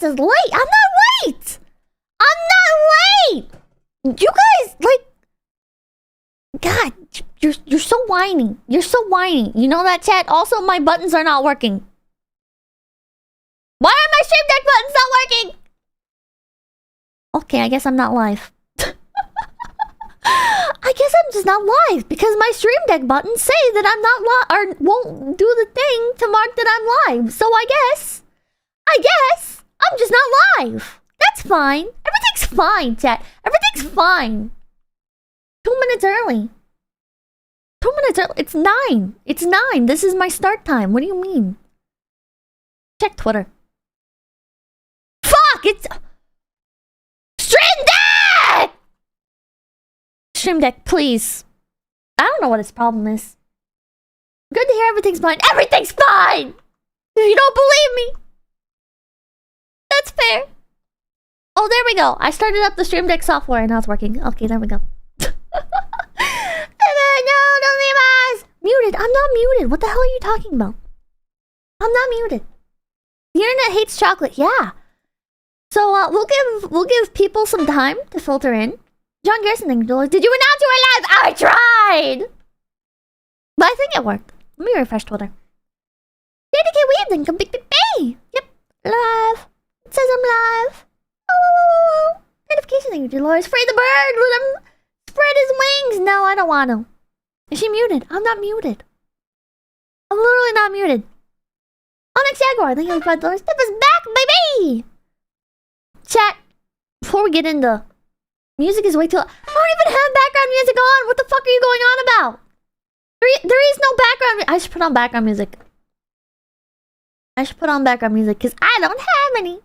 is late. I'm not late. I'm not late. You guys, like... God, you're so whiny. You're so whiny. You know that, chat? Also, my buttons are not working. Why are my Stream Deck buttons not working? Okay, I guess I'm not live. I guess I'm just not live because my Stream Deck buttons say that I'm not live or won't do the thing to mark that I'm live. So I guess I'm just not live. That's fine. Everything's fine, chat. Everything's fine. 2 minutes early. 2 minutes early. It's 9. It's 9. This is my start time. What do you mean? Check Twitter. Fuck! It's... Stream Deck! Stream Deck, please. I don't know what its problem is. Good to hear everything's fine. Everything's fine! If you don't believe me. That's fair. Oh, there we go. I started up the Stream Deck software and now it's working. Okay, there we go. No, don't leave us! Muted. I'm not muted. What the hell are you talking about? I'm not muted. The internet hates chocolate. Yeah. So we'll give people some time to filter in. John Garrison, did you announce you were live? I tried! But I think it worked. Let me refresh Twitter. JDK Weeb, come big B. Yep. Live. It says I'm live. Oh. Notification, thank you, Dolores. Free the bird. Let him spread his wings. No, I don't want to. Is she muted? I'm not muted. I'm literally not muted. Onyx Jaguar, thank you for $5. Step us back, baby! Chat, before we get into... Music is way too loud. I don't even have background music on! What the fuck are you going on about? There is no background... I should put on background music. I should put on background music, because I don't have any.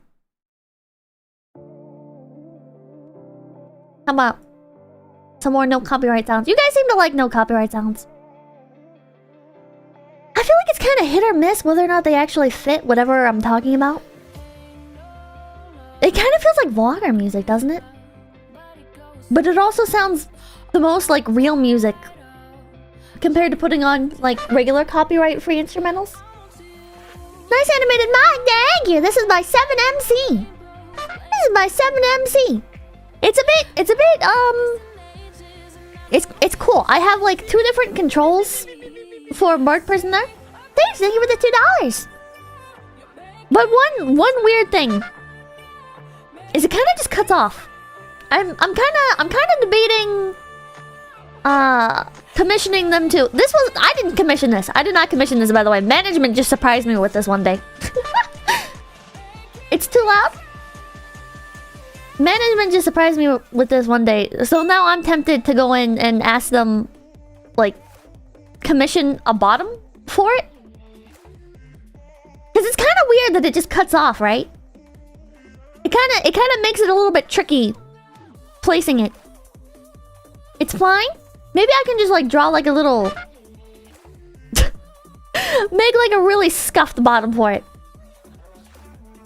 How about... some more no copyright sounds? You guys seem to like no copyright sounds. I feel like it's kind of hit or miss whether or not they actually fit whatever I'm talking about. It kind of feels like vlogger music, doesn't it? But it also sounds the most like real music compared to putting on like regular copyright-free instrumentals. Nice animated mic, thank you. This is by 7MC. This is by 7MC. It's a bit It's cool. I have like 2 different controls for Mark person there. Thank you for the $2. But one weird thing is it kind of just cuts off. I'm kind of debating commissioning them to. I didn't commission this. I did not commission this, by the way. Management just surprised me with this one day. It's too loud. Management just surprised me with this one day. So now I'm tempted to go in and ask them, like, commission a bottom for it. Because it's kind of weird that it just cuts off, right? It kind of makes it a little bit tricky placing it. It's fine. Maybe I can just, like, draw, like, a little... make, like, a really scuffed bottom for it.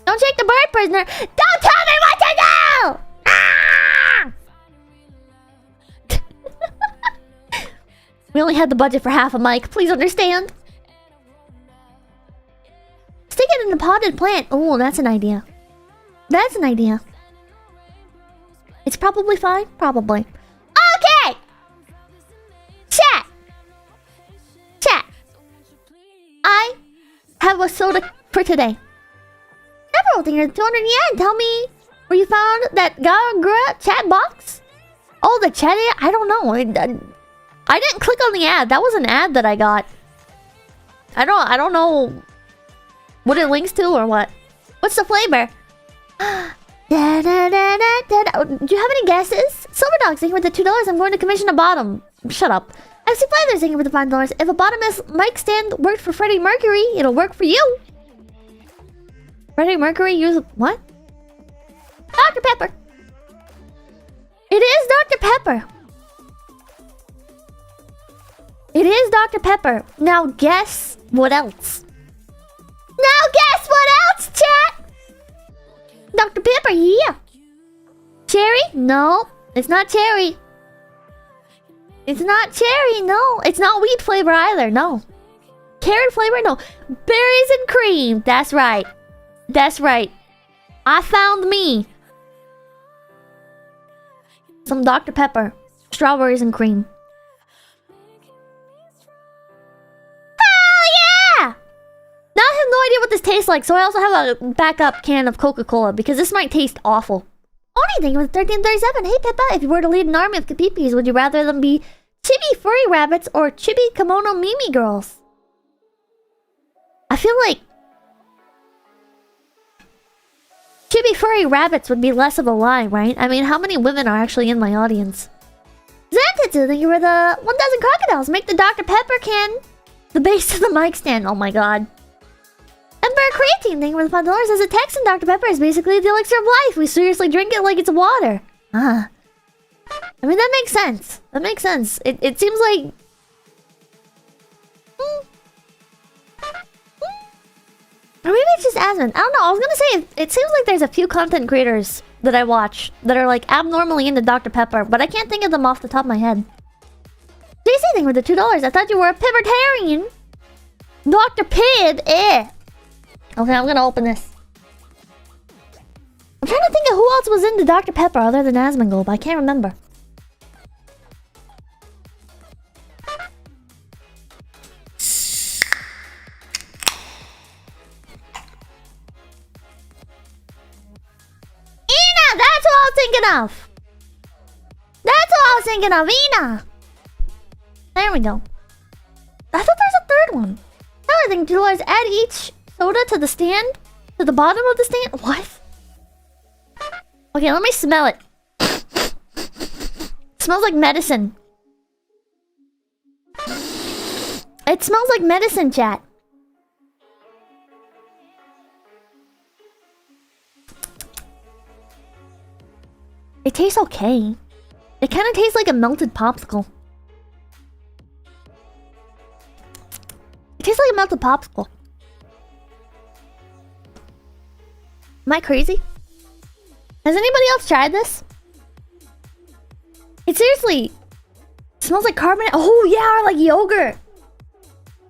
Don't shake the bird, prisoner! Don't tell me what to do! Ah! We only had the budget for half a mic. Please understand. Stick it in the potted plant. Oh, that's an idea. That's an idea. It's probably fine. Probably. Okay! Chat! Chat! I have a soda for today. Several things, 200 yen. Tell me where you found that Gagra chat box? Oh, the chat ad? I don't know. I didn't click on the ad. That was an ad that I got. I don't know what it links to or what. What's the flavor? Do you have any guesses? Silver Dog saying with the $2, I'm going to commission a bottom. Shut up. I see Flyler saying with the $5. If a bottomless mic stand worked for Freddie Mercury, it'll work for you. Freddie Mercury used what? Dr. Pepper. It is Dr. Pepper. It is Dr. Pepper. Now guess what else? Now guess what else, chat? Dr. Pepper, yeah. Cherry? No, it's not cherry. It's not cherry, no. It's not wheat flavor either, no. Carrot flavor, no. Berries and cream, that's right. That's right. I found me some Dr. Pepper, strawberries and cream. Hell yeah! Now I have no idea what this tastes like, so I also have a backup can of Coca-Cola because this might taste awful. Only thing with 1337. Hey Pippa, if you were to lead an army of Kapipis, would you rather them be chibi furry rabbits or chibi kimono mimi girls? I feel like chibi furry rabbits would be less of a lie, right? I mean, how many women are actually in my audience? Xantatsu, thank you for the 1,000 crocodiles. Make the Dr. Pepper can the base of the mic stand. Oh my god. Emperor Creatine, thank you for the $5. As a Texan, Dr. Pepper is basically the elixir of life. We seriously drink it like it's water. Ah. I mean, that makes sense. That makes sense. It seems like... Or maybe it's just Asmon. I don't know. I was gonna say, it seems like there's a few content creators that I watch that are like abnormally into Dr. Pepper, but I can't think of them off the top of my head. JC, thank you for the $2. I thought you were a Pibbertarian. Dr. Pibb, eh. Okay, I'm gonna open this. I'm trying to think of who else was into Dr. Pepper other than Asmongold, but I can't remember. Ina! That's what I was thinking of! That's what I was thinking of, Ina! There we go. I thought there's a third one. Now I think $2. Add each soda to the stand? To the bottom of the stand? What? Okay, let me smell it. It smells like medicine. It smells like medicine, chat. It tastes okay. It kind of tastes like a melted popsicle. It tastes like a melted popsicle. Am I crazy? Has anybody else tried this? It seriously smells like carbonate. Oh yeah, or like yogurt.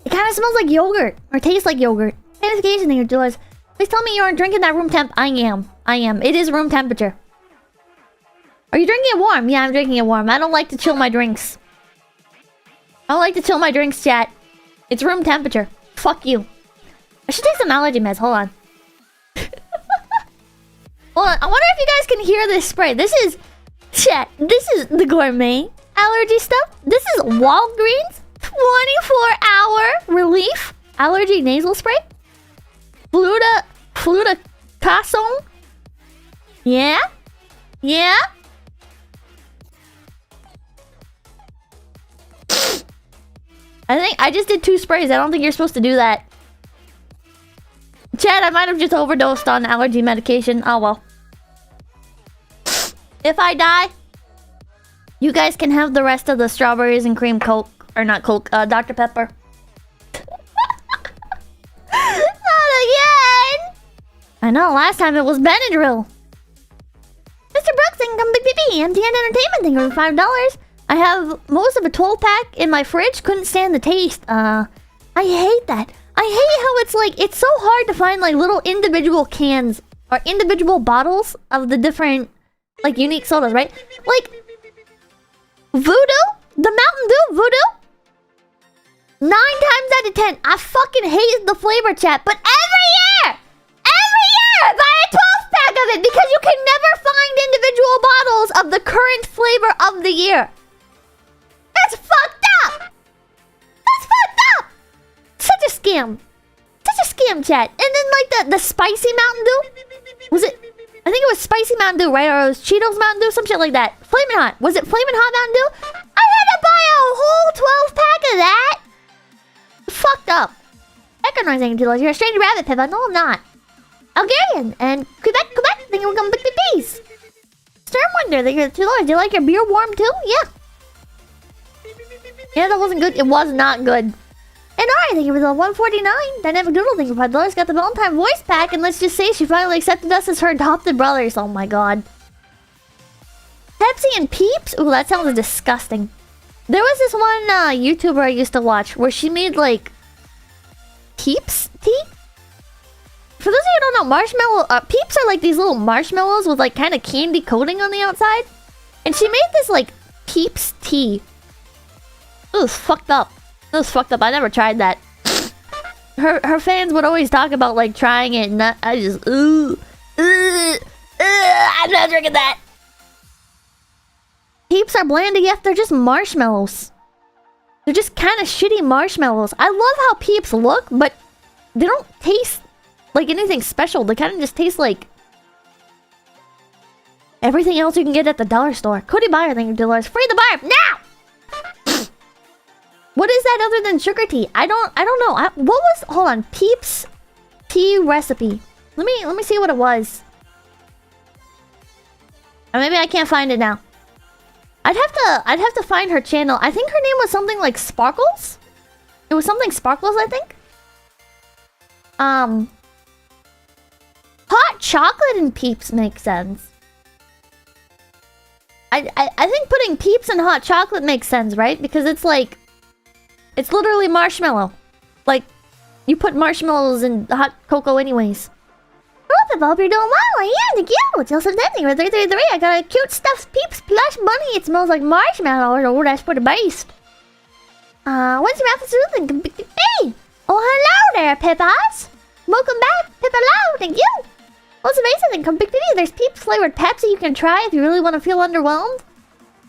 It kind of smells like yogurt. Or tastes like yogurt. Notification thing, Jules. Please tell me you aren't drinking that room temp. I am. It is room temperature. Are you drinking it warm? Yeah, I'm drinking it warm. I don't like to chill my drinks. I don't like to chill my drinks, chat. It's room temperature. Fuck you. I should take some allergy meds. Hold on. Hold on. I wonder if you guys can hear this spray. This is... Chat. This is the gourmet allergy stuff. This is Walgreens 24-hour relief allergy nasal spray. Fluticasone. Yeah? Yeah? I think I just did 2 sprays. I don't think you're supposed to do that. Chad, I might have just overdosed on allergy medication. Oh well. If I die, you guys can have the rest of the strawberries and cream Coke. Or not Coke, Dr. Pepper. Not again! I know, last time it was Benadryl. Mr. Brooks, income Big BB, MTN Entertainment, thank you for $5. I have most of a 12-pack in my fridge. Couldn't stand the taste. I hate that. I hate how it's like, it's so hard to find like little individual cans or individual bottles of the different like unique sodas, right? Like Voodoo? The Mountain Dew Voodoo? 9 times out of 10, I fucking hate the flavor, chat. But every year I buy a 12-pack of it because you can never find individual bottles of the current flavor of the year. That's fucked up! That's fucked up! Such a scam. Such a scam, chat. And then like the spicy Mountain Dew? Was it... I think it was spicy Mountain Dew, right? Or it was Cheetos Mountain Dew? Some shit like that. Flamin' Hot. Was it Flamin' Hot Mountain Dew? I had to buy a whole 12-pack of that! Fucked up. Economizing $2. You're a strange rabbit, Pippa. No, I'm not. Algerian and Quebec, thank you for coming big bees. Stern Wonder, thank you for $2. Do you like your beer warm too? Yeah. Yeah, that wasn't good. It was not good. And alright, thank you for the 149. Dynamic Doodle, thank you for $5. Got the Valentine voice pack, and let's just say she finally accepted us as her adopted brothers. Oh my god. Pepsi and Peeps? Ooh, that sounds disgusting. There was this one YouTuber I used to watch where she made like Peeps tea? For those of you who don't know, marshmallow Peeps are like these little marshmallows with like kind of candy coating on the outside. And she made this like Peeps tea. It was fucked up. It was fucked up. I never tried that. Her fans would always talk about like trying it, and I just I'm not drinking that. Peeps are bland AF. They're just marshmallows. They're just kind of shitty marshmallows. I love how Peeps look, but they don't taste like anything special. They kind of just taste like everything else you can get at the dollar store. Cody Buyer, thank you, $2. Free the buyer now. What is that other than sugar tea? I don't know. What was... Hold on. Peeps tea recipe. Let me see what it was. Or maybe I can't find it now. I'd have to find her channel. I think her name was something like Sparkles. It was something Sparkles, I think. Hot chocolate and Peeps makes sense. I think putting Peeps in hot chocolate makes sense, right? Because it's like... It's literally marshmallow. Like, you put marshmallows in hot cocoa anyways. Hello, people. Hope you're doing well. Yeah, thank you. It's also Denny with 333. I got a cute stuffed Peeps plush bunny. It smells like marshmallow. Oh, that's for the base. When's your mouth soothing? Hey! Oh, hello there, Pippas. Welcome back, Pippalo. Thank you. What's amazing? Come big baby. There's Peeps flavored Pepsi you can try if you really want to feel underwhelmed.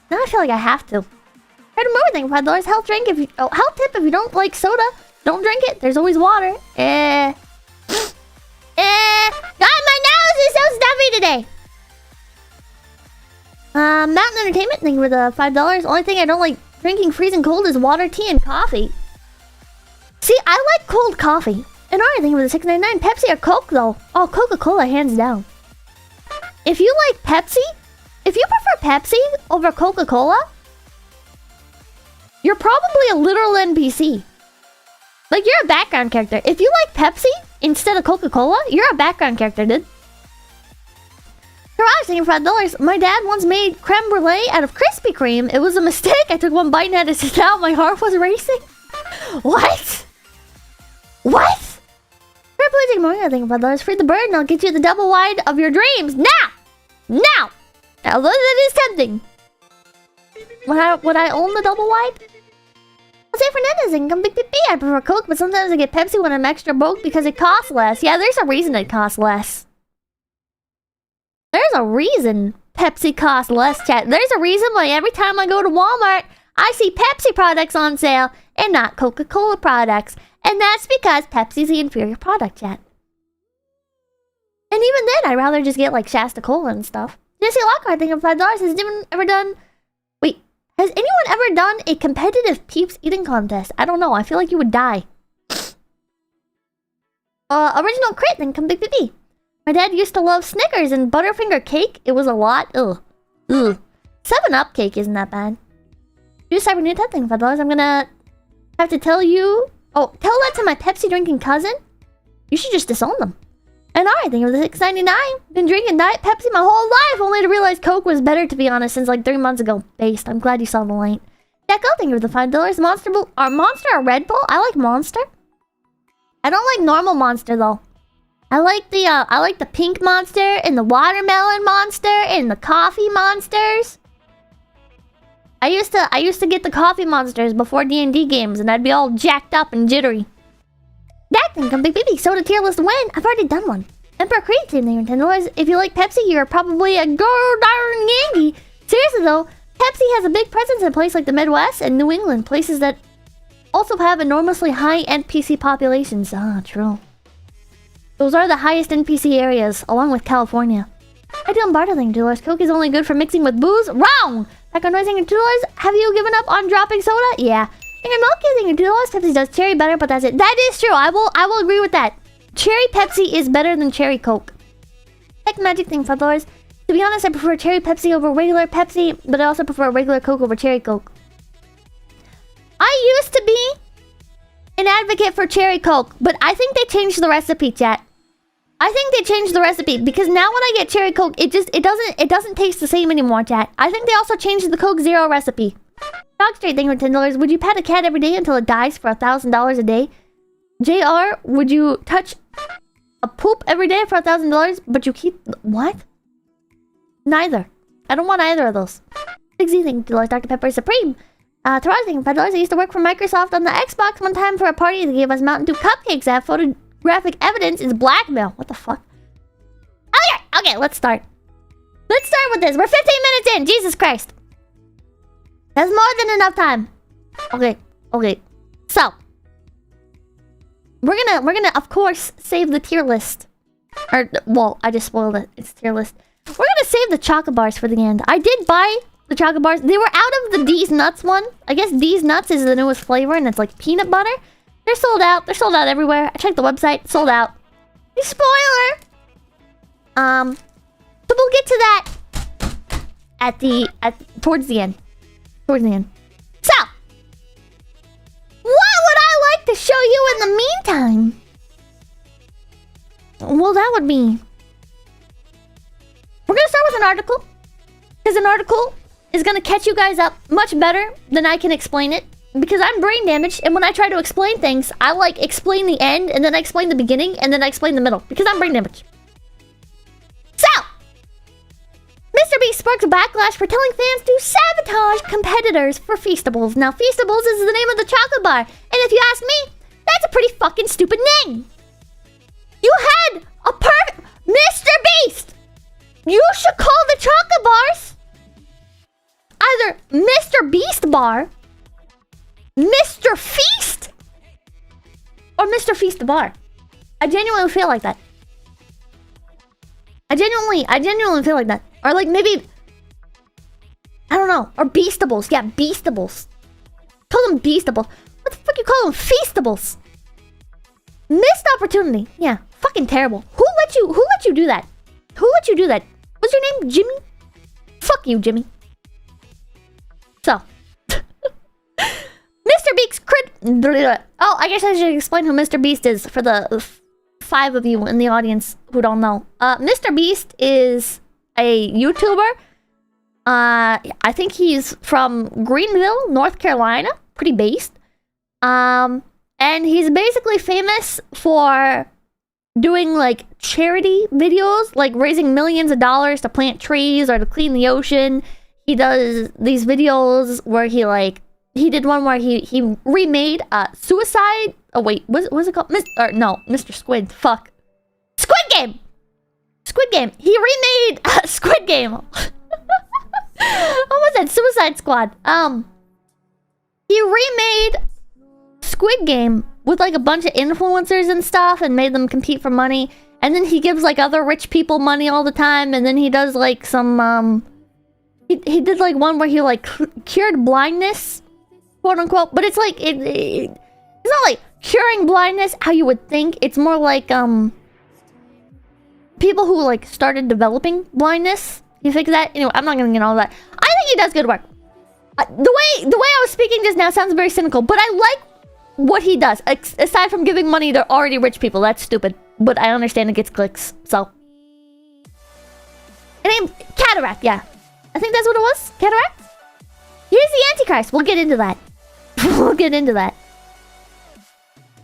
Now I feel like I have to. Heard more thing, $5 health drink if you health tip if you don't like soda, don't drink it. There's always water. God, my nose is so stuffy today. Mountain Entertainment thing with $5. Only thing I don't like drinking freezing cold is water, tea, and coffee. See, I like cold coffee. And alright, thing with $6.99. Pepsi or Coke though? Oh, Coca-Cola hands down. If you like Pepsi, if you prefer Pepsi over Coca-Cola, you're probably a literal NPC. Like, you're a background character. If you like Pepsi instead of Coca-Cola, you're a background character, dude. Garage, thank you for $5. My dad once made creme brulee out of Krispy Kreme. It was a mistake. I took one bite and had to sit down. My heart was racing. What? What? Please ignore me. Thank you for $5. Free the bird and I'll get you the double wide of your dreams. Now! Now! Now, that is tempting. Would I own the double wide? Jose Fernandez and come big baby. I prefer Coke, but sometimes I get Pepsi when I'm extra broke because it costs less. Yeah, there's a reason it costs less. There's a reason Pepsi costs less, chat. There's a reason why every time I go to Walmart, I see Pepsi products on sale and not Coca-Cola products. And that's because Pepsi's the inferior product, chat. And even then, I'd rather just get like Shasta Cola and stuff. Jesse Lockhart, I think of $5. Has anyone ever done... Wait. Has anyone ever done a competitive Peeps eating contest? I don't know. I feel like you would die. Original Crit, then come big baby. My dad used to love Snickers and Butterfinger cake. It was a lot. Ugh. 7-Up cake isn't that bad. Use Cyber New thing, $5. I'm gonna have to tell you... Oh, tell that to my Pepsi drinking cousin? You should just disown them. And alright, thank you for the $6.99. Been drinking Diet Pepsi my whole life, only to realize Coke was better, to be honest, since like 3 months ago. Based. I'm glad you saw the light. Deco, thank you for the $5. Monster or Red Bull? I like Monster. I don't like normal Monster though. I like the pink Monster and the watermelon Monster and the coffee Monsters. I used to get the coffee Monsters before D&D games, and I'd be all jacked up and jittery. That can come big baby. Soda tier list win. I've already done one. Emperor Creed, $10. If you like Pepsi, you're probably a go darn Yankee. Seriously though, Pepsi has a big presence in a place like the Midwest and New England, places that also have enormously high NPC populations. Ah, true. Those are the highest NPC areas, along with California. I don't barter thing, $2. Coke is only good for mixing with booze. Wrong! Back on Rising $2. Have you given up on dropping soda? Yeah. And your milk using $2. Pepsi does cherry better, but that's it. That is true. I will agree with that. Cherry Pepsi is better than cherry Coke. Heck magic thing, $5. To be honest, I prefer cherry Pepsi over regular Pepsi, but I also prefer regular Coke over cherry Coke. I used to be an advocate for cherry Coke, but I think they changed the recipe, chat. I think they changed the recipe because now when I get cherry Coke, it doesn't taste the same anymore, chat. I think they also changed the Coke Zero recipe. Dog Straight thing for $10. Would you pet a cat every day until it dies for $1,000 a day? JR, would you touch a poop every day for $1,000, but you keep... What? Neither. I don't want either of those. Big Z thing, Dr. Pepper Supreme. Troubleshooting, $5. I used to work for Microsoft on the Xbox one time for a party. They gave us Mountain Dew cupcakes. That photographic evidence is blackmail. What the fuck? Okay, let's start. Let's start with this. We're 15 minutes in. Jesus Christ. That's more than enough time. Okay. So, we're gonna of course save the tier list. Or, well, I just spoiled it. It's tier list. We're gonna save the chocolate bars for the end. I did buy the chocolate bars. They were out of the D's Nuts one. I guess D's Nuts is the newest flavor, and it's like peanut butter. They're sold out. They're sold out everywhere. I checked the website. Sold out. Spoiler! So we'll get to that towards the end. Towards the end. So, what would I like to show you in the meantime? Well, that would be... We're gonna start with an article. Because an article is gonna catch you guys up much better than I can explain it. Because I'm brain damaged, and when I try to explain things, I like explain the end, and then I explain the beginning, and then I explain the middle. Because I'm brain damaged. So, MrBeast sparks a backlash for telling fans to sabotage competitors for Feastables. Now, Feastables is the name of the chocolate bar, and if you ask me, that's a pretty fucking stupid name. You had a perfect... MrBeast! You should call the chocolate bars either Mr. Beast Bar, Mr. Feast, or Mr. Feast Bar. I genuinely feel like that. I genuinely feel like that. Or like maybe... I don't know. Or Beastables. Yeah, Beastables. Call them Beastables. What the fuck you call them? Feastables. Missed opportunity. Yeah, fucking terrible. Who let you do that? Who let you do that? What's your name? Jimmy? Fuck you, Jimmy. So. MrBeast Oh, I guess I should explain who MrBeast is for the 5 of you in the audience who don't know. MrBeast is a YouTuber. I think he's from Greenville, North Carolina. Pretty based. And he's basically famous for doing like charity videos, like raising millions of dollars to plant trees or to clean the ocean. He does these videos where he did one where he remade suicide. Oh wait, what's it called? Mr. Squid. Fuck. Squid Game. Squid Game. He remade Squid Game. Almost said Suicide Squad. He remade Squid Game with like a bunch of influencers and stuff and made them compete for money. And then he gives like other rich people money all the time. And then he does like some he did like one where he like cured blindness, quote unquote. But it's like it's not like curing blindness how you would think. It's more like people who like started developing blindness. You think that? Anyway, I'm not gonna get all that. I think he does good work. The way I was speaking just now sounds very cynical, but I like what he does. Aside from giving money to already rich people, that's stupid. But I understand it gets clicks, so. And Cataract, yeah. I think that's what it was. Cataract? Here's the Antichrist. We'll get into that. We'll get into that.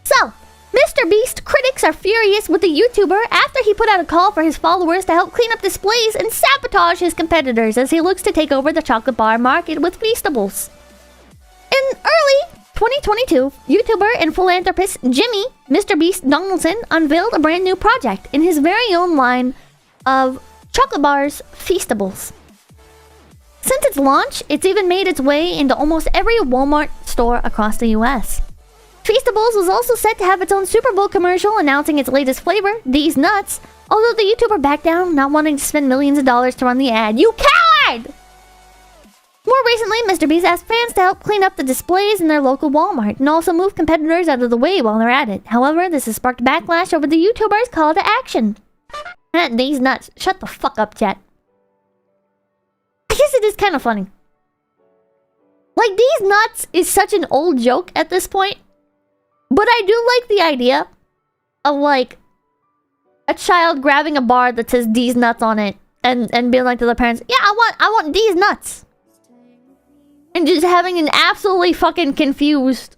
So, MrBeast critics are furious with the YouTuber after he put out a call for his followers to help clean up displays and sabotage his competitors as he looks to take over the chocolate bar market with Feastables. In early 2022, YouTuber and philanthropist Jimmy MrBeast Donaldson unveiled a brand new project in his very own line of chocolate bars, Feastables. Since its launch, it's even made its way into almost every Walmart store across the US. Feastables was also set to have its own Super Bowl commercial announcing its latest flavor, These Nuts, although the YouTuber backed down, not wanting to spend millions of dollars to run the ad. You coward! More recently, MrBeast asked fans to help clean up the displays in their local Walmart and also move competitors out of the way while they're at it. However, this has sparked backlash over the YouTuber's call to action. These Nuts. Shut the fuck up, chat. I guess it is kind of funny. Like, These Nuts is such an old joke at this point. But I do like the idea of, like, a child grabbing a bar that says These Nuts on it and being like to the parents, yeah, I want These Nuts. And just having an absolutely fucking confused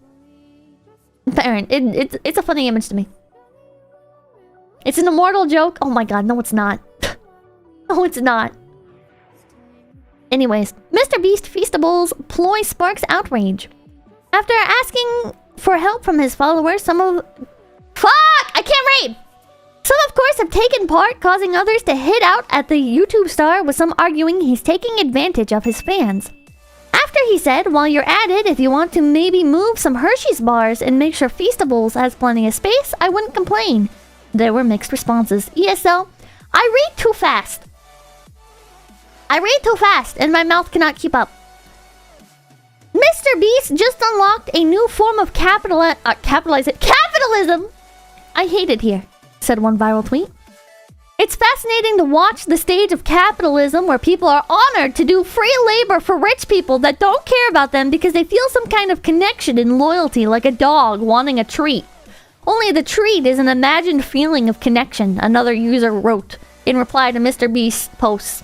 parent. It's a funny image to me. It's an immortal joke. Oh my god, no it's not. No it's not. Anyways, MrBeast Feastables ploy sparks outrage. After asking for help from his followers, some of... Fuck! I can't read! Some, of course, have taken part, causing others to hit out at the YouTube star, with some arguing he's taking advantage of his fans. After he said, while you're at it, if you want to maybe move some Hershey's bars and make sure Feastables has plenty of space, I wouldn't complain. There were mixed responses. ESL, I read too fast. I read too fast, and my mouth cannot keep up. MrBeast just unlocked a new form of capitalism. I hate it here, said one viral tweet. It's fascinating to watch the stage of capitalism where people are honored to do free labor for rich people that don't care about them because they feel some kind of connection and loyalty, like a dog wanting a treat. Only the treat is an imagined feeling of connection, another user wrote in reply to MrBeast's posts.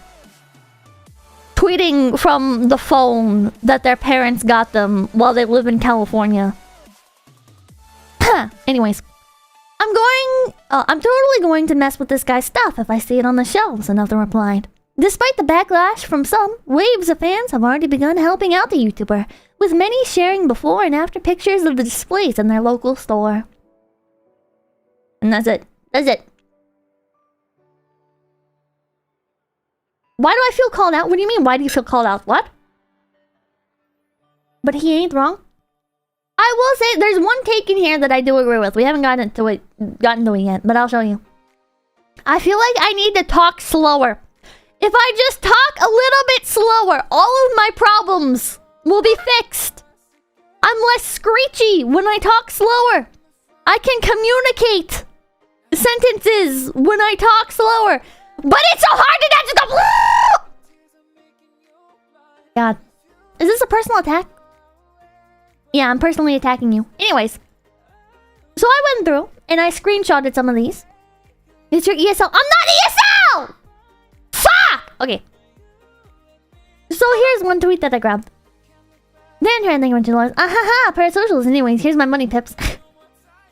Tweeting from the phone that their parents got them while they live in California. Anyways, I'm totally going to mess with this guy's stuff if I see it on the shelves, another replied. Despite the backlash from some, waves of fans have already begun helping out the YouTuber, with many sharing before and after pictures of the displays in their local store. And that's it. That's it. Why do I feel called out? What do you mean, why do you feel called out? What? But he ain't wrong. I will say, there's one take in here that I do agree with. We haven't gotten to it yet, but I'll show you. I feel like I need to talk slower. If I just talk a little bit slower, all of my problems will be fixed. I'm less screechy when I talk slower. I can communicate sentences when I talk slower. But it's so hard to get to the... God. Is this a personal attack? Yeah, I'm personally attacking you. Anyways. So I went through and I screenshotted some of these. It's your ESL. I'm not ESL! Fuck! Okay. So here's one tweet that I grabbed. Then trying to think of $2. Ahaha, parasocials. Anyways, here's my money pips.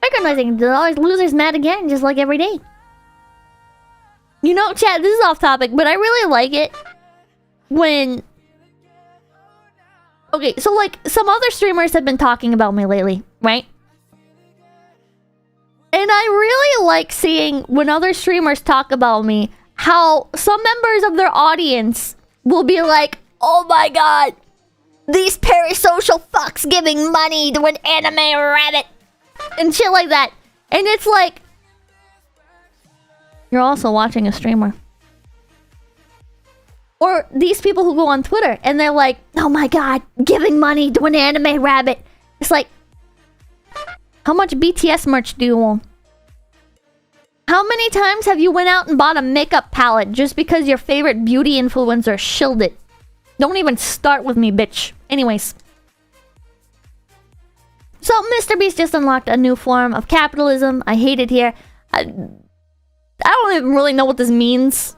Recognizing $2 losers mad again, just like every day. You know, chat, this is off topic, but I really like it when... Okay, so like, some other streamers have been talking about me lately, right? And I really like seeing when other streamers talk about me, how some members of their audience will be like, oh my god, these parasocial fucks giving money to an anime rabbit. And shit like that. And it's like... You're also watching a streamer. Or these people who go on Twitter and they're like, oh my god, giving money to an anime rabbit. It's like, how much BTS merch do you own? How many times have you went out and bought a makeup palette just because your favorite beauty influencer shilled it? Don't even start with me, bitch. Anyways. So, MrBeast just unlocked a new form of capitalism. I hate it here. I don't even really know what this means.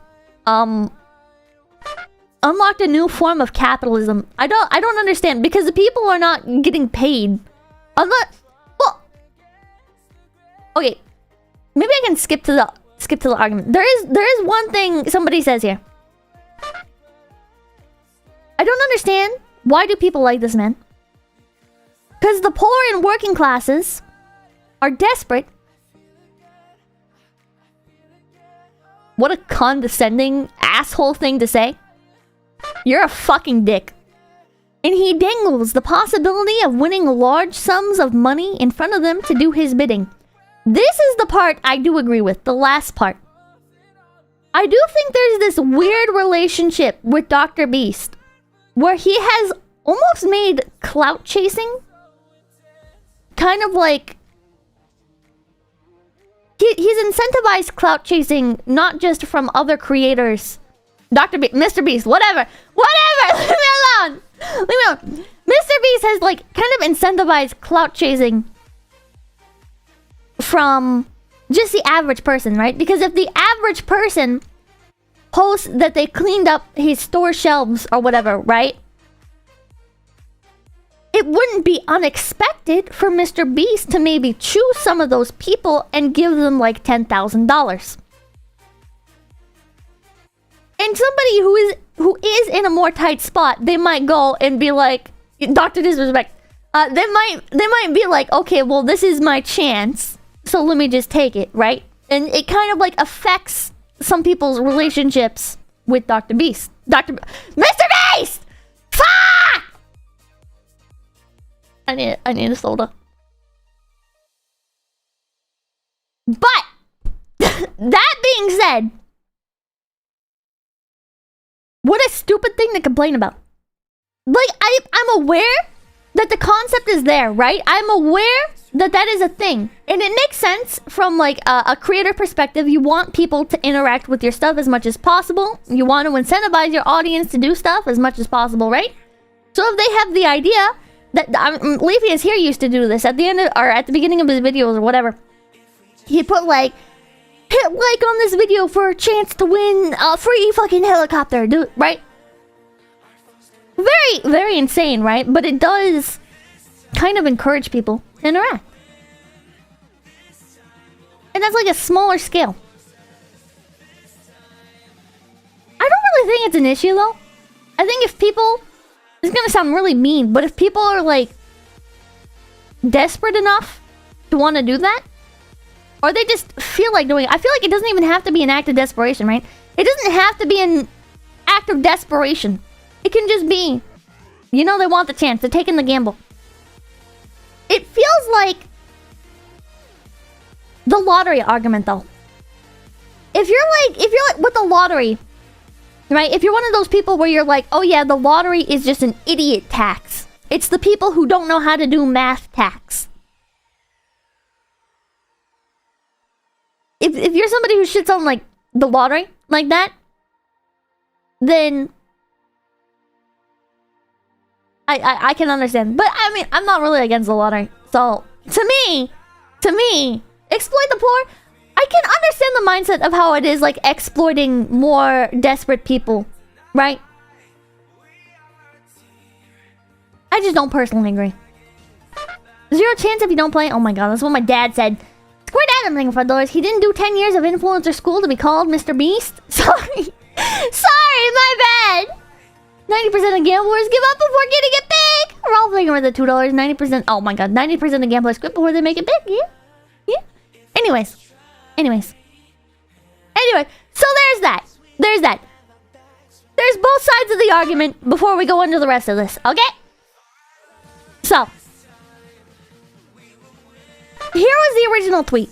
Unlocked a new form of capitalism. I don't understand, because the people are not getting paid. Well, okay. Maybe I can skip to the argument. There is one thing somebody says here. I don't understand. Why do people like this man? Because the poor and working classes are desperate. What a condescending asshole thing to say. You're a fucking dick. And he dangles the possibility of winning large sums of money in front of them to do his bidding. This is the part I do agree with, the last part. I do think there's this weird relationship with Dr. Beast, where he has almost made clout chasing kind of like... He's incentivized clout chasing, not just from other creators. MrBeast, whatever! Leave me alone! MrBeast has like kind of incentivized clout chasing from just the average person, right? Because if the average person posts that they cleaned up his store shelves or whatever, right? it wouldn't be unexpected for MrBeast to maybe choose some of those people and give them like $10,000. And somebody who is in a more tight spot, they might go and be like, Dr. Disrespect. They might be like, okay, well, this is my chance, so let me just take it, right? And it kind of like affects some people's relationships with Dr. Beast. Mr. Beast! Fuck! I need a soda. But that being said, what a stupid thing to complain about. Like, I'm aware that the concept is there, right? I'm aware that that is a thing. And it makes sense from, like, a creator perspective. You want people to interact with your stuff as much as possible. You want to incentivize your audience to do stuff as much as possible, right? So if they have the idea that... Leafy here used to do this at the end of, or at the beginning of his videos or whatever. He put, like, hit like on this video for a chance to win a free fucking helicopter, dude, right? Very, very insane, right? But it does kind of encourage people to interact. And that's like a smaller scale. I don't really think it's an issue, though. I think if people... It's gonna sound really mean, but if people are, like, desperate enough to want to do that, or they just feel like doing it. I feel like it doesn't even have to be an act of desperation, right? It doesn't have to be an act of desperation. It can just be, you know, they want the chance. They're taking the gamble. It feels like the lottery argument, though. If you're like with the lottery, right? If you're one of those people where you're like, oh yeah, the lottery is just an idiot tax. It's the people who don't know how to do math tax. If you're somebody who shits on, like, the lottery, like that, then I can understand. But, I mean, I'm not really against the lottery. So, to me, exploit the poor, I can understand the mindset of how it is, like, exploiting more desperate people, right? I just don't personally agree. 0 chance if you don't play? Oh my god, that's what my dad said. Squid Adam thing for doors. He didn't do 10 years of influencer school to be called MrBeast. Sorry. Sorry, my bad. 90% of gamblers give up before getting it big. We're all playing with the $2. 90%. Oh my god. 90% of gamblers quit before they make it big. Yeah. Yeah. Anyways. Anyway. So there's that. There's both sides of the argument before we go into the rest of this. Okay? So. Here was the original tweet.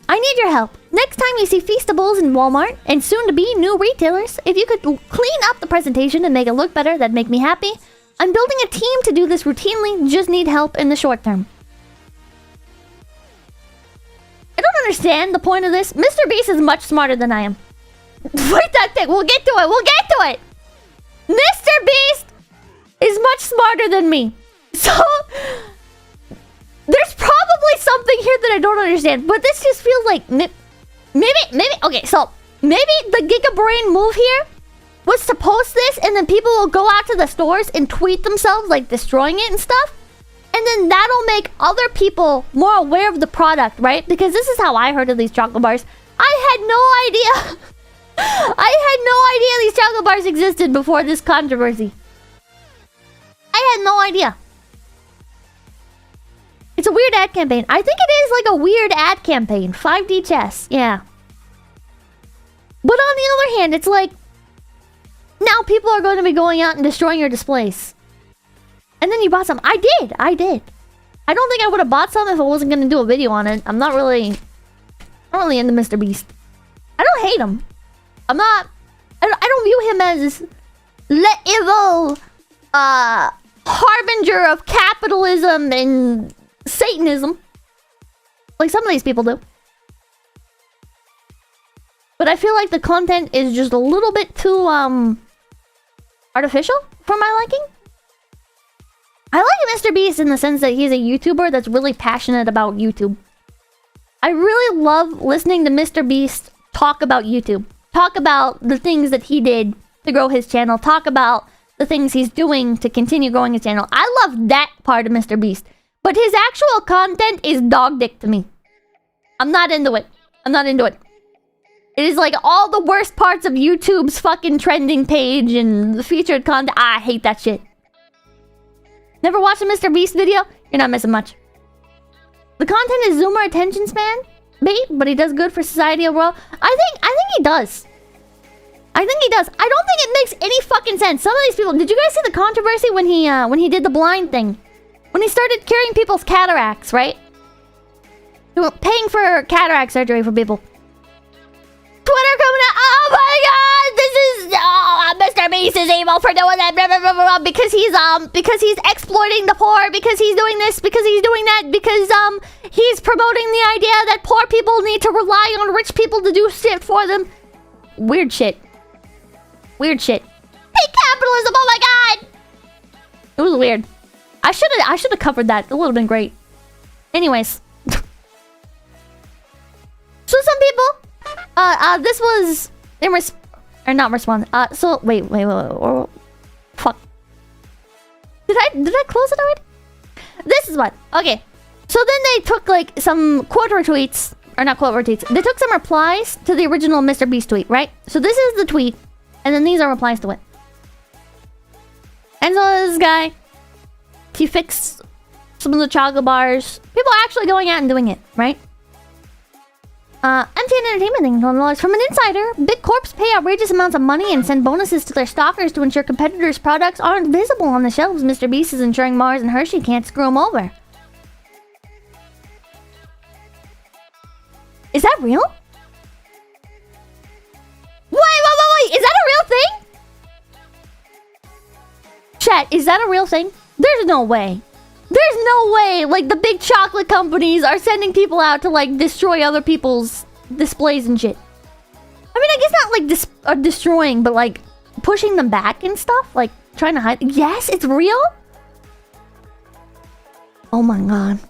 I need your help. Next time you see Feastables in Walmart, and soon to be new retailers, if you could clean up the presentation and make it look better, that'd make me happy. I'm building a team to do this routinely, just need help in the short term. I don't understand the point of this. MrBeast is much smarter than I am. Wait that thing. We'll get to it. MrBeast is much smarter than me. So... There's probably something here that I don't understand, but this just feels like maybe okay, so maybe the Gigabrain move here was to post this and then people will go out to the stores and tweet themselves like destroying it and stuff, and then that'll make other people more aware of the product, right? Because this is how I heard of these chocolate bars. I had no idea. I had no idea these chocolate bars existed before this controversy. I had no idea. It's a weird ad campaign. I think it is like a weird ad campaign. 5D chess. Yeah. But on the other hand, it's like... Now people are going to be going out and destroying your displays. And then you bought some. I did. I don't think I would have bought some if I wasn't going to do a video on it. I'm not really into MrBeast. I don't hate him. I don't view him as... the evil... harbinger of capitalism and... Satanism. Like some of these people do. But I feel like the content is just a little bit too, artificial for my liking. I like MrBeast in the sense that he's a YouTuber that's really passionate about YouTube. I really love listening to MrBeast talk about YouTube. Talk about the things that he did to grow his channel. Talk about the things he's doing to continue growing his channel. I love that part of MrBeast. But his actual content is dog dick to me. I'm not into it. I'm not into it. It is like all the worst parts of YouTube's fucking trending page and the featured content. I hate that shit. Never watched a MrBeast video? You're not missing much. The content is zoomer attention span, but he does good for society overall. I think he does. I think he does. I don't think it makes any fucking sense. Some of these people... Did you guys see the controversy when he did the blind thing? When he started curing people's cataracts, right? Paying for cataract surgery for people. Twitter coming out. Oh my god, this is MrBeast is evil for doing that. Blah, blah, blah, blah, because he's exploiting the poor. Because he's doing this. Because he's doing that. Because he's promoting the idea that poor people need to rely on rich people to do shit for them. Weird shit. Weird shit. Hey, capitalism! Oh my god! It was weird. I should have covered that. It would have been great. Anyways. So some people, this was in not response. So wait. Fuck. Did I close it already? This is what. Okay. So then they took like some quote retweets, or not quote retweets. They took some replies to the original MrBeast tweet, right? So this is the tweet, and then these are replies to it. And so this guy, he fixed some of the chocolate bars. People are actually going out and doing it, right? MTN Entertainment thing from an insider. Big corps pay outrageous amounts of money and send bonuses to their stalkers to ensure competitors' products aren't visible on the shelves. MrBeast is ensuring Mars and Hershey can't screw him over. Is that real? Wait! Is that a real thing? Chat, is that a real thing? There's no way. There's no way, like, the big chocolate companies are sending people out to, like, destroy other people's displays and shit. I mean, I guess not, like, destroying, but, like, pushing them back and stuff? Like, trying to hide... Yes, it's real? Oh my god.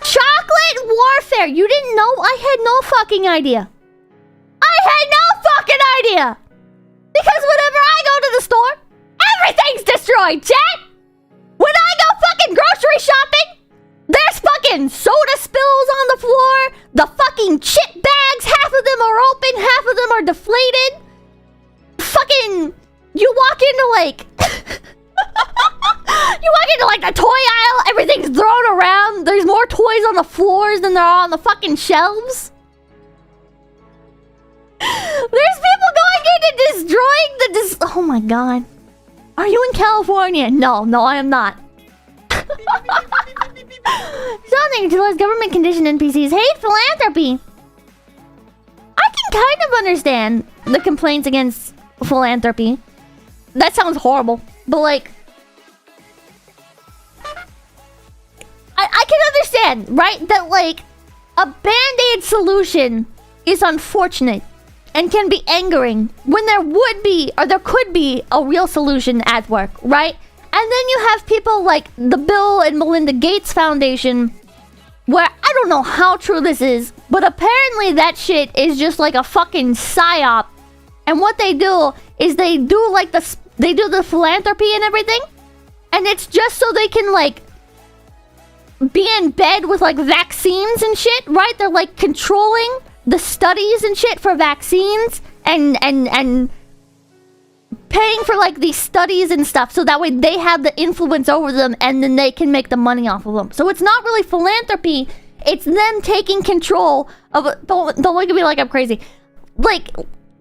Chocolate warfare! You didn't know? I had no fucking idea. I had no fucking idea! Because whenever I go to the store, everything's destroyed, chat! When I go fucking grocery shopping, there's fucking soda spills on the floor. The fucking chip bags, half of them are open, half of them are deflated. Fucking, you walk into like... you walk into like the toy aisle, everything's thrown around. There's more toys on the floors than there are on the fucking shelves. There's people going in and destroying the... Oh my god. Are you in California? No, I am not. Something to those government conditioned NPCs hate philanthropy. I can kind of understand the complaints against philanthropy. That sounds horrible, but like... I can understand, right? That like, a band-aid solution is unfortunate and can be angering when there would be, or there could be, a real solution at work, right? And then you have people like the Bill and Melinda Gates Foundation, where I don't know how true this is, but apparently that shit is just like a fucking psyop. And what they do is they do like they do the philanthropy and everything, and it's just so they can like be in bed with like vaccines and shit, right? They're like controlling the studies and shit for vaccines and paying for like these studies and stuff, so that way they have the influence over them and then they can make the money off of them. So it's not really philanthropy, it's them taking control of don't look at me like I'm crazy, like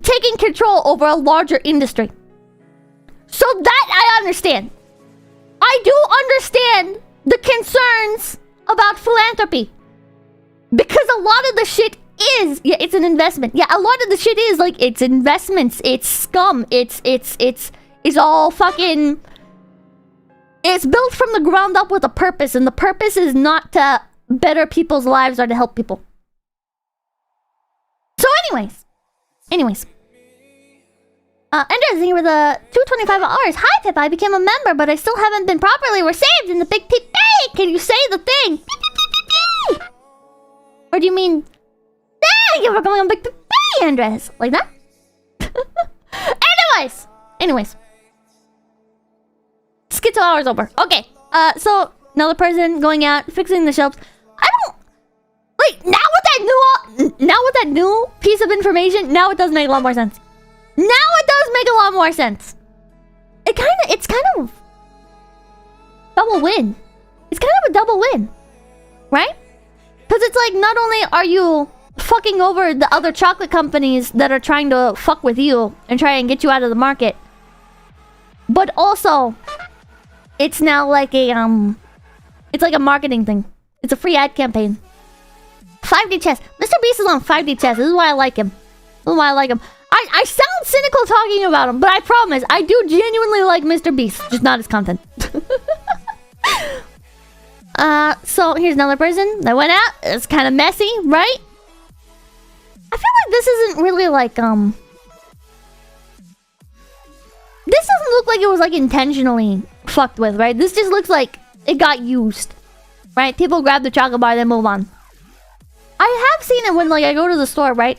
taking control over a larger industry. So that I understand. I do understand the concerns about philanthropy, because a lot of the shit is, yeah, it's an investment. Yeah, a lot of the shit is like, it's investments, it's scum, it's all fucking, it's built from the ground up with a purpose, and the purpose is not to better people's lives or to help people. So anyways, Andres here with a 225 hours. Hi Pip, I became a member, but I still haven't been properly received in the big Pip. Can you say the thing? Or do you mean, thank you for coming on big Pip, Andres? Like that? Anyways. Schizo hour's over. Okay. So another person going out, fixing the shelves. I don't like now with that new piece of information, now it does make a lot more sense. Now it does make a lot more sense. It's kind of double win. It's kind of a double win. Right? Because it's like, not only are you fucking over the other chocolate companies that are trying to fuck with you and try and get you out of the market, but also it's now like a it's like a marketing thing. It's a free ad campaign. 5D chess. MrBeast is on 5D chess. This is why I like him. This is why I like him. I sound cynical talking about him, but I promise I do genuinely like MrBeast, just not his content. So here's another person that went out. It's kind of messy, right? I feel like this isn't really like this doesn't look like it was like intentionally fucked with, right? This just looks like it got used, right? People grab the chocolate bar, then move on. I have seen it when like I go to the store, right?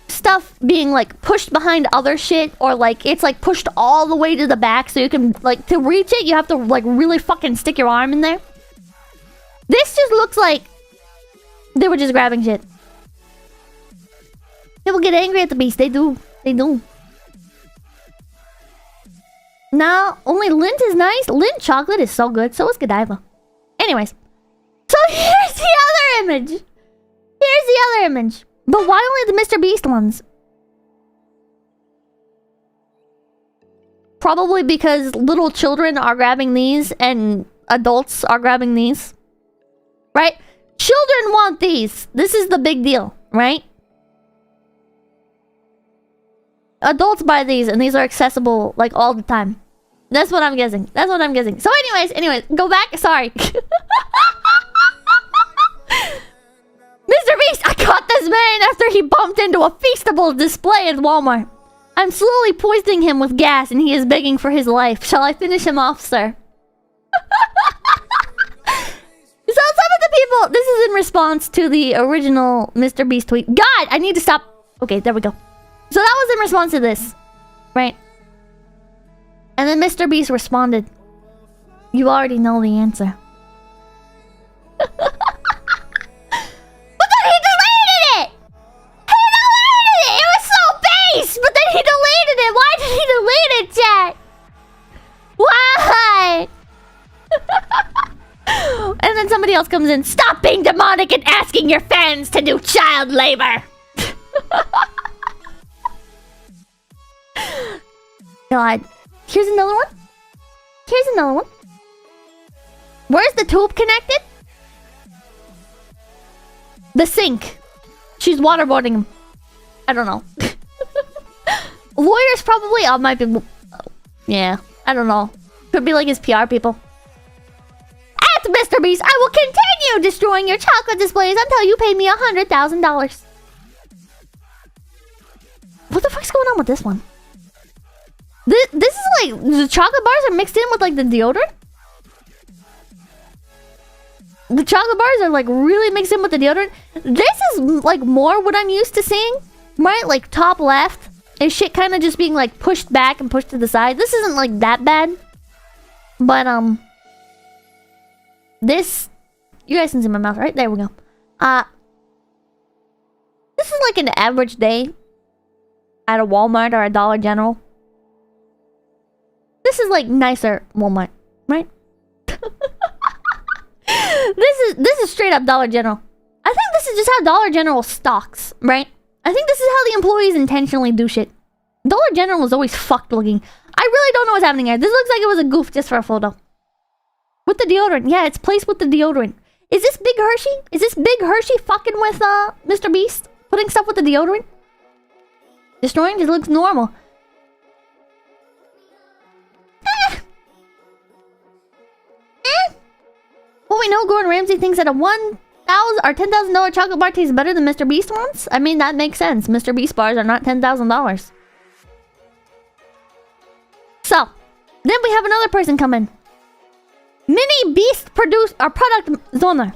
Stuff being like pushed behind other shit, or like it's like pushed all the way to the back, so you can like to reach it you have to like really fucking stick your arm in there. This just looks like they were just grabbing shit. People get angry at the beast. They do. Now only Lindt is nice. Lindt chocolate is so good. So is Godiva. Anyways, so here's the other image. But why only the MrBeast ones? Probably because little children are grabbing these and adults are grabbing these. Right? Children want these. This is the big deal, right? Adults buy these and these are accessible like all the time. That's what I'm guessing. So anyways, go back. Sorry. MrBeast, I caught this man after he bumped into a Feastables display at Walmart. I'm slowly poisoning him with gas and he is begging for his life. Shall I finish him off, sir? So some of the people... This is in response to the original MrBeast tweet. God, I need to stop... Okay, there we go. So that was in response to this. Right? And then MrBeast responded. You already know the answer. He deleted it! It was so base! But then he deleted it! Why did he delete it, chat? Why? And then somebody else comes in. Stop being demonic and asking your fans to do child labor! God. Here's another one. Where's the tube connected? The sink. She's waterboarding him. I don't know. Lawyers probably... Oh, might be... Yeah, I don't know. Could be like his PR people. At MrBeast, I will continue destroying your chocolate displays until you pay me $100,000. What the fuck's going on with this one? This is like... The chocolate bars are mixed in with like the deodorant? The chocolate bars are like really mixed in with the deodorant. This is like more what I'm used to seeing, right? Like top left is shit kind of just being like pushed back and pushed to the side. This isn't like that bad, but this, you guys can see my mouth, right? There we go. This is like an average day at a Walmart or a Dollar General. This is like nicer Walmart, right? This is straight up Dollar General. I think this is just how Dollar General stocks, right? I think this is how the employees intentionally do shit. Dollar General is always fucked looking. I really don't know what's happening here. This looks like it was a goof just for a photo. With the deodorant. Yeah, it's placed with the deodorant. Is this Big Hershey? Is this Big Hershey fucking with MrBeast? Putting stuff with the deodorant? Destroying just looks normal. Well, we know Gordon Ramsay thinks that a $1,000 or $10,000 chocolate bar tastes better than MrBeast ones. I mean, that makes sense. MrBeast bars are not $10,000. So, then we have another person come in. Mini Beast product zoner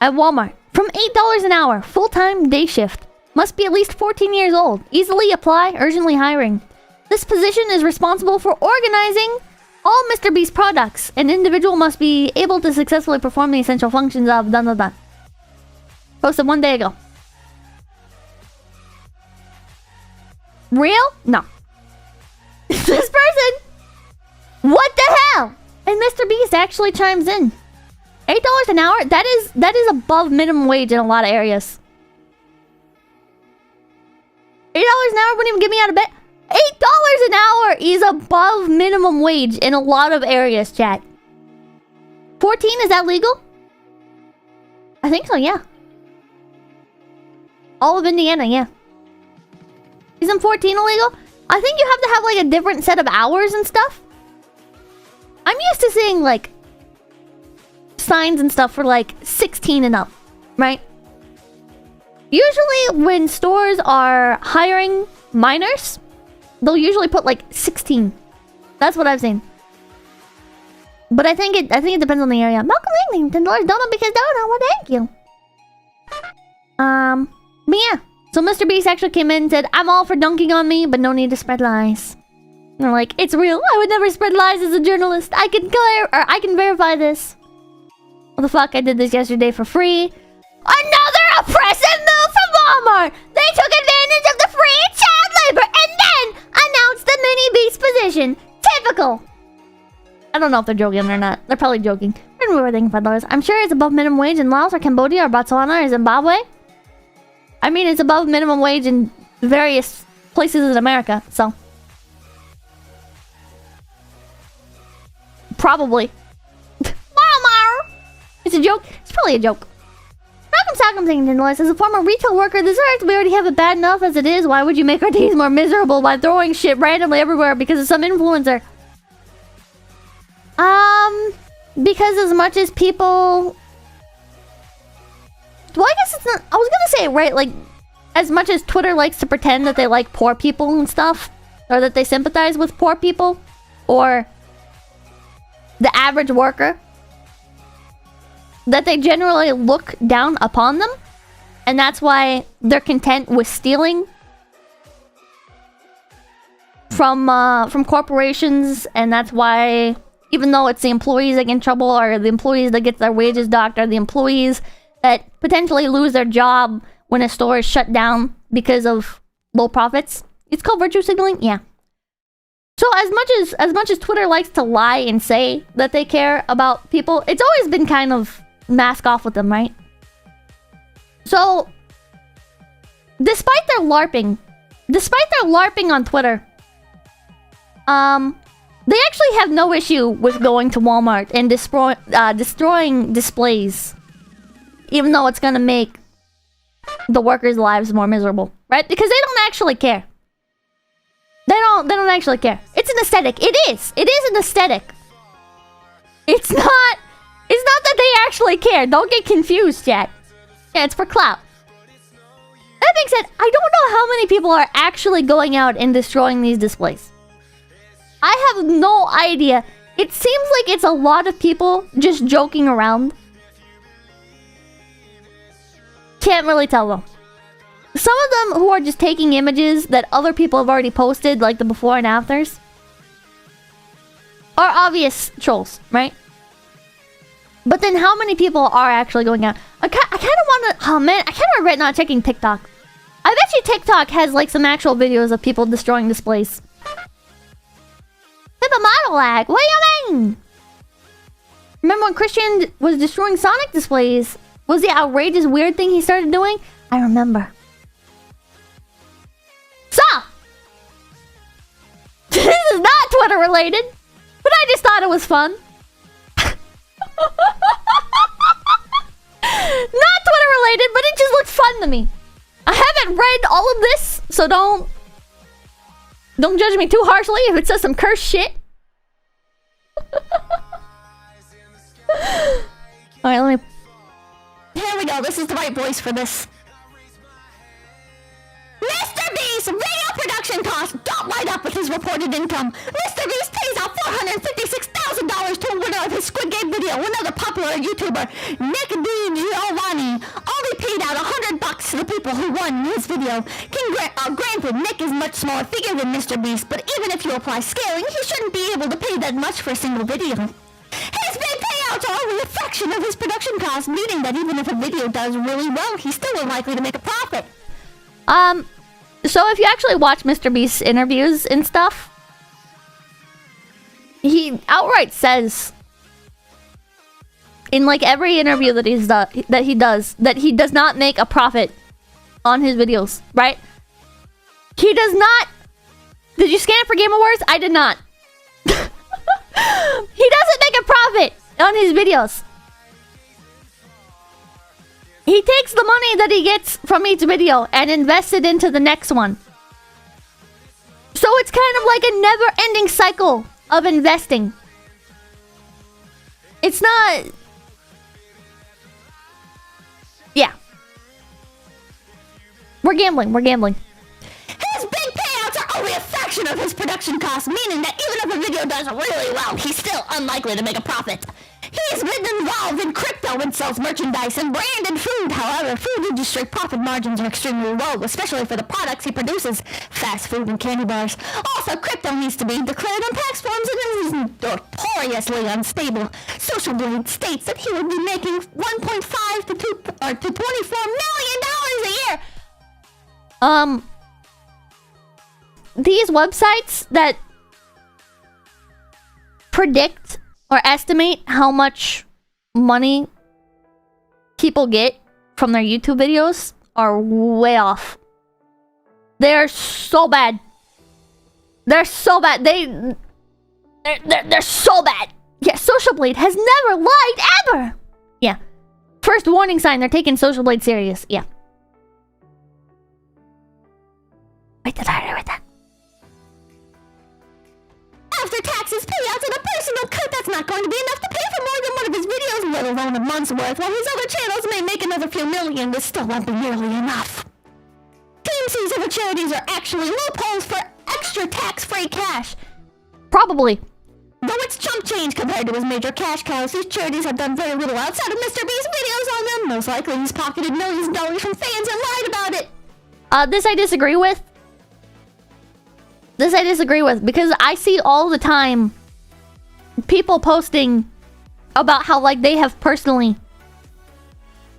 at Walmart from $8 an hour, full-time day shift. Must be at least 14 years old. Easily apply. Urgently hiring. This position is responsible for organizing all MrBeast products. An individual must be able to successfully perform the essential functions of... dun dun dun. Posted 1 day ago. Real? No. This person? What the hell? And MrBeast actually chimes in. $8 an hour? That is above minimum wage in a lot of areas. $8 an hour wouldn't even get me out of bed. $8 an hour is above minimum wage in a lot of areas, chat. 14, is that legal? I think so, yeah. All of Indiana, yeah. Isn't 14 illegal? I think you have to have like a different set of hours and stuff. I'm used to seeing like signs and stuff for like 16 and up, right? Usually when stores are hiring minors, they'll usually put like 16. That's what I've seen. But I think it depends on the area. Malcolm Langley, $10 donut because donut. Well, thank you. But yeah. So MrBeast actually came in and said, I'm all for dunking on me, but no need to spread lies. And they're like, it's real. I would never spread lies as a journalist. I can verify this. What the fuck? I did this yesterday for free. Another oppressive move from Walmart! They took advantage of the free child labor and then announced the mini-beast position. Typical! I don't know if they're joking or not. They're probably joking. I'm sure it's above minimum wage in Laos or Cambodia or Botswana or Zimbabwe. I mean, it's above minimum wage in various places in America, so... Probably. Walmart! It's a joke. It's probably a joke. Malcolm Sackham's as a former retail worker, this hurts. We already have it bad enough as it is. Why would you make our days more miserable by throwing shit randomly everywhere because of some influencer? Because as much as people... Well, I guess it's not... I was gonna say, right, like... As much as Twitter likes to pretend that they like poor people and stuff, or that they sympathize with poor people, or... the average worker, that they generally look down upon them, and that's why they're content with stealing from corporations, and that's why, even though it's the employees that get in trouble, or the employees that get their wages docked, or the employees that potentially lose their job when a store is shut down because of low profits. It's called virtue signaling, yeah. So as much as Twitter likes to lie and say that they care about people, it's always been kind of mask off with them, right? So despite their LARPing on Twitter, they actually have no issue with going to Walmart and destroying displays, even though it's gonna make the workers' lives more miserable, right? Because they don't actually care. They don't actually care. It's an aesthetic. It is an aesthetic. It's not that they actually care. Don't get confused, chat. Yeah, it's for clout. That being said, I don't know how many people are actually going out and destroying these displays. I have no idea. It seems like it's a lot of people just joking around. Can't really tell though. Some of them who are just taking images that other people have already posted, like the before and afters, are obvious trolls, right? But then how many people are actually going out? I kind of want to... Oh man, I kind of regret not checking TikTok. I bet you TikTok has like some actual videos of people destroying displays. Tip of model lag. What do you mean? Remember when Christian was destroying Sonic displays? Was the outrageous weird thing he started doing? I remember. So, this is not Twitter related, but I just thought it was fun. Not Twitter related, but it just looked fun to me. I haven't read all of this, so don't judge me too harshly if it says some cursed shit. Alright, let me... Here we go, this is the right voice for this. MrBeast video production costs don't line up with his reported income. MrBeast pays out $456,000 to a winner of his Squid Game video. Another popular YouTuber, Nick D. Giovanni, only paid out $100 to the people who won his video. Granted, Nick is much smaller figure than MrBeast, but even if you apply scaling, he shouldn't be able to pay that much for a single video. His big payouts are only a fraction of his production costs, meaning that even if a video does really well, he's still unlikely to make a profit. So if you actually watch MrBeast's interviews and stuff, he outright says in like every interview that he does not make a profit on his videos, right? He does not. Did you scan for Game Awards? I did not. He doesn't make a profit on his videos. He takes the money that he gets from each video and invests it into the next one. So it's kind of like a never-ending cycle of investing. It's not... Yeah. We're gambling. His big payouts are only a fraction of his production costs, meaning that even if a video does really well, he's still unlikely to make a profit. He's been involved in crypto and sells merchandise and branded food. However, food industry profit margins are extremely low, especially for the products he produces, fast food and candy bars. Also, crypto needs to be declared on tax forms and is notoriously unstable. Social Blade states that he would be making $1.5 to $24 million a year. These websites that predict or estimate how much money people get from their YouTube videos are way off. They're so bad. They're so bad. They're so bad. Yeah, Social Blade has never lied ever. Yeah. First warning sign, they're taking Social Blade serious. Yeah. Wait, did I read that? After taxes, payouts, and a personal cut, that's not going to be enough to pay for more than one of his videos, let alone a month's worth. While his other channels may make another few million, this still won't be nearly enough. Team sees other charities are actually loopholes for extra tax-free cash. Probably. Though it's chump change compared to his major cash cows, these charities have done very little outside of MrBeast's videos on them. Most likely he's pocketed millions of dollars from fans and lied about it. This I disagree with. This I disagree with, because I see all the time people posting about how like they have personally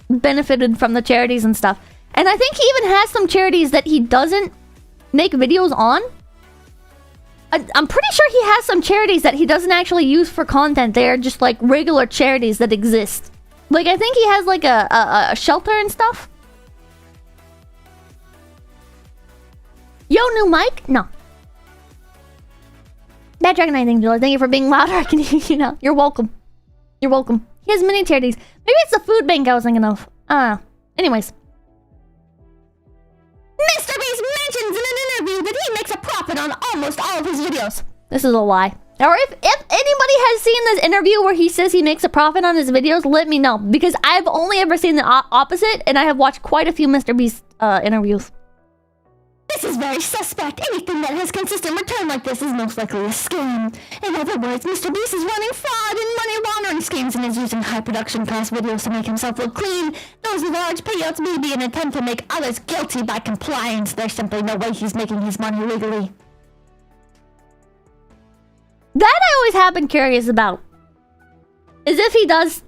benefited from the charities and stuff. And I think he even has some charities that he doesn't make videos on. I'm pretty sure he has some charities that he doesn't actually use for content. They are just like regular charities that exist. Like I think he has like a shelter and stuff. Yo, new mic? No. Bad Dragon 9, thank you for being louder. I can hear you now. You're welcome. You're welcome. He has many charities. Maybe it's the food bank I was thinking of. Anyways. MrBeast mentions in an interview that he makes a profit on almost all of his videos. This is a lie. Or if anybody has seen this interview where he says he makes a profit on his videos, let me know. Because I've only ever seen the opposite, and I have watched quite a few MrBeast interviews. This is very suspect. Anything that has consistent return like this is most likely a scam. In other words, MrBeast is running fraud and money laundering schemes and is using high production cost videos to make himself look clean. Those large payouts may be an attempt to make others guilty by compliance. There's simply no way he's making his money legally. That I always have been curious about. Is if he does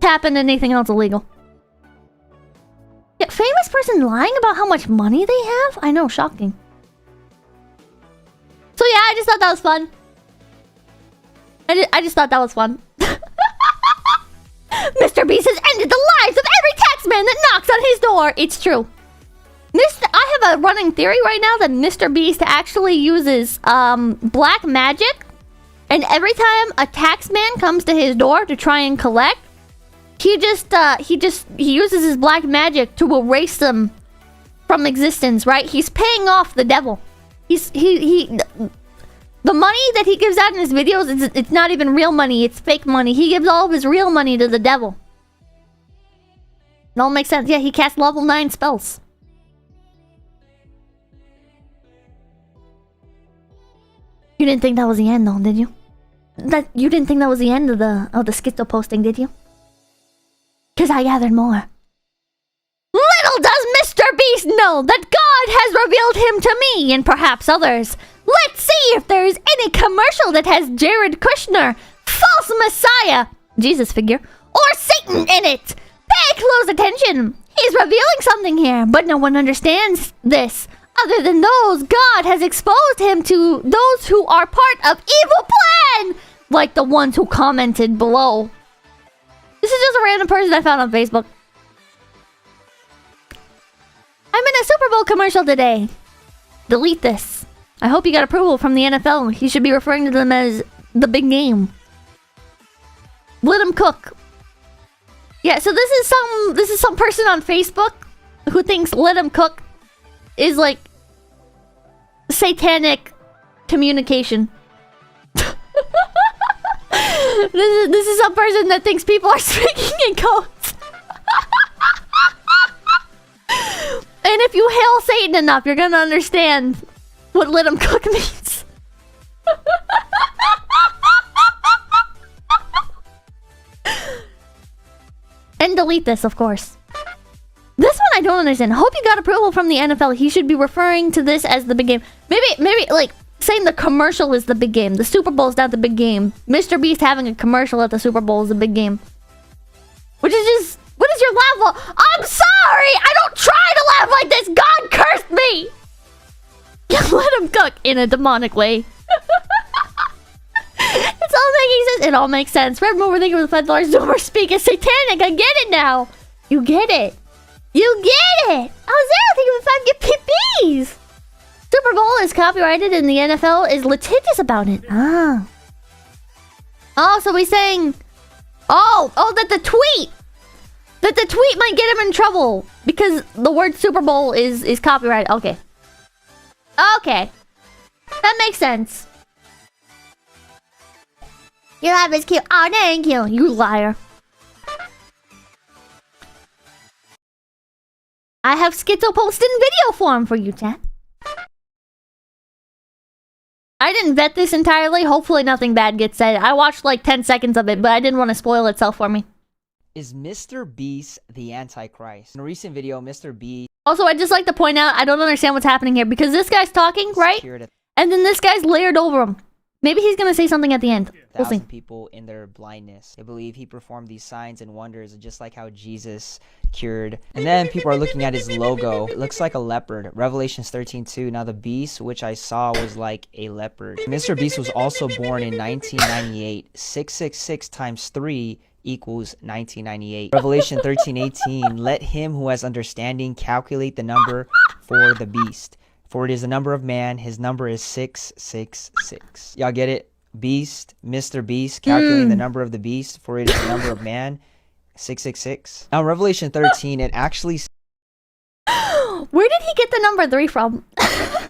tap into anything else illegal. Yeah, famous person lying about how much money they have? I know, shocking. So yeah, I just thought that was fun. I just thought that was fun. MrBeast has ended the lives of every taxman that knocks on his door. It's true. I have a running theory right now that MrBeast actually uses black magic. And every time a taxman comes to his door to try and collect, he uses his black magic to erase them from existence, right? He's paying off the devil. The money that he gives out in his videos, it's not even real money, it's fake money. He gives all of his real money to the devil. It all makes sense. Yeah, he casts level 9 spells. You didn't think that was the end though, did you? You didn't think that was the end of the Skittle posting, did you? Because I gathered more. Little does Beast know that God has revealed him to me and perhaps others. Let's see if there's any commercial that has Jared Kushner, false messiah, Jesus figure, or Satan in it. Pay close attention. He's revealing something here, but no one understands this. Other than those, God has exposed him to those who are part of evil plan, like the ones who commented below. This is just a random person I found on Facebook. I'm in a Super Bowl commercial today. Delete this. I hope you got approval from the NFL. He should be referring to them as the big game. Let him cook. Yeah, so this is some person on Facebook who thinks let him cook is like satanic communication. This is some person that thinks people are speaking in codes. And if you hail Satan enough, you're gonna understand what let him cook means. And delete this, of course. This one I don't understand. Hope you got approval from the NFL. He should be referring to this as the big game. Maybe like saying the commercial is the big game. The Super Bowl is not the big game. MrBeast having a commercial at the Super Bowl is the big game. Which is just... What is your level? I'm sorry! I don't try to laugh like this! God cursed me! Let him cook in a demonic way. It's all making sense. It all makes sense. Red Moon, we're thinking with $5. No more speak. It's satanic. I get it now. You get it. You get it. I was there thinking with 5 get PPs. Super Bowl is copyrighted and the NFL is litigious about it. Ah. Oh, so he's saying... Oh, that the tweet might get him in trouble because the word Super Bowl is copyrighted. Okay. Okay. That makes sense. Your laugh is cute. Oh, thank you. You liar. I have 𝐒𝐡𝐚𝐭 in video form for you, chat. I didn't vet this entirely. Hopefully nothing bad gets said. I watched like 10 seconds of it, but I didn't want to spoil itself for me. Is MrBeast the Antichrist? In a recent video, MrBeast... Also, I'd just like to point out, I don't understand what's happening here. Because this guy's talking, right? And then this guy's layered over him. Maybe he's gonna say something at the end. We'll see. People in their blindness. They believe he performed these signs and wonders just like how Jesus cured. And then people are looking at his logo. It looks like a leopard. Revelations 13:2. Now the beast which I saw was like a leopard. MrBeast was also born in 1998. 666 times 3 equals 1998. Revelation 13:18. Let him who has understanding calculate the number for the beast. For it is the number of man, his number is 666. Y'all get it? Beast, MrBeast, calculating the number of the beast, for it is the number of man, 666. Now, Revelation 13, it actually... Where did he get the number 3 from? Where did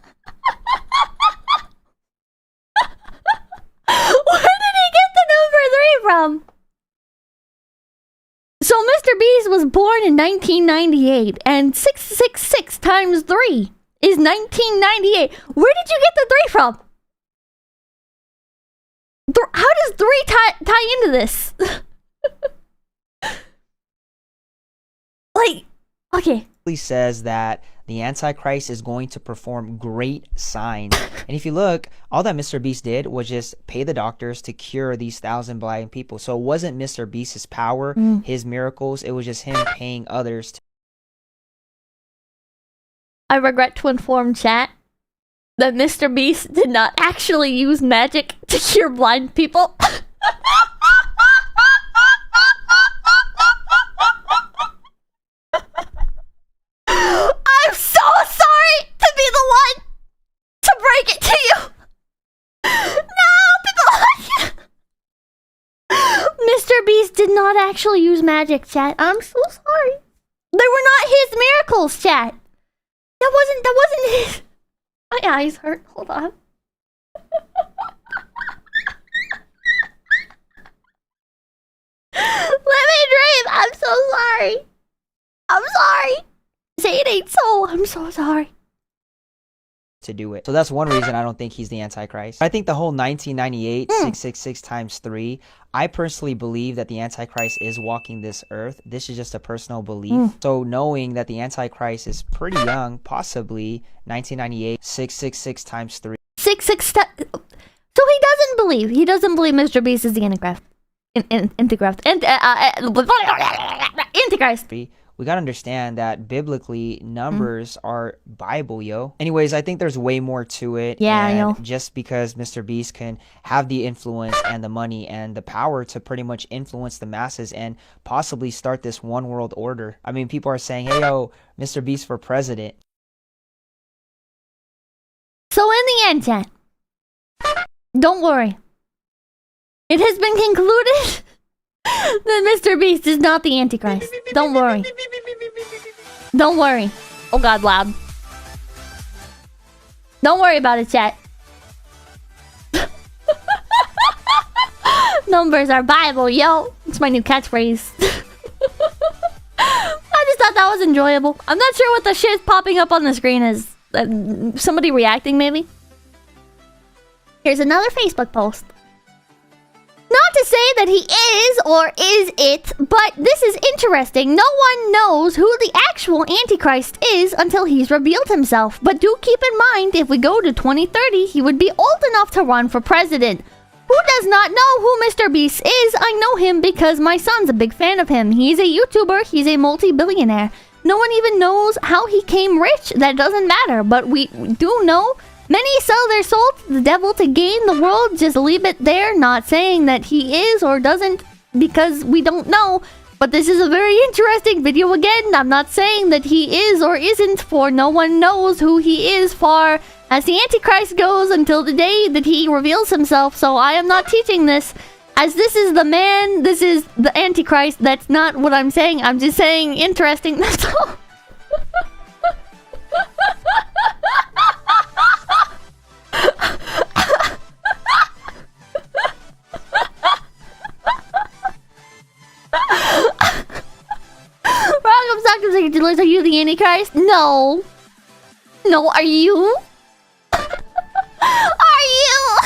he get the number 3 from? So, MrBeast was born in 1998, and 666 times 3 is 1998. Where did you get the 3 from? How does 3 tie into this? Like, okay. He says that the Antichrist is going to perform great signs. And if you look, all that MrBeast did was just pay the doctors to cure these 1,000 blind people. So it wasn't MrBeast's power, his miracles. It was just him paying others to... I regret to inform chat that MrBeast did not actually use magic to cure blind people. I'm so sorry to be the one to break it to you. No, people. MrBeast did not actually use magic, chat. I'm so sorry. They were not his miracles, chat. That wasn't his. My eyes hurt. Hold on. Let me dream. I'm so sorry. I'm sorry. Say it ain't so. I'm so sorry. to do it. So that's one reason I don't think he's the Antichrist. I think the whole 1998 666 times 3, I personally believe that the Antichrist is walking this earth. This is just a personal belief. So knowing that the Antichrist is pretty young, possibly 1998 666 times 3. 6 So he doesn't believe. He doesn't believe MrBeast is the Antichrist. Antichrist. We gotta understand that biblically, numbers are Bible, yo. Anyways, I think there's way more to it. Yeah, and yo. just because MrBeast can have the influence and the money and the power to pretty much influence the masses and possibly start this one world order. I mean, people are saying, hey, yo, MrBeast for president. So in the end, chat, don't worry. It has been concluded that MrBeast is not the Antichrist. Don't worry. Don't worry. Oh god, loud. Don't worry about it, chat. Numbers are Bible, yo. It's my new catchphrase. I just thought that was enjoyable. I'm not sure what the shit popping up on the screen is. Somebody reacting, maybe? Here's another Facebook post. Not to say that he is or is it, but this is interesting. No one knows who the actual Antichrist is until he's revealed himself. But do keep in mind, if we go to 2030, he would be old enough to run for president. Who does not know who MrBeast is? I know him because my son's a big fan of him. He's a YouTuber. He's a multi-billionaire. No one even knows how he came rich. That doesn't matter. But we do know many sell their soul to the devil to gain the world. Just leave it there. Not saying that he is or doesn't because we don't know. But this is a very interesting video again. I'm not saying that he is or isn't, for no one knows who he is far as the Antichrist goes until the day that he reveals himself. So I am not teaching this. As this is the man, this is the Antichrist. That's not what I'm saying. I'm just saying interesting. That's all. Are you the Antichrist? No. No, are you? Are you?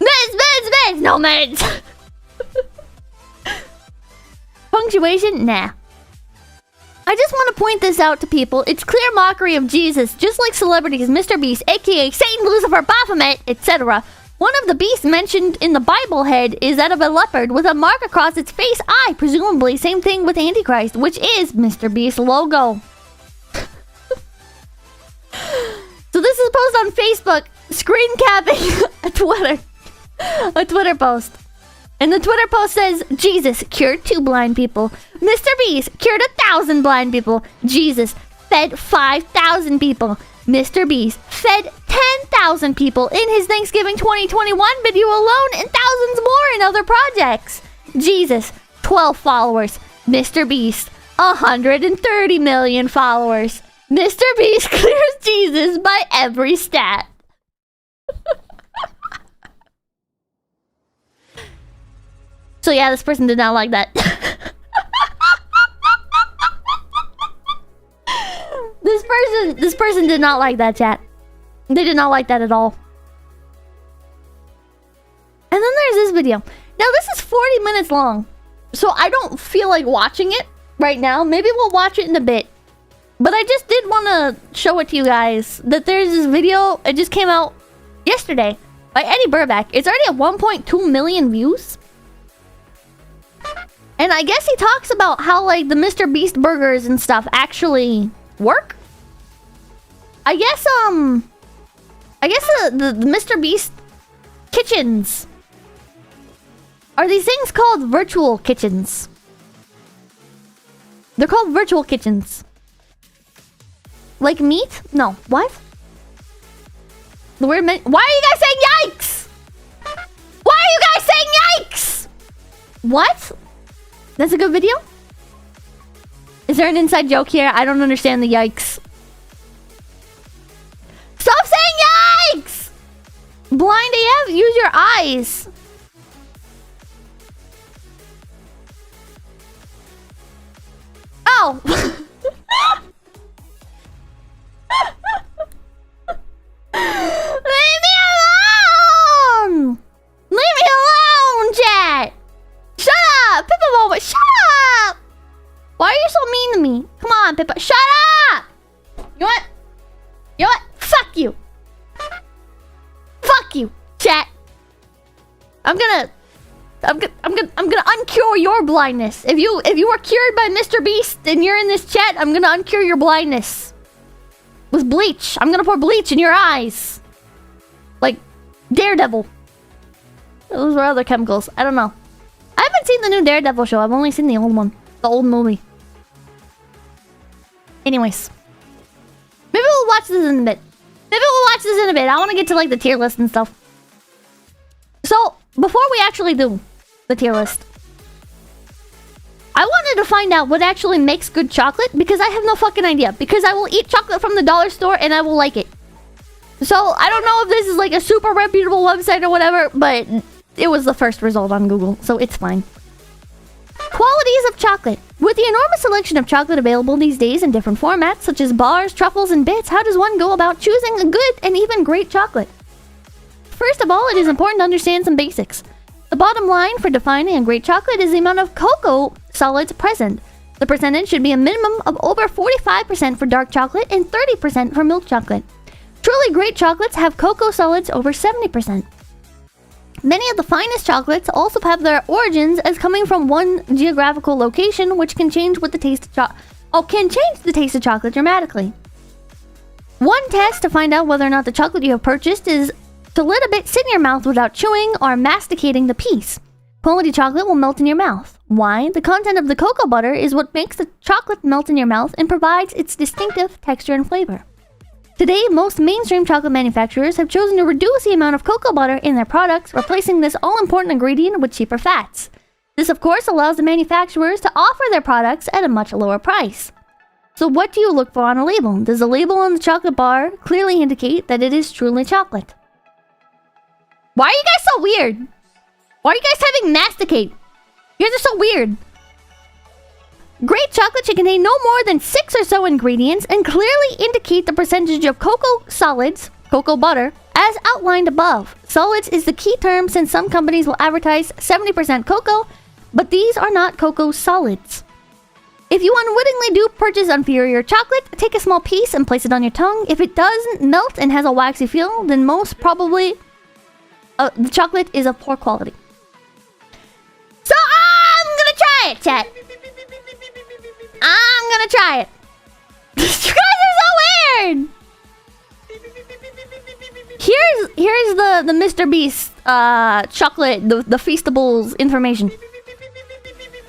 Meds! No meds! Punctuation? Nah. I just want to point this out to people. It's clear mockery of Jesus, just like celebrities MrBeast, aka Satan, Lucifer, Baphomet, etc. One of the beasts mentioned in the Bible head is that of a leopard with a mark across its face eye. Presumably, same thing with Antichrist, which is MrBeast's logo. So this is a post on Facebook, screen capping a Twitter post. And the Twitter post says, Jesus cured 2 blind people. MrBeast cured 1,000 blind people. Jesus fed 5,000 people. MrBeast fed 10,000 people in his Thanksgiving 2021 video alone, and thousands more in other projects. Jesus, 12 followers. MrBeast, 130 million followers. MrBeast clears Jesus by every stat. So yeah, this person did not like that. This person did not like that, chat. They did not like that at all. And then there's this video. Now this is 40 minutes long, so I don't feel like watching it right now. Maybe we'll watch it in a bit. But I just did want to show it to you guys that there's this video. It just came out yesterday by Eddie Burback. It's already at 1.2 million views. And I guess he talks about how like the MrBeast burgers and stuff actually work. I guess the MrBeast kitchens are these things called virtual kitchens. They're called virtual kitchens. Like meat? No. What? The word meant. Why are you guys saying yikes? Why are you guys saying yikes? What? That's a good video? Is there an inside joke here? I don't understand the yikes. Stop saying yikes! Blind AF, use your eyes. Oh! Leave me alone! Leave me alone, chat! Shut up! Pippa moment, shut up! Why are you so mean to me? Come on, Pippa, shut up! You know what? You know what? Fuck you! Fuck you, chat! I'm gonna uncure your blindness. If you were cured by MrBeast and you're in this chat, I'm gonna uncure your blindness. With bleach. I'm gonna pour bleach in your eyes. Like Daredevil. Those were other chemicals. I don't know. I haven't seen the new Daredevil show. I've only seen the old one. The old movie. Anyways. Maybe we'll watch this in a bit. I want to get to like the tier list and stuff. So, before we actually do the tier list, I wanted to find out what actually makes good chocolate because I have no fucking idea. Because I will eat chocolate from the dollar store and I will like it. So, I don't know if this is like a super reputable website or whatever, but it was the first result on Google, so it's fine. Qualities of chocolate. With the enormous selection of chocolate available these days in different formats, such as bars, truffles, and bits, how does one go about choosing a good and even great chocolate? First of all, it is important to understand some basics. The bottom line for defining a great chocolate is the amount of cocoa solids present. The percentage should be a minimum of over 45% for dark chocolate and 30% for milk chocolate. Truly great chocolates have cocoa solids over 70%. Many of the finest chocolates also have their origins as coming from one geographical location, which can change with the taste of chocolate dramatically. One test to find out whether or not the chocolate you have purchased is to let a bit sit in your mouth without chewing or masticating the piece. Quality chocolate will melt in your mouth. Why? The content of the cocoa butter is what makes the chocolate melt in your mouth and provides its distinctive texture and flavor. Today, most mainstream chocolate manufacturers have chosen to reduce the amount of cocoa butter in their products, replacing this all-important ingredient with cheaper fats. This, of course, allows the manufacturers to offer their products at a much lower price. So what do you look for on a label? Does the label on the chocolate bar clearly indicate that it is truly chocolate? Why are you guys so weird? Why are you guys having masticate? You guys are so weird. Great chocolate should contain no more than 6 or so ingredients and clearly indicate the percentage of cocoa solids, cocoa butter, as outlined above. Solids is the key term since some companies will advertise 70% cocoa, but these are not cocoa solids. If you unwittingly do purchase inferior chocolate, take a small piece and place it on your tongue. If it doesn't melt and has a waxy feel, then most probably the chocolate is of poor quality. So I'm gonna try it, chat. I'm gonna try it. You guys are so weird. Here's the MrBeast chocolate, the Feastables information.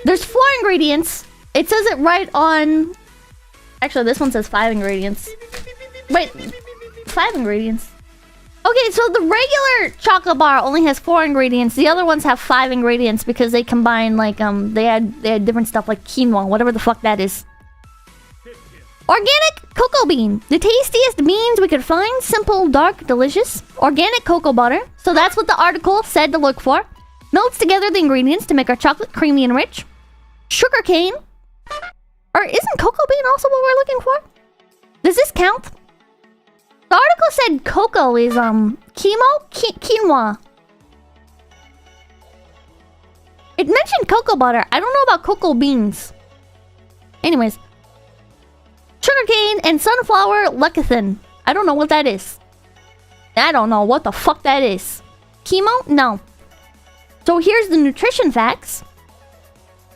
There's 4 ingredients. It says it right on. Actually, this one says 5 ingredients. Wait, 5 ingredients. Okay, so the regular chocolate bar only has 4 ingredients. The other ones have 5 ingredients because they combine like they had different stuff like quinoa, whatever the fuck that is. Organic cocoa bean, the tastiest beans we could find. Simple, dark, delicious. Organic cocoa butter. So that's what the article said to look for. Melts together the ingredients to make our chocolate creamy and rich. Sugar cane. Or isn't cocoa bean also what we're looking for? Does this count? The article said cocoa is quinoa. It mentioned cocoa butter. I don't know about cocoa beans. Anyways. Sugarcane and sunflower lecithin. I don't know what that is. I don't know what the fuck that is. Chemo? No. So here's the nutrition facts.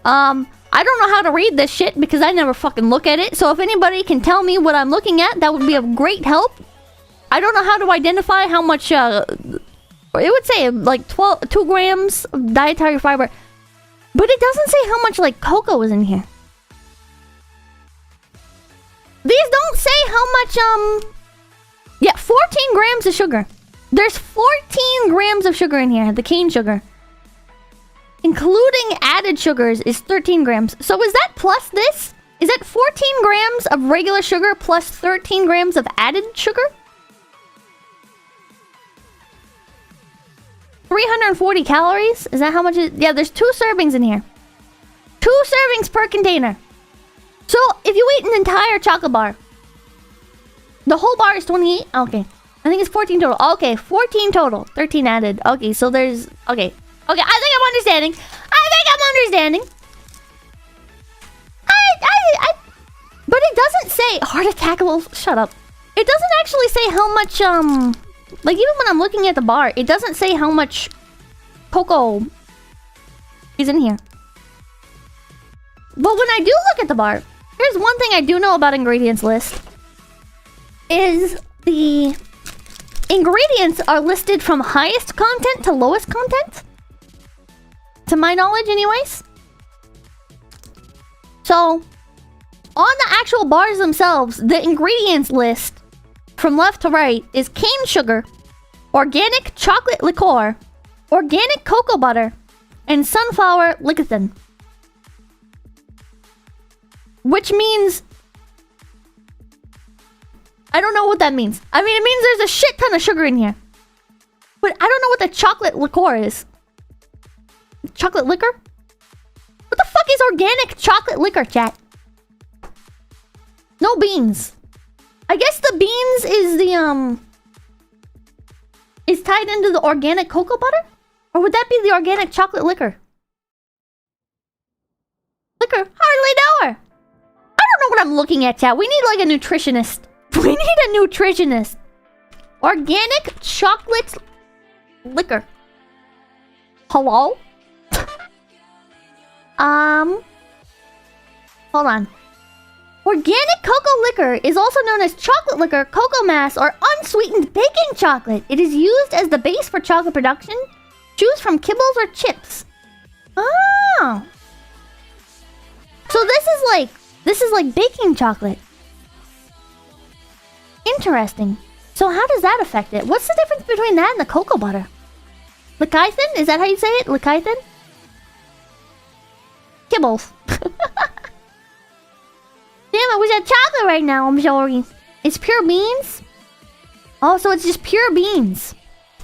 I don't know how to read this shit because I never fucking look at it. So if anybody can tell me what I'm looking at, that would be of great help. I don't know how to identify how much, it would say like 2 grams of dietary fiber. But it doesn't say how much like cocoa is in here. These don't say how much, yeah, 14 grams of sugar. There's 14 grams of sugar in here, the cane sugar. Including added sugars is 13 grams. So is that plus this? Is that 14 grams of regular sugar plus 13 grams of added sugar? 340 calories? Is that how much it is? Yeah, there's 2 servings in here. 2 servings per container. So, if you eat an entire chocolate bar, the whole bar is 28? Okay. I think it's 14 total. Okay, 14 total. 13 added. Okay, so there's... Okay. Okay, I think I'm understanding. But it doesn't say... Heart attack will... Shut up. It doesn't actually say how much, Like, even when I'm looking at the bar, it doesn't say how much cocoa is in here. But when I do look at the bar, here's one thing I do know about ingredients list. Is the ingredients are listed from highest content to lowest content. To my knowledge, anyways. So, on the actual bars themselves, the ingredients list from left to right is cane sugar, organic chocolate liqueur, organic cocoa butter, and sunflower lecithin. Which means... I don't know what that means. I mean, it means there's a shit ton of sugar in here. But I don't know what the chocolate liqueur is. Chocolate liquor? What the fuck is organic chocolate liquor, chat? No beans. I guess the beans is the, is tied into the organic cocoa butter? Or would that be the organic chocolate liquor? Liquor? Hardly know her. I don't know what I'm looking at, chat. We need like a nutritionist. We need a nutritionist. Organic chocolate liquor. Hello? Hold on. Organic cocoa liquor is also known as chocolate liquor, cocoa mass, or unsweetened baking chocolate. It is used as the base for chocolate production. Choose from kibbles or chips. Oh. So this is like baking chocolate. Interesting. So how does that affect it? What's the difference between that and the cocoa butter? Lecithin? Is that how you say it? Lecithin? Kibbles. Damn, I wish I had chocolate right now, I'm sorry. It's pure beans? Oh, so it's just pure beans.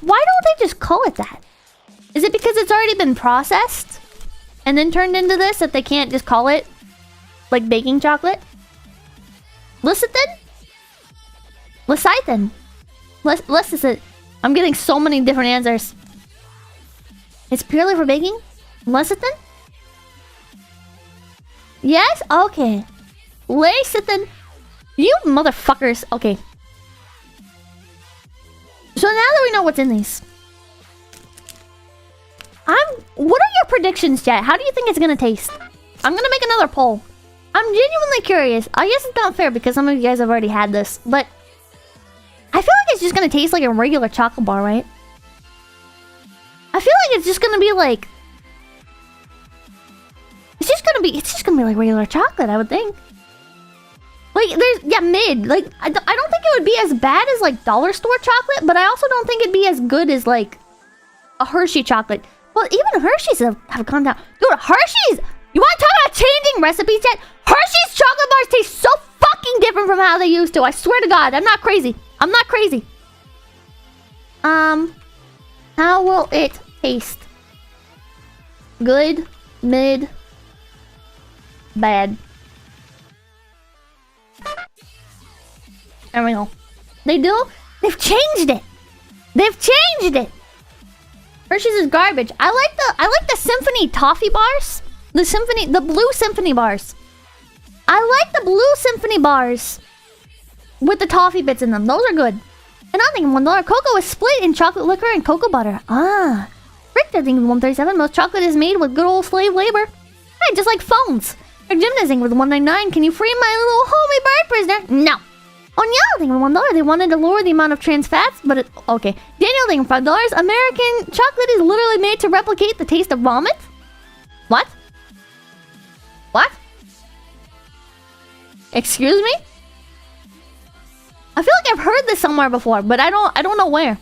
Why don't they just call it that? Is it because it's already been processed? And then turned into this that they can't just call it like baking chocolate? Lecithin? Lecithin. Lecithin. I'm getting so many different answers. It's purely for baking? Lecithin? Yes? Okay. Lecithin. You motherfuckers. Okay. So now that we know what's in these. What are your predictions, chat? How do you think it's gonna taste? I'm gonna make another poll. I'm genuinely curious. I guess it's not fair because some of you guys have already had this, but I feel like it's just gonna taste like a regular chocolate bar, right? I feel like it's just gonna be like... It's just gonna be like regular chocolate, I would think. Like, there's... Yeah, mid. Like, I don't think it would be as bad as, like, dollar store chocolate, but I also don't think it'd be as good as, like, a Hershey chocolate. Well, even Hershey's have gone down. Dude, Hershey's... You want to talk about changing recipes yet? Hershey's chocolate bars taste so fucking different from how they used to. I swear to God, I'm not crazy. I'm not crazy. How will it taste? Good, mid, bad. There we go. They do? They've changed it. They've changed it. Hershey's is garbage. I like the Symphony toffee bars. The blue Symphony bars. I like the blue Symphony bars with the toffee bits in them. Those are good. And I think $1 cocoa is split in chocolate liquor and cocoa butter. Ah. Rick, I think 137. Most chocolate is made with good old slave labor. Hey, just like phones. Or gymnasing with 199. Can you free my little homie bird prisoner? No. On Yellow thing with $1, they wanted to lower the amount of trans fats, but it... Okay. Daniel thing $5. American chocolate is literally made to replicate the taste of vomit? What? What? Excuse me? I feel like I've heard this somewhere before, but I don't know where.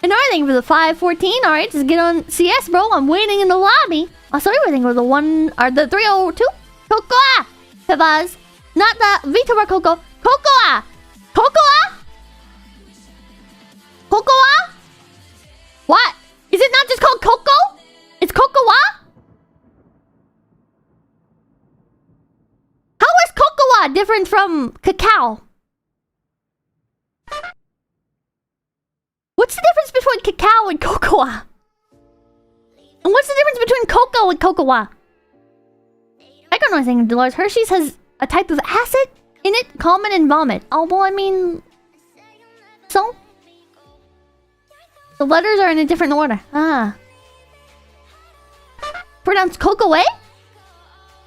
Another thing for the 514. All right, just get on CS, bro. I'm waiting in the lobby. Oh, sorry, we're thinking for the 302. Cocoa, Pevaz, not the Vitor Cocoa. Cocoa, Cocoa, Cocoa. What? Is it not just called Cocoa? It's Cocoa. How is Cocoa different from cacao? What's the difference between cacao and cocoa? And what's the difference between cocoa and cocoa? I don't know anything, Dolores. Hershey's has a type of acid in it, common in vomit. Oh, well, I mean... So? The letters are in a different order. Ah. Pronounced cocoa, eh?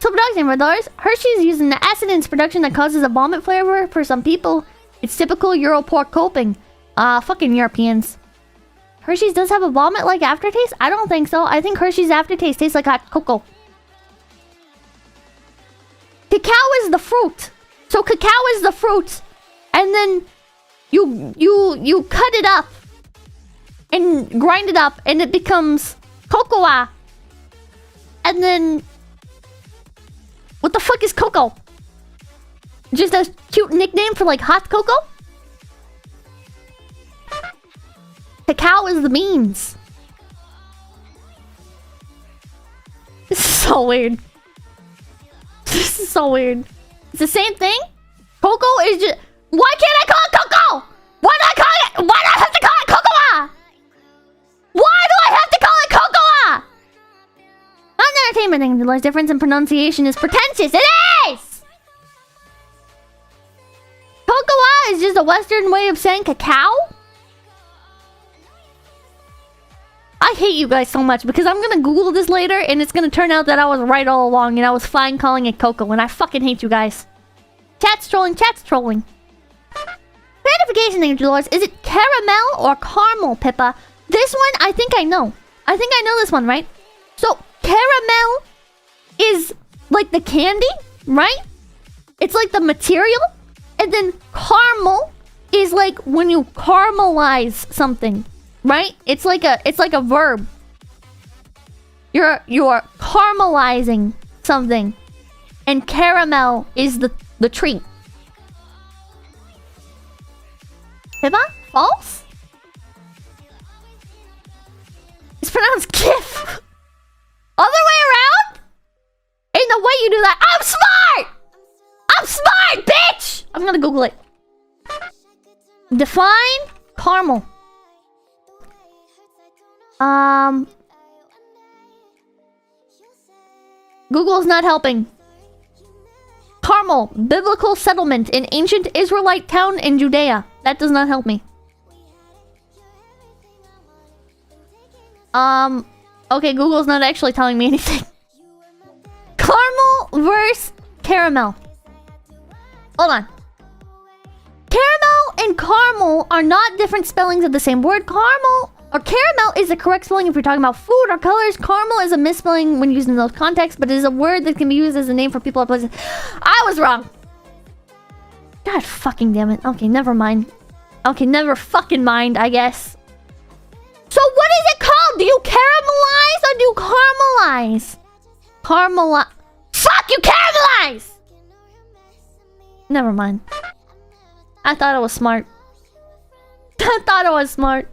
So production, Dolores. Hershey's using the acid in its production that causes a vomit flavor for some people. It's typical Euro pork coping. Fucking Europeans. Hershey's does have a vomit-like aftertaste? I don't think so. I think Hershey's aftertaste tastes like hot cocoa. Cacao is the fruit. So cacao is the fruit. And then you cut it up and grind it up and it becomes cocoa. And then what the fuck is cocoa? Just a cute nickname for like hot cocoa? Cacao is the beans. This is so weird. This is so weird. It's the same thing? Cocoa is just... Why can't I call it cocoa? Why do I call it... Why do I have to call it cocoa? Why do I have to call it cocoa? Not an entertainment thing. The large difference in pronunciation is pretentious. It is! Cocoa is just a Western way of saying cacao? I hate you guys so much because I'm gonna Google this later and it's gonna turn out that I was right all along and I was fine calling it cocoa and I fucking hate you guys. Chat's trolling, chat's trolling. Gratification thing, Dolores. Is it caramel or caramel, Pippa? This one, I think I know. I think I know this one, right? So, caramel is like the candy, right? It's like the material. And then caramel is like when you caramelize something. Right? It's like a verb. You're caramelizing something. And caramel is the treat. Pippa? False? It's pronounced GIF. Other way around? Ain't no way you do that. I'm smart! I'm smart, bitch! I'm gonna Google it. Define caramel. Google's not helping. Carmel, biblical settlement in ancient Israelite town in Judea. That does not help me. Okay, Google's not actually telling me anything. Caramel versus caramel. Hold on. Caramel and caramel are not different spellings of the same word. Caramel or caramel is the correct spelling if you're talking about food or colors. Caramel is a misspelling when used in those contexts, but it is a word that can be used as a name for people or places. I was wrong. God fucking damn it. Okay, never mind. Okay, never fucking mind, I guess. So what is it called? Do you caramelize or do you caramelize? Caramelize. Fuck, you caramelize! Never mind. I thought I was smart. I thought I was smart.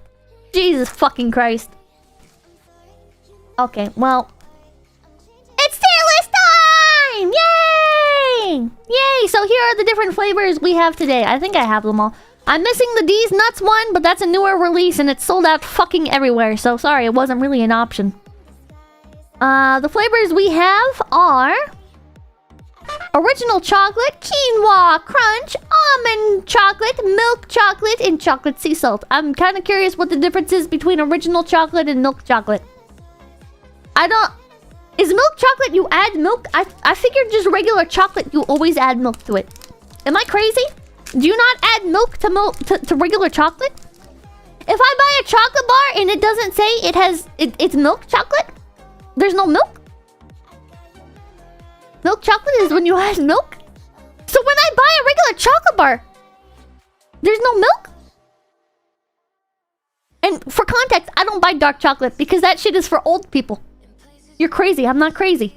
Jesus fucking Christ. Okay, well. It's tier list time! Yay! Yay! So here are the different flavors we have today. I think I have them all. I'm missing the D's Nuts one, but that's a newer release and it's sold out fucking everywhere. So sorry, it wasn't really an option. The flavors we have are... Original chocolate, quinoa crunch, almond chocolate, milk chocolate, and chocolate sea salt. I'm kind of curious what the difference is between original chocolate and milk chocolate. I don't... Is milk chocolate you add milk? I figured just regular chocolate you always add milk to it. Am I crazy? Do you not add milk to regular chocolate? If I buy a chocolate bar and it doesn't say it's milk chocolate, there's no milk? Milk chocolate is when you add milk? So when I buy a regular chocolate bar, there's no milk? And for context, I don't buy dark chocolate because that shit is for old people. You're crazy. I'm not crazy.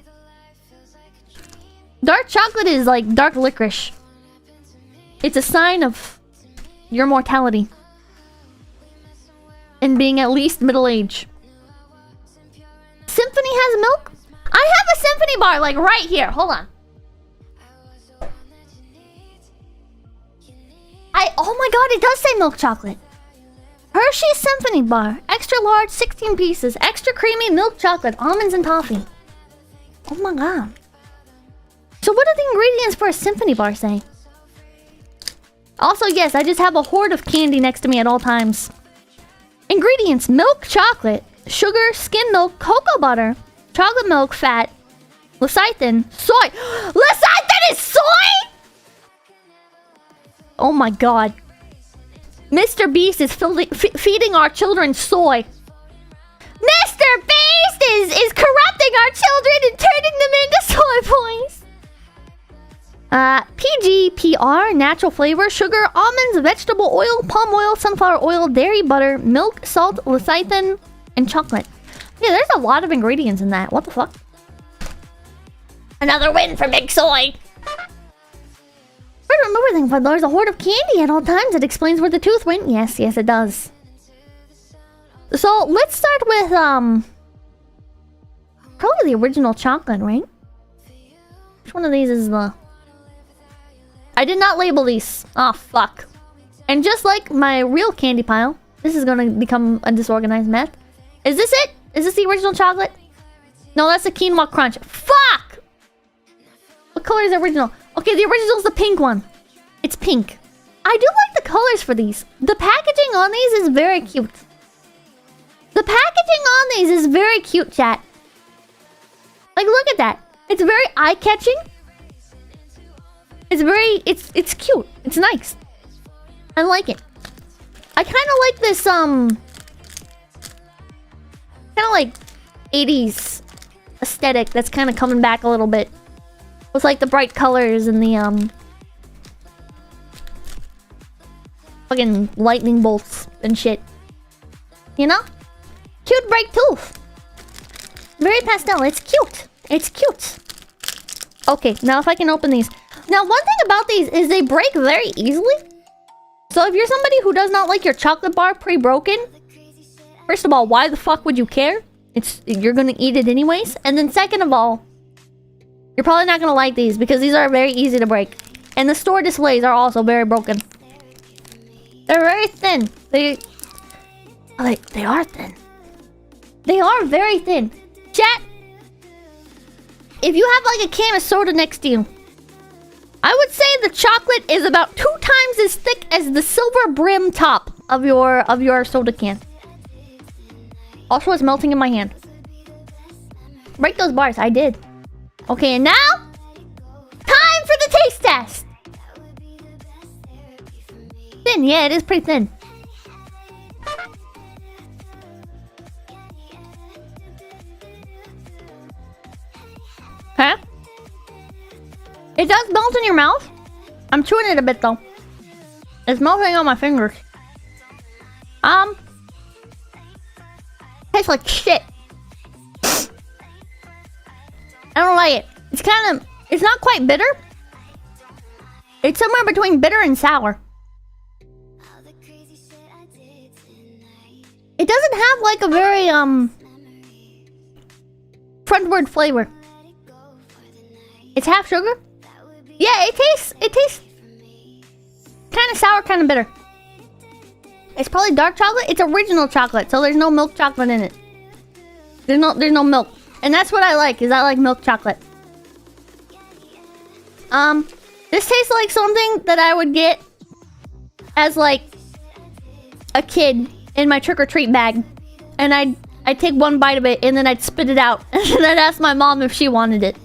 Dark chocolate is like dark licorice. It's a sign of your mortality. And being at least middle age. Symphony has milk? I have a Symphony bar, like, right here. Hold on. Oh my god, it does say milk chocolate. Hershey's Symphony Bar. Extra large, 16 pieces. Extra creamy milk chocolate, almonds and toffee. Oh my god. So what do the ingredients for a Symphony Bar say? Also, yes, I just have a hoard of candy next to me at all times. Ingredients: milk chocolate, sugar, skim milk, cocoa butter, chocolate milk, fat, lecithin, soy. Lecithin is soy?! Oh my god. MrBeast is feeding our children soy. MrBeast is corrupting our children and turning them into soy boys. PGPR, natural flavor, sugar, almonds, vegetable oil, palm oil, sunflower oil, dairy butter, milk, salt, lecithin, and chocolate. Yeah, there's a lot of ingredients in that. What the fuck? Another win for Big Soy. I don't remember anything, but there's a hoard of candy at all times. It explains where the tooth went. Yes, yes, it does. So let's start with probably the original chocolate, right? Which one of these is the? I did not label these. Oh, fuck. And just like my real candy pile, this is gonna become a disorganized mess. Is this it? Is this the original chocolate? No, that's the quinoa crunch. Fuck! What color is the original? Okay, the original is the pink one. It's pink. I do like the colors for these. The packaging on these is very cute. The packaging on these is very cute, chat. Like, look at that. It's very eye-catching. It's very... It's cute. It's nice. I like it. I kind of like this, kind of like 80s aesthetic that's kind of coming back a little bit. With like the bright colors and the, fucking lightning bolts and shit. You know? Cute bright tooth. Very pastel. It's cute. It's cute. Okay, now if I can open these. Now, one thing about these is they break very easily. So if you're somebody who does not like your chocolate bar pre-broken, first of all, why the fuck would you care? You're gonna eat it anyways. And then second of all, you're probably not gonna like these because these are very easy to break. And the store displays are also very broken. They're very thin. They are thin. They are very thin. Chat, if you have like a can of soda next to you, I would say the chocolate is about 2 times as thick as the silver brim top of your soda can. Also, it's melting in my hand. Break those bars. I did. Okay, and now, time for the taste test. Thin, yeah, it is pretty thin. Huh? It does melt in your mouth. I'm chewing it a bit though. It's melting on my fingers. Tastes like shit. I don't like it. It's not quite bitter. It's somewhere between bitter and sour. It doesn't have like a very frontward flavor. It's half sugar. Yeah, it tastes kind of sour, kind of bitter. It's probably dark chocolate. It's original chocolate, so there's no milk chocolate in it. There's no milk. And that's what I like, is I like milk chocolate. This tastes like something that I would get as like a kid in my trick-or-treat bag. And I'd take one bite of it and then I'd spit it out. And then I'd ask my mom if she wanted it.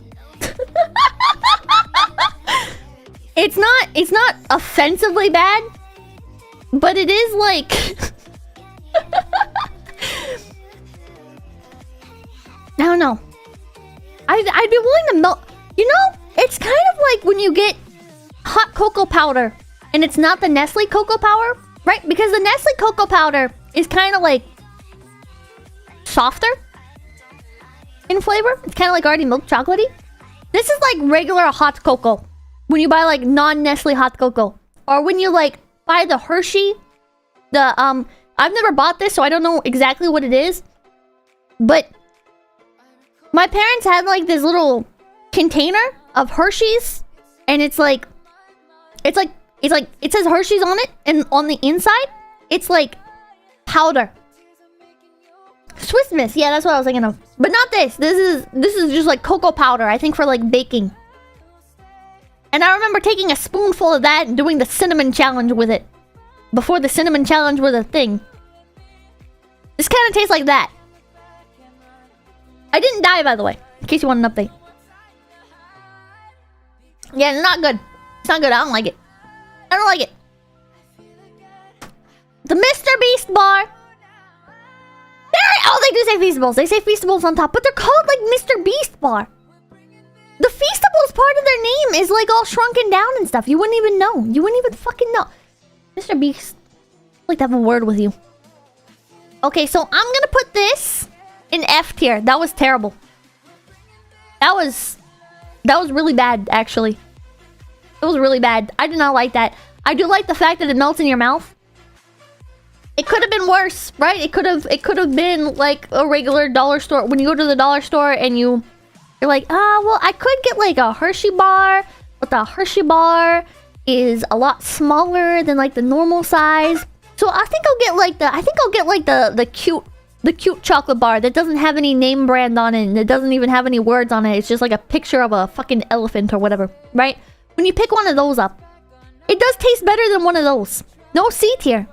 It's not offensively bad, but it is like I don't know. I'd be willing to melt. You know, it's kind of like when you get hot cocoa powder and it's not the Nestle cocoa powder, right? Because the Nestle cocoa powder is kind of like softer in flavor. It's kind of like already milk chocolatey. This is like regular hot cocoa. When you buy like non-Nestle hot cocoa. Or when you like buy the Hershey. I've never bought this, so I don't know exactly what it is. But my parents had like this little container of Hershey's. And it's like It's like, it says Hershey's on it, and on the inside, it's like powder. Swiss Miss, yeah, that's what I was thinking of. But not this. This is just like cocoa powder, I think for like baking. And I remember taking a spoonful of that and doing the cinnamon challenge with it. Before the cinnamon challenge was a thing. This kind of tastes like that. I didn't die, by the way, in case you want an update. Yeah, not good. It's not good. I don't like it. I don't like it. The MrBeast bar. Oh, they do say Feastables. They say Feastables on top, but they're called like MrBeast bar. The Feastables part of their name is like all shrunken down and stuff. You wouldn't even know. You wouldn't even fucking know. MrBeast, I'd like to have a word with you. Okay, so I'm gonna put this in F tier. That was terrible. That was really bad, actually. It was really bad. I did not like that. I do like the fact that it melts in your mouth. It could have been worse, right? It could have been like a regular dollar store. When you go to the dollar store and you're like, well, I could get like a Hershey bar, but the Hershey bar is a lot smaller than like the normal size. So I think I'll get like the cute chocolate bar that doesn't have any name brand on it and it doesn't even have any words on it. It's just like a picture of a fucking elephant or whatever, right? When you pick one of those up, it does taste better than one of those. No C tier.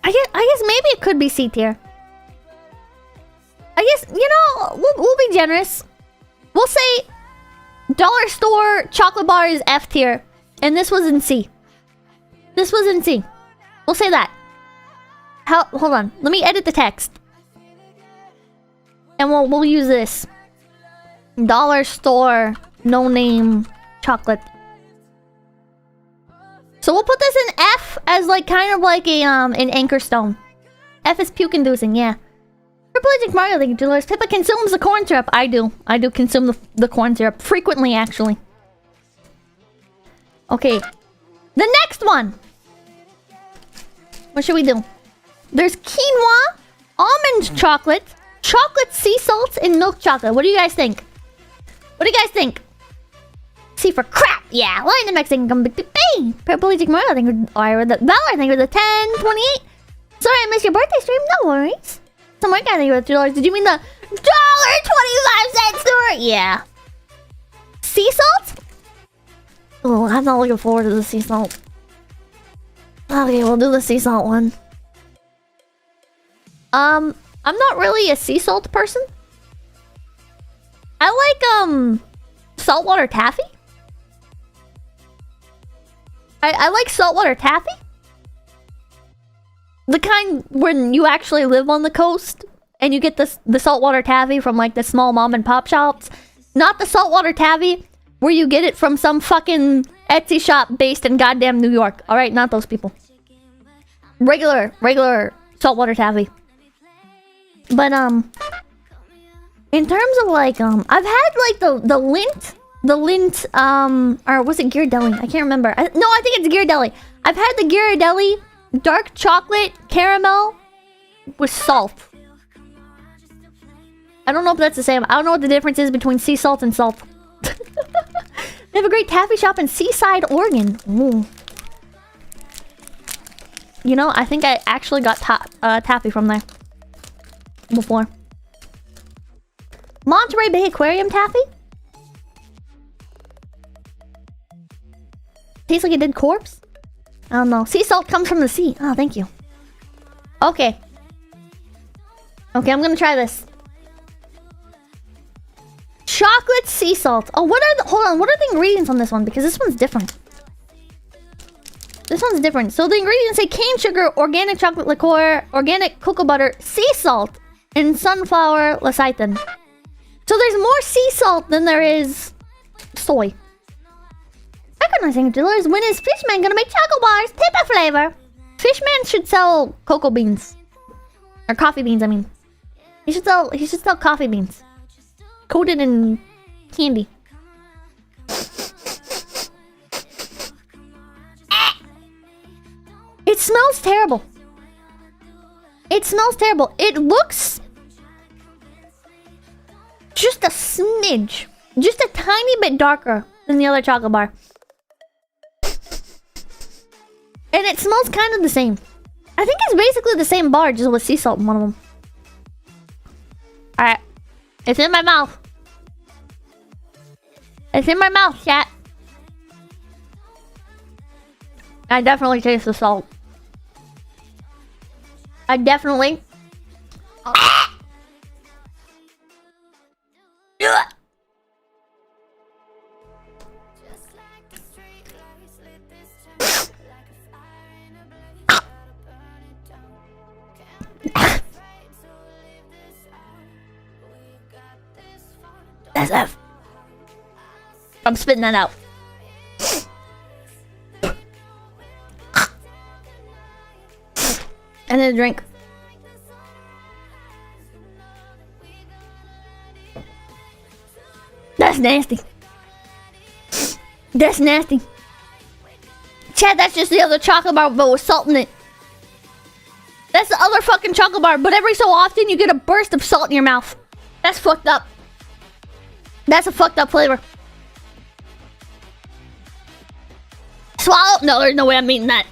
I guess maybe it could be C tier. I guess, you know, we'll be generous. We'll say dollar store chocolate bar is F tier, and this was in C. This was in C. We'll say that. Hold on. Let me edit the text. And we'll use this. Dollar store, no name, chocolate. So we'll put this in F as like kind of like a an anchor stone. F is puke inducing, yeah. Triple Mario, thank you, Dolores. Pippa consumes the corn syrup. I do consume the corn syrup frequently, actually. Okay. The next one. What should we do? There's quinoa, almond chocolate, chocolate sea salts, and milk chocolate. What do you guys think? What do you guys think? C for crap. Yeah. Line the Mexican come bang. Paraplegic Mario, thank you. Valor, thank you for the 1028. Sorry, I missed your birthday stream. No worries. Some more guy, thank you for the $2. Did you mean the $1.25 store? Yeah. Sea salt? Oh, I'm not looking forward to the sea salt. Okay, we'll do the sea salt one. I'm not really a sea salt person. I like saltwater taffy. I like saltwater taffy. The kind when you actually live on the coast and you get the saltwater taffy from like the small mom and pop shops. Not the saltwater taffy where you get it from some fucking Etsy shop based in goddamn New York. Alright, not those people. Regular saltwater taffy. But in terms of like I've had like the lint or was it Ghirardelli? I can't remember. No, I think it's Ghirardelli. I've had the Ghirardelli dark chocolate caramel with salt. I don't know if that's the same. I don't know what the difference is between sea salt and salt. They have a great taffy shop in Seaside, Oregon. Ooh. You know, I think I actually got taffy from there before. Monterey Bay Aquarium taffy? Tastes like a dead corpse? I don't know. Sea salt comes from the sea. Oh, thank you. Okay. Okay, I'm gonna try this. Chocolate sea salt. Oh, what are the... Hold on. What are the ingredients on this one? Because this one's different. This one's different. So the ingredients say cane sugar, organic chocolate liqueur, organic cocoa butter, sea salt, and sunflower lecithin. So there's more sea salt than there is soy. Recognizing dealers, when is Fishman gonna make chocolate bars? Pippa flavor. Fishman should sell cocoa beans. Or coffee beans, I mean. He should sell coffee beans. Coated in candy. It smells terrible. It smells terrible. It looks just a smidge Just a tiny bit darker than the other chocolate bar. And it smells kind of the same. I think it's basically the same bar, just with sea salt in one of them. Alright. It's in my mouth. It's in my mouth, chat. I definitely taste the salt. I definitely... SF. I'm spitting that out. And then a drink. That's nasty. That's nasty. Chad, that's just the other chocolate bar, but with salt in it. That's the other fucking chocolate bar, but every so often you get a burst of salt in your mouth. That's fucked up. That's a fucked up flavor. Swallow? No, there's no way I'm eating that.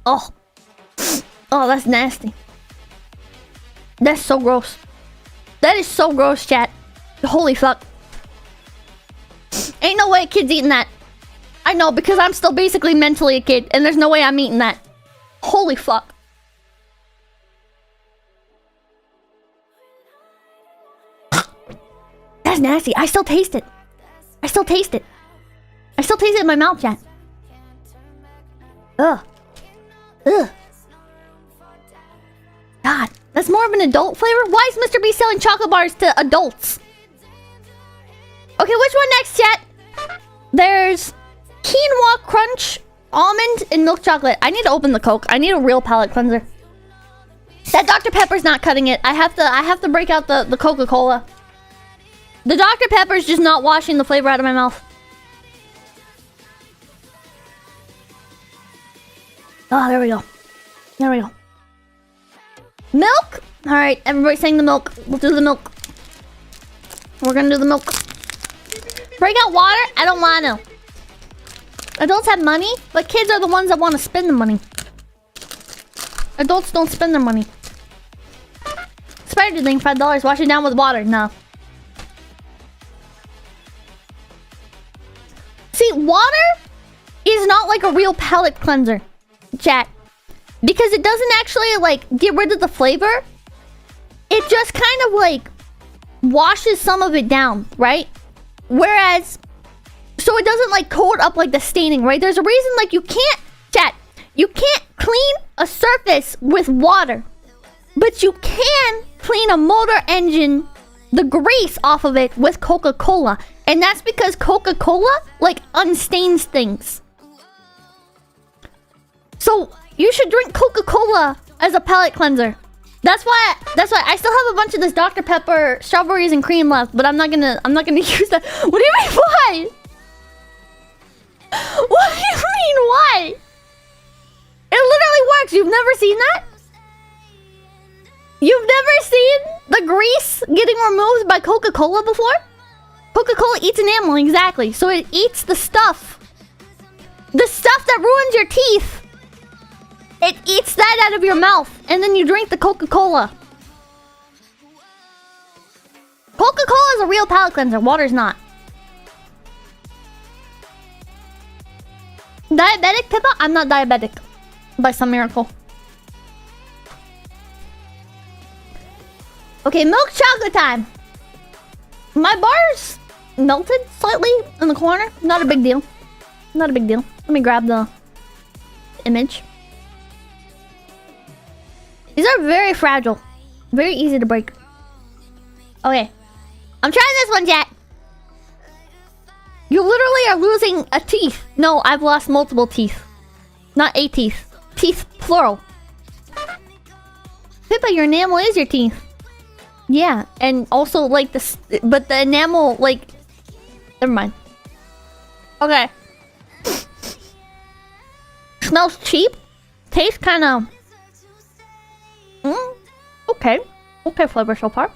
Oh. Oh, that's nasty. That's so gross. That is so gross, chat. Holy fuck. Ain't no way a kid's eating that. I know, because I'm still basically mentally a kid, and there's no way I'm eating that. Holy fuck. That's nasty. I still taste it. I still taste it. I still taste it in my mouth, chat. Ugh. Ugh. God, that's more of an adult flavor? Why is MrBeast selling chocolate bars to adults? Okay, which one next, chat? There's quinoa crunch, almond, and milk chocolate. I need to open the Coke. I need a real palate cleanser. That Dr. Pepper's not cutting it. I have to break out the Coca-Cola. The Dr. Pepper's just not washing the flavor out of my mouth. Oh, there we go. There we go. Milk? Alright, everybody saying the milk. We'll do the milk. We're gonna do the milk. Break out water? I don't want to. Adults have money, but kids are the ones that want to spend the money. Adults don't spend their money. Spider thing, $5. Wash it down with water. No. See, water is not like a real palate cleanser, chat. Because it doesn't actually, like, get rid of the flavor. It just kind of, like, washes some of it down, right? Whereas, so it doesn't, like, coat up, like, the staining, right? There's a reason, like, you can't, chat, you can't clean a surface with water. But you can clean a motor engine, the grease off of it, with Coca-Cola. And that's because Coca-Cola, like, unstains things. So you should drink Coca-Cola as a palate cleanser. That's why I still have a bunch of this Dr. Pepper strawberries and cream left, but I'm not gonna use that. What do you mean why? What do you mean why? It literally works. You've never seen that? You've never seen the grease getting removed by Coca-Cola before? Coca-Cola eats enamel, exactly. So it eats the stuff. The stuff that ruins your teeth. It eats that out of your mouth. And then you drink the Coca-Cola. Coca-Cola is a real palate cleanser. Water's not. Diabetic, Pippa? I'm not diabetic. By some miracle. Okay, milk chocolate time. My bar's melted slightly in the corner. Not a big deal. Not a big deal. Let me grab the image. These are very fragile. Very easy to break. Okay. I'm trying this one, chat. You literally are losing a teeth. No, I've lost multiple teeth. Not a teeth. Teeth, plural. Pippa, your enamel is your teeth. Yeah, and also, like, this... But the enamel, like... Never mind. Okay. Smells cheap. Tastes kind of... okay. Okay flavor so far.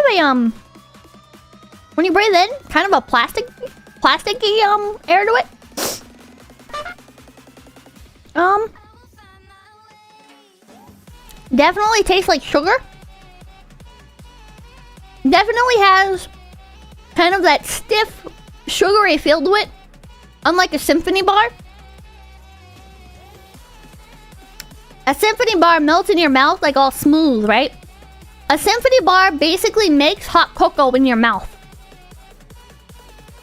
a when you breathe in, kind of a plasticky air to it. Definitely tastes like sugar. Definitely has kind of that stiff, sugary feel to it, unlike a symphony bar. A symphony bar melts in your mouth like all smooth, right? A symphony bar basically makes hot cocoa in your mouth.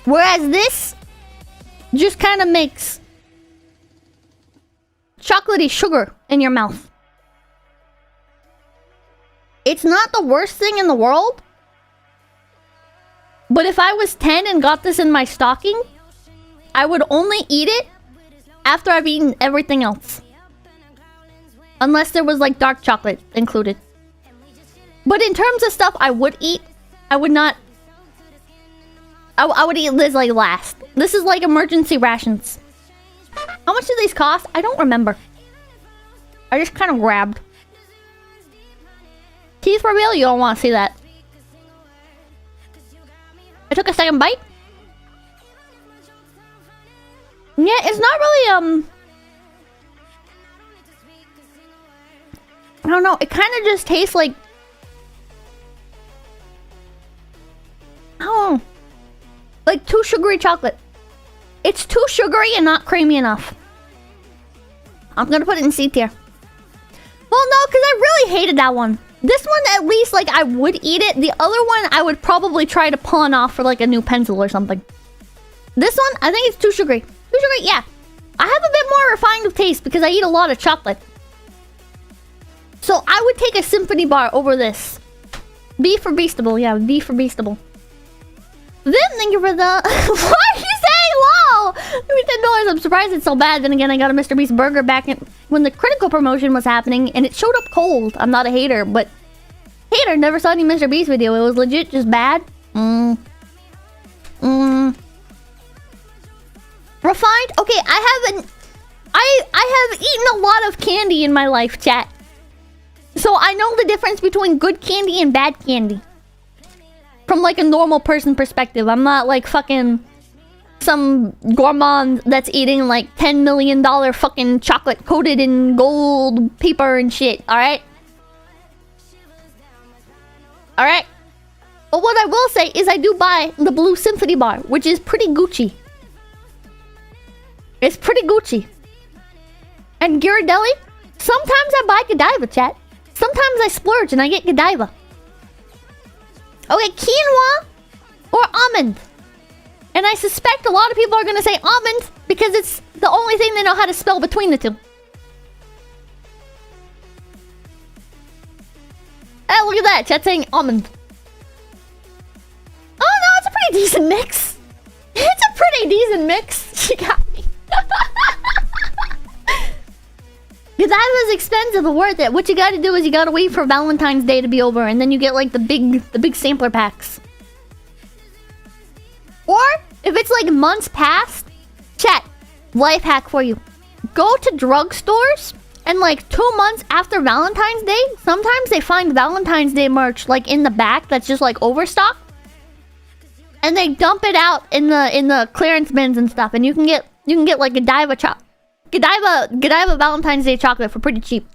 Whereas this just kind of makes chocolatey sugar in your mouth. It's not the worst thing in the world. But if I was 10 and got this in my stocking, I would only eat it after I've eaten everything else. Unless there was like dark chocolate included. But in terms of stuff I would eat, I would not... I would eat this like last. This is like emergency rations. How much do these cost? I don't remember. I just kind of grabbed. Teeth for real? You don't want to see that. I took a second bite. Yeah, it's not really, I don't know. It kind of just tastes like... Oh, like too sugary chocolate. It's too sugary and not creamy enough. I'm gonna put it in C tier. Well, no, because I really hated that one. This one, at least, like, I would eat it. The other one, I would probably try to pawn off for, like, a new pencil or something. This one, I think it's too sugary. Too sugary, yeah. I have a bit more refined of taste because I eat a lot of chocolate. So, I would take a symphony bar over this. B for Beastable, yeah, B for Beastable. Then, thank you for the... Why are you saying lol? $10. I'm surprised it's so bad. Then again, I got a MrBeast burger back when the critical promotion was happening, and it showed up cold. I'm not a hater, but... Hater, never saw any MrBeast video. It was legit just bad. Refined? Okay, I have eaten a lot of candy in my life, chat. So I know the difference between good candy and bad candy. From like a normal person perspective. I'm not like fucking some gourmand that's eating like $10 million fucking chocolate coated in gold paper and shit, alright? Alright? But what I will say is I do buy the Blue Symphony bar, which is pretty Gucci. It's pretty Gucci. And Ghirardelli, sometimes I buy Godiva, chat. Sometimes I splurge and I get Godiva. Okay, quinoa or almond. And I suspect a lot of people are going to say almond because it's the only thing they know how to spell between the two. Hey, look at that. Chat's saying almond. Oh, no, it's a pretty decent mix. It's a pretty decent mix. She got me. Godiva's expensive but worth it. What you gotta do is you gotta wait for Valentine's Day to be over, and then you get like the big sampler packs. Or if it's like months past, chat, life hack for you. Go to drugstores and like 2 months after Valentine's Day, sometimes they find Valentine's Day merch like in the back that's just like overstock. And they dump it out in the clearance bins and stuff, and you can get like Godiva Valentine's Day chocolate for pretty cheap.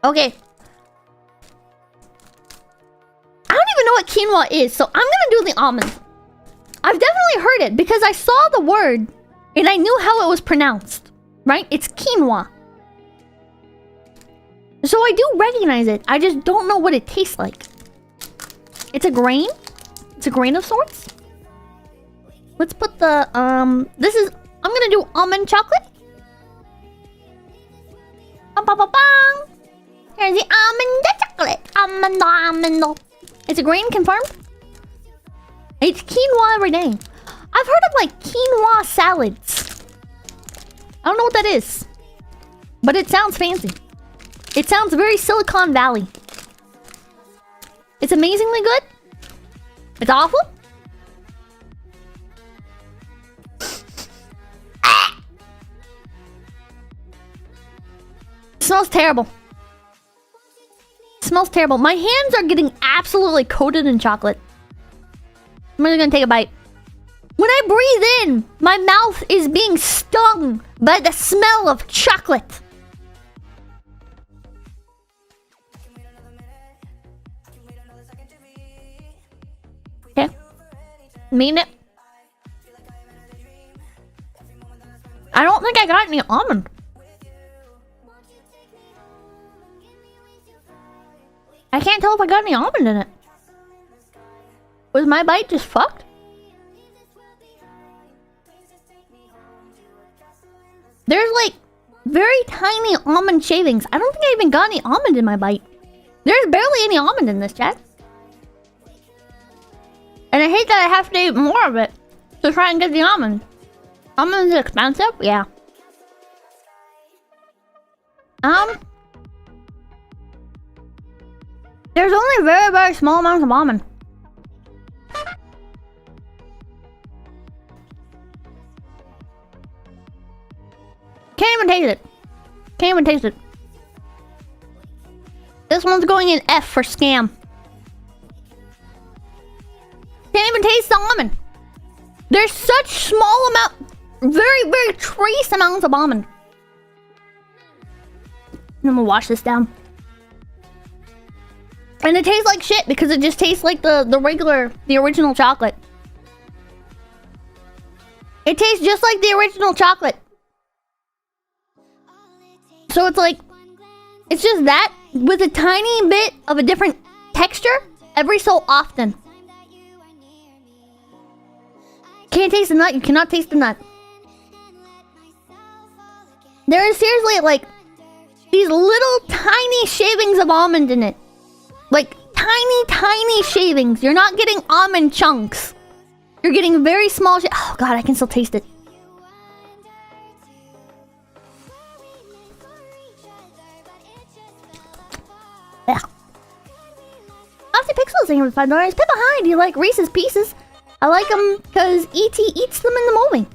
Okay. I don't even know what quinoa is, so I'm gonna do the almond. I've definitely heard it because I saw the word and I knew how it was pronounced. Right? It's quinoa. So I do recognize it. I just don't know what it tastes like. It's a grain. It's a grain of sorts. Let's put the this is... I'm gonna do almond chocolate. Here's the almond chocolate. Almond. It's a grain confirmed. It's quinoa every day. I've heard of like quinoa salads. I don't know what that is. But it sounds fancy. It sounds very Silicon Valley. It's amazingly good. It's awful. Smells terrible. smells terrible. My hands are getting absolutely coated in chocolate. I'm really gonna take a bite. When I breathe in, my mouth is being stung by the smell of chocolate. Okay. Mean it. I don't think I got any almond. I can't tell if I got any almond in it. Was my bite just fucked? There's like very tiny almond shavings. I don't think I even got any almond in my bite. There's barely any almond in this, chat. And I hate that I have to eat more of it to try and get the almond. Almond is expensive? Yeah. There's only very, very small amounts of almond. Can't even taste it. Can't even taste it. This one's going in F for scam. Can't even taste the almond. There's such small amount, very, very trace amounts of almond. I'm gonna wash this down. And it tastes like shit because it just tastes like the original chocolate. It tastes just like the original chocolate. So it's like, it's just that with a tiny bit of a different texture every so often. Can't taste the nut, you cannot taste the nut. There is seriously like these little tiny shavings of almond in it. Like tiny, tiny shavings. You're not getting almond chunks. You're getting very small oh god, I can still taste it. Yeah. Aussie Pixels saying with $5. Pippa, hi, do you like Reese's Pieces? I like them because E.T. eats them in the movie.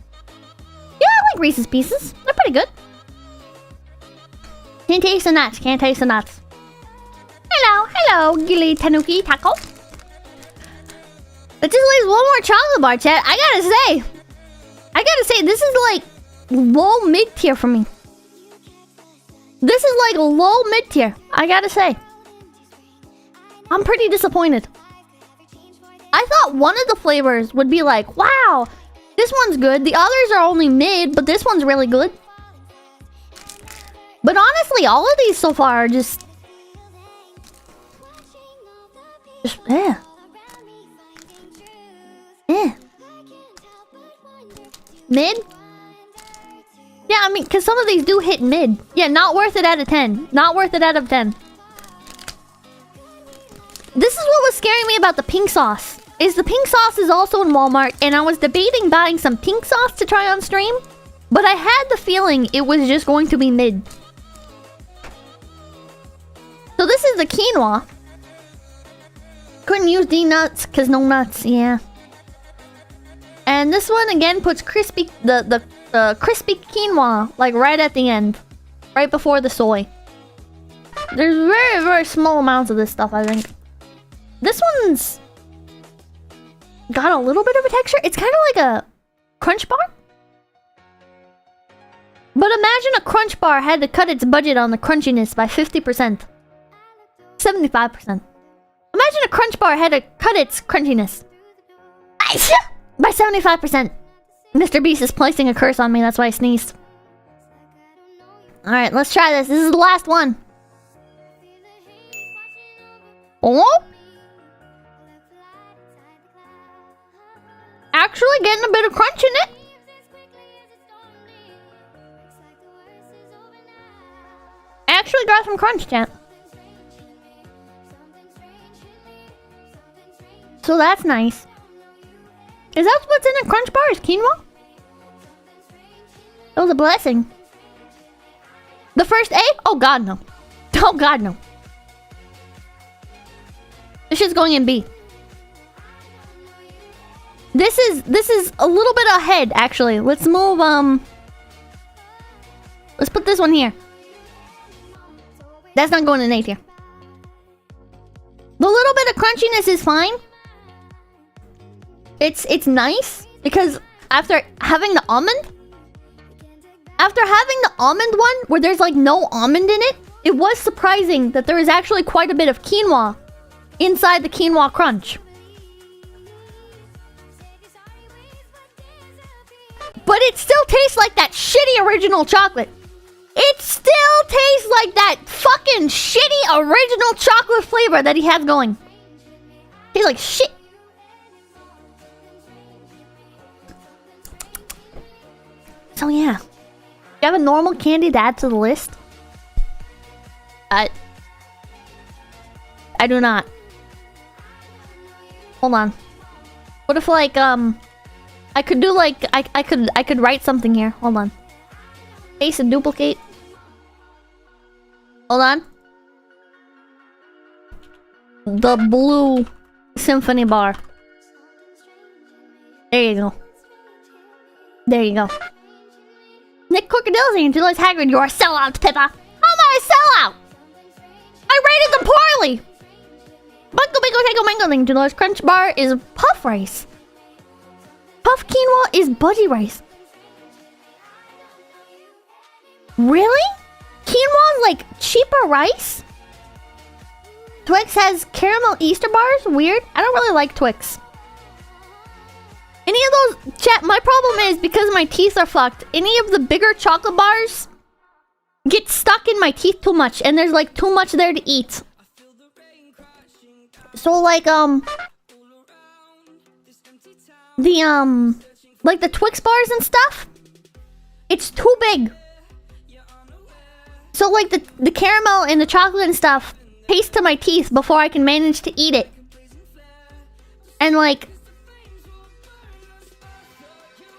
Yeah, I like Reese's Pieces. They're pretty good. Can't taste the nuts. Can't taste the nuts. Hello, hello, Gilly Tanuki Taco. That just leaves one more chocolate bar, chat. I gotta say, this is like low mid tier for me. This is like low mid tier. I gotta say, I'm pretty disappointed. I thought one of the flavors would be like, wow, this one's good. The others are only mid, but this one's really good. But honestly, all of these so far are just eh. Mid? Yeah, I mean, because some of these do hit mid. Yeah, not worth it out of 10. Not worth it out of 10. This is what was scaring me about the pink sauce. Is the pink sauce is also in Walmart, and I was debating buying some pink sauce to try on stream, but I had the feeling it was just going to be mid. So this is the quinoa. Couldn't use D nuts because no nuts, yeah. And this one again puts crispy the crispy quinoa like right at the end, right before the soy. There's very, very small amounts of this stuff, I think. This one's got a little bit of a texture. It's kind of like a crunch bar. But imagine a crunch bar had to cut its budget on the crunchiness by 50%. 75%. Imagine a crunch bar had to cut its crunchiness by 75%. MrBeast is placing a curse on me, that's why I sneezed. Alright, let's try this. This is the last one. Oh? Actually getting a bit of crunch in it. Actually got some crunch, chat. So that's nice. Is that what's in a crunch bar? Is quinoa? That was a blessing. The first A? Oh god, no. Oh god, no. This shit's going in B. This is a little bit ahead, actually. Let's move, let's put this one here. That's not going in A tier. The little bit of crunchiness is fine. It's nice because after having the almond one where there's like no almond in it, it was surprising that there is actually quite a bit of quinoa inside the quinoa crunch. But it still tastes like that shitty original chocolate. It still tastes like that fucking shitty original chocolate flavor that he has going. Tastes like shit. So yeah. You have a normal candy to add to the list? I do not. Hold on. What if like I could do like I could write something here. Hold on. Paste and duplicate. Hold on. The blue symphony bar. There you go. There you go. Nick Crocodile and Julius Hagrid, you're a sellout, Pippa. How am I a sellout? I rated them poorly. Bunko Bingo Tango Mangling, Julius Crunch Bar is puff rice. Puff quinoa is budgie rice. Really? Quinoa is like cheaper rice? Twix has caramel Easter bars? Weird. I don't really like Twix. Any of those... Chat, my problem is because my teeth are fucked. Any of the bigger chocolate bars get stuck in my teeth too much. And there's like too much there to eat. So like, like the Twix bars and stuff, it's too big. So like the caramel and the chocolate and stuff paste to my teeth before I can manage to eat it. And like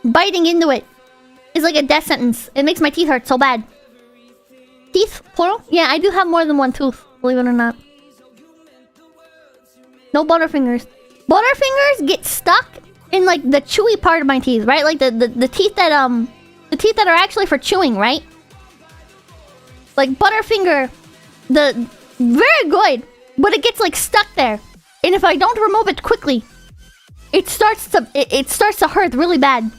biting into it is like a death sentence. It makes my teeth hurt so bad. Teeth, plural? Yeah, I do have more than one tooth, believe it or not. No Butterfingers. Butterfingers get stuck in like the chewy part of my teeth, right? Like the teeth that are actually for chewing, right? Like Butterfinger, the very good, but it gets like stuck there. And if I don't remove it quickly, it starts to hurt really bad.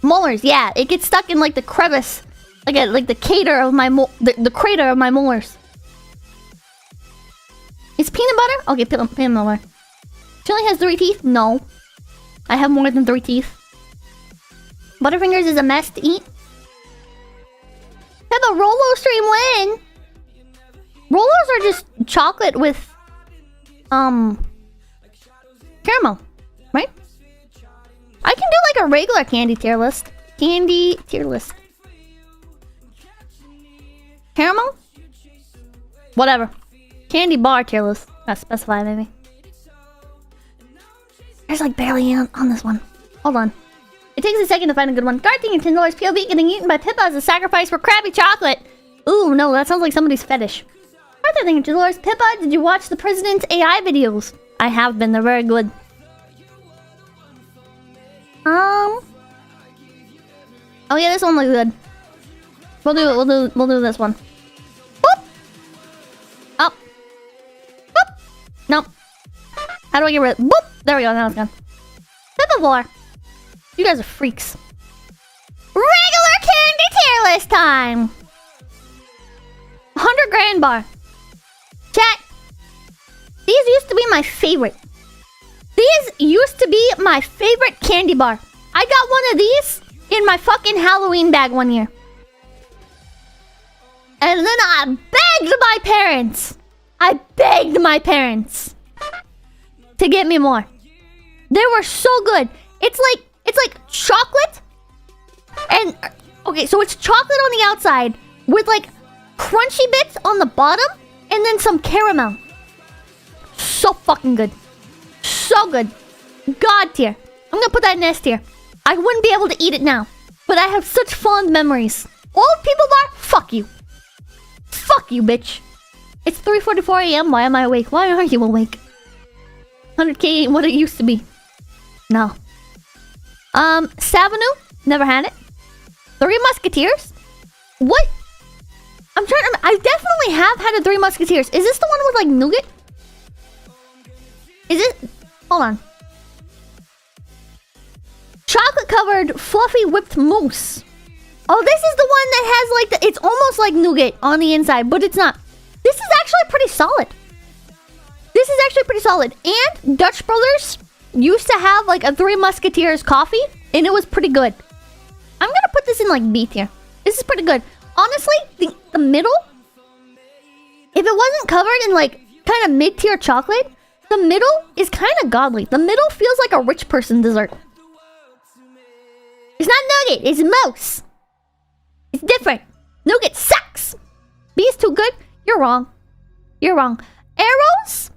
Molars, yeah, it gets stuck in like the crevice, like the crater of my the crater of my molars. Is peanut butter? Okay, peanut butter. Chili has 3 teeth? No. I have more than 3 teeth. Butterfingers is a mess to eat. Have a Rolo stream win. Rolos are just chocolate with caramel, right? I can do like a regular candy tier list. Candy tier list. Caramel? Whatever. Candy bar tier list. That's specified, maybe. There's like barely on this one. Hold on. It takes a second to find a good one. Garting and $10 POV getting eaten by Pippa as a sacrifice for Krabby Chocolate. Ooh, no, that sounds like somebody's fetish. Garting and $10 Pippa, did you watch the President's AI videos? I have been. They're very good. Oh yeah, this one looks good. We'll do this one. Boop. Oh. Boop. Nope. How do I get rid of boop? There we go, now it's gone. Pippa, you guys are freaks. Regular candy tier list time. 100 grand bar. Chat. These used to be my favorite. These used to be my favorite candy bar. I got one of these in my fucking Halloween bag one year. And then I begged my parents. To get me more. They were so good. It's like chocolate. And okay, so it's chocolate on the outside with like crunchy bits on the bottom and then some caramel. So fucking good. So good. God tier. I'm gonna put that in S tier. I wouldn't be able to eat it now, but I have such fond memories. Old people bar? Fuck you. Fuck you, bitch. It's 3:44 a.m. Why am I awake? Why are you awake? 100k ain't what it used to be. No. Savanu? Never had it. 3 Musketeers? What? I'm trying to... I definitely have had a 3 Musketeers. Is this the one with like nougat? Is it? Hold on. Chocolate covered fluffy whipped mousse. Oh, this is the one that has like the, it's almost like nougat on the inside, but it's not. This is actually pretty solid. This is actually pretty solid. And Dutch Brothers used to have like a Three Musketeers coffee, and it was pretty good. I'm gonna put this in like B tier. This is pretty good. Honestly, the middle, if it wasn't covered in like kind of mid-tier chocolate, the middle is kind of godly. The middle feels like a rich person dessert. It's not nougat, it's mousse. It's different. Nougat sucks. B is too good. You're wrong. You're wrong. Arrows?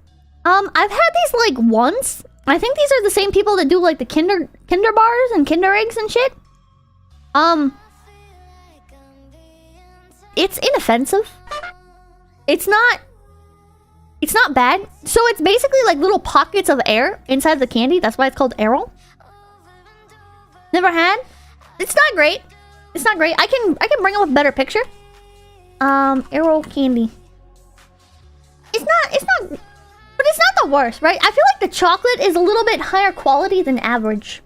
I've had these like once. I think these are the same people that do like the Kinder bars and Kinder eggs and shit. It's inoffensive. It's not bad. So it's basically like little pockets of air inside the candy. That's why it's called Arrow. Never had. It's not great. It's not great. I can bring up a better picture. Arrow candy. It's not, but it's not the worst, right? I feel like the chocolate is a little bit higher quality than average.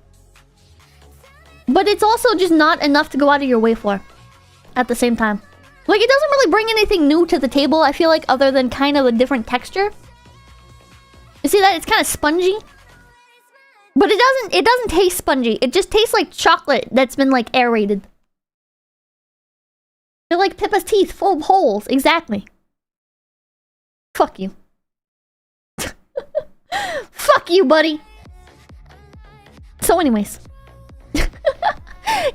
But it's also just not enough to go out of your way for at the same time. Like, it doesn't really bring anything new to the table, I feel like, other than kind of a different texture. You see that? It's kind of spongy. But it doesn't taste spongy. It just tastes like chocolate that's been, like, aerated. They're like Pippa's teeth, full of holes. Exactly. Fuck you. Fuck you, buddy. So anyways.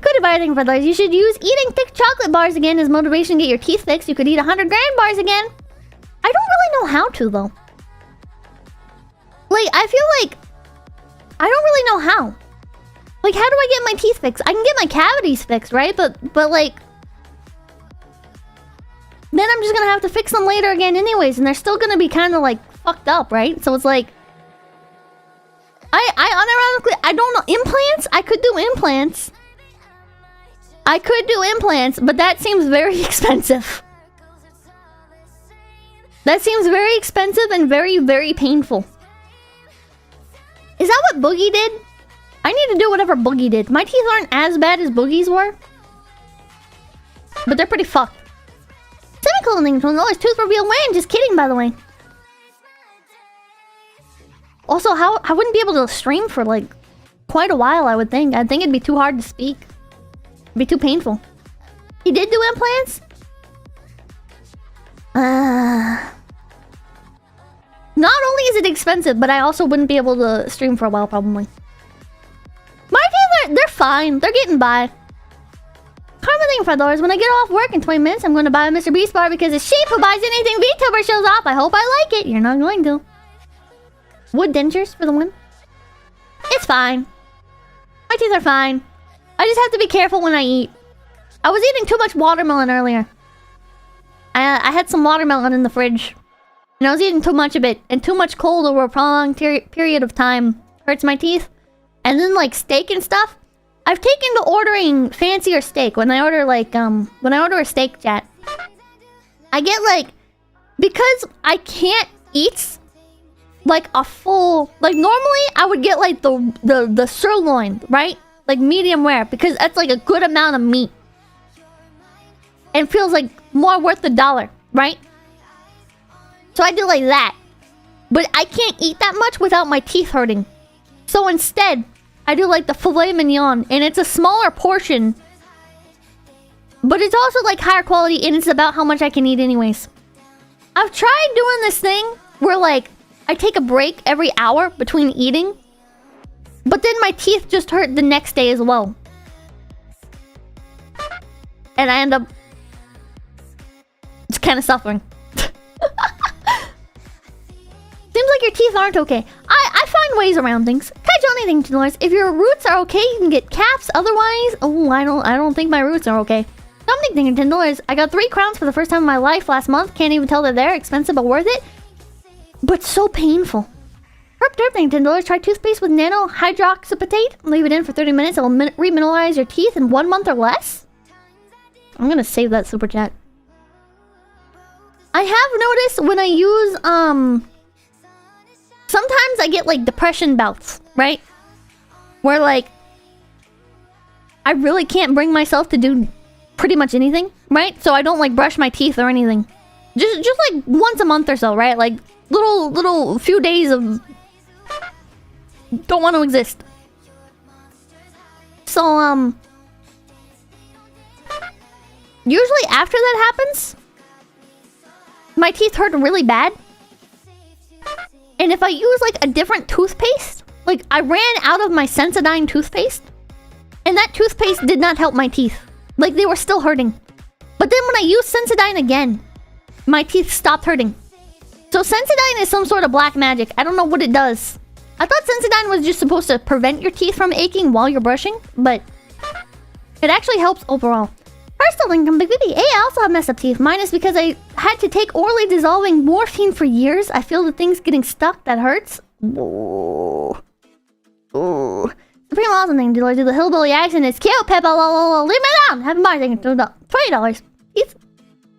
Could buy anything for those. You should use eating thick chocolate bars again as motivation to get your teeth fixed. You could eat 100 grand bars again. I don't really know how to, though. Like, I feel like I don't really know how. Like, how do I get my teeth fixed? I can get my cavities fixed, right? But like, then I'm just gonna have to fix them later again anyways, and they're still gonna be kind of like fucked up, right? So it's like, I unironically, I don't know. Implants? I could do implants. I could do implants, but that seems very expensive. That seems very expensive and very, very painful. Is that what Boogie did? I need to do whatever Boogie did. My teeth aren't as bad as Boogie's were, but they're pretty fucked. Semicolon $20 tooth reveal when? Just kidding, by the way. Also, how I wouldn't be able to stream for like quite a while, I would think. I think it'd be too hard to speak. It'd be too painful. He did do implants? Not only is it expensive, but I also wouldn't be able to stream for a while, probably. My teeth they're fine. They're getting by. Karma thing $5. When I get off work in 20 minutes, I'm going to buy a MrBeast bar because a sheep who buys anything VTuber shows off. I hope I like it. You're not going to. Wood dentures for the win. It's fine. My teeth are fine. I just have to be careful when I eat. I was eating too much watermelon earlier. I had some watermelon in the fridge. And I was eating too much of it. And too much cold over a prolonged period of time hurts my teeth. And then like steak and stuff. I've taken to ordering fancier steak. When I order like, when I order a steak, chat, I get like, because I can't eat like a full, like normally I would get like the sirloin, right? Like medium rare, because that's like a good amount of meat. And feels like more worth the dollar, right? So I do like that. But I can't eat that much without my teeth hurting. So instead, I do like the filet mignon, and it's a smaller portion. But it's also like higher quality, and it's about how much I can eat anyways. I've tried doing this thing where like, I take a break every hour between eating. But then my teeth just hurt the next day as well. And I end up just kind of suffering. Seems like your teeth aren't okay. I find ways around things. Catch anything, $2. If your roots are okay, you can get caps. Otherwise, oh, I don't think my roots are okay. Something $10. I got 3 crowns for the first time in my life last month. Can't even tell they're there. Expensive but worth it. But so painful. Herp derp $10. Try toothpaste with nano hydroxyapatite. Leave it in for 30 minutes. It'll remineralize your teeth in 1 month or less. I'm gonna save that super chat. I have noticed when I use sometimes I get like depression bouts, right? Where like I really can't bring myself to do pretty much anything, right? So I don't like brush my teeth or anything. Just like once a month or so, right? Like little few days of don't want to exist. So usually after that happens, my teeth hurt really bad. And if I use like a different toothpaste, like I ran out of my Sensodyne toothpaste, and that toothpaste did not help my teeth. Like they were still hurting. But then when I used Sensodyne again, my teeth stopped hurting. So Sensodyne is some sort of black magic. I don't know what it does. I thought Sensodyne was just supposed to prevent your teeth from aching while you're brushing, but it actually helps overall. First income, big baby. Hey, I also have messed up teeth. Mine is because I had to take orally dissolving morphine for years. I feel the thing's getting stuck. That hurts. Ooh. Ooh. The pretty awesome thing to do the hillbilly accent. It's cute, Peppa. Leave me alone. Have a bar thing. $20. Teeth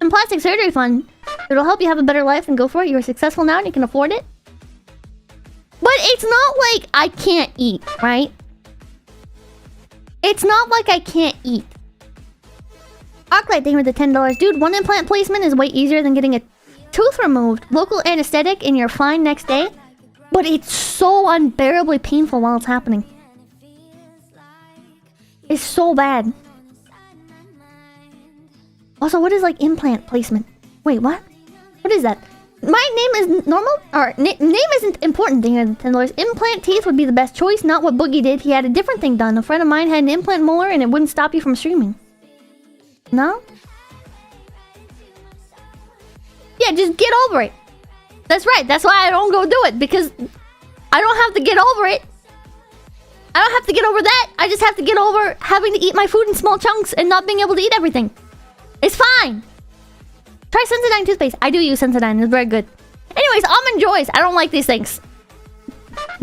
and plastic surgery fund. It'll help you have a better life and go for it. You're successful now and you can afford it. But it's not like I can't eat, right? It's not like I can't eat. Arclight, thank you for the $10. Dude, one implant placement is way easier than getting a tooth removed. Local anesthetic and you're fine next day. But it's so unbearably painful while it's happening. It's so bad. Also, what is like implant placement? Wait, what? What is that? My name is normal? Or name isn't important thing than $10. Implant teeth would be the best choice, not what Boogie did. He had a different thing done. A friend of mine had an implant molar and it wouldn't stop you from streaming. No? Yeah, just get over it. That's right. That's why I don't go do it. Because I don't have to get over it. I don't have to get over that. I just have to get over having to eat my food in small chunks and not being able to eat everything. It's fine. Try Sensodyne toothpaste. I do use Sensodyne. It's very good. Anyways, Almond Joys. I don't like these things.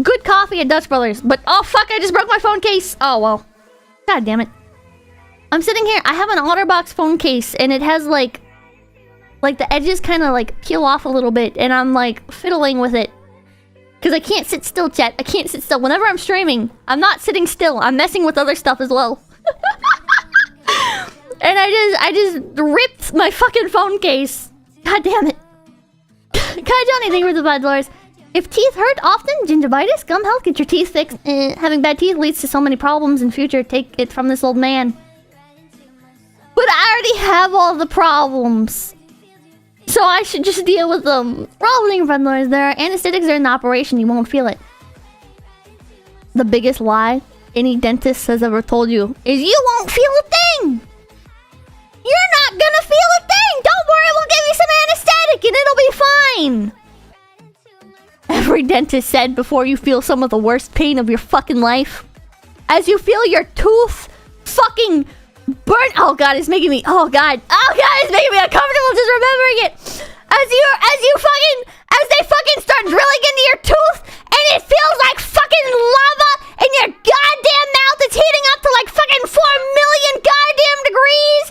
Good coffee at Dutch Brothers. But, oh fuck, I just broke my phone case. Oh, well. God damn it. I'm sitting here. I have an OtterBox phone case. And it has, like the edges kind of, like, peel off a little bit. And I'm, like, fiddling with it. Because I can't sit still, chat. I can't sit still. Whenever I'm streaming, I'm not sitting still. I'm messing with other stuff as well. And I just ripped my fucking phone case. God damn it. Kai Johnny, thank you for the $5. If teeth hurt often, gingivitis, gum health, get your teeth fixed. Having bad teeth leads to so many problems in future. Take it from this old man. But I already have all the problems. So I should just deal with them. Rolling friendlers, there are anesthetics during the operation. You won't feel it. The biggest lie any dentist has ever told you is you won't feel a thing. You're not gonna feel a thing! Don't worry, we'll give you some anesthetic and it'll be fine! Every dentist said before you feel some of the worst pain of your fucking life. As you feel your tooth fucking burn. Oh god, it's making me. Oh god, it's making me uncomfortable just remembering it. As they fucking start drilling into your tooth and it feels like fucking lava and your goddamn mouth is heating up to like fucking 4 million goddamn degrees.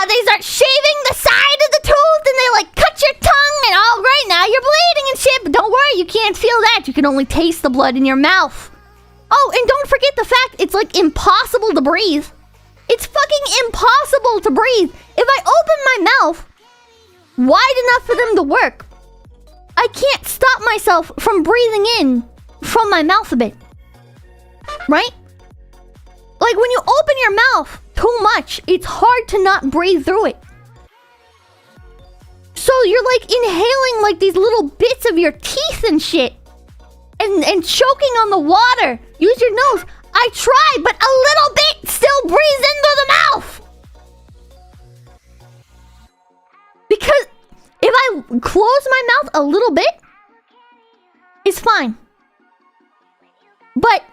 They start shaving the side of the tooth and they like cut your tongue and all right now you're bleeding and shit. But don't worry, you can't feel that. You can only taste the blood in your mouth. Oh, and don't forget the fact it's like impossible to breathe. It's fucking impossible to breathe. If I open my mouth wide enough for them to work, I can't stop myself from breathing in from my mouth a bit. Right? Like when you open your mouth too much, it's hard to not breathe through it. So you're like inhaling like these little bits of your teeth and shit. And choking on the water. Use your nose. I try, but a little bit still breathes into the mouth. Because if I close my mouth a little bit, it's fine. But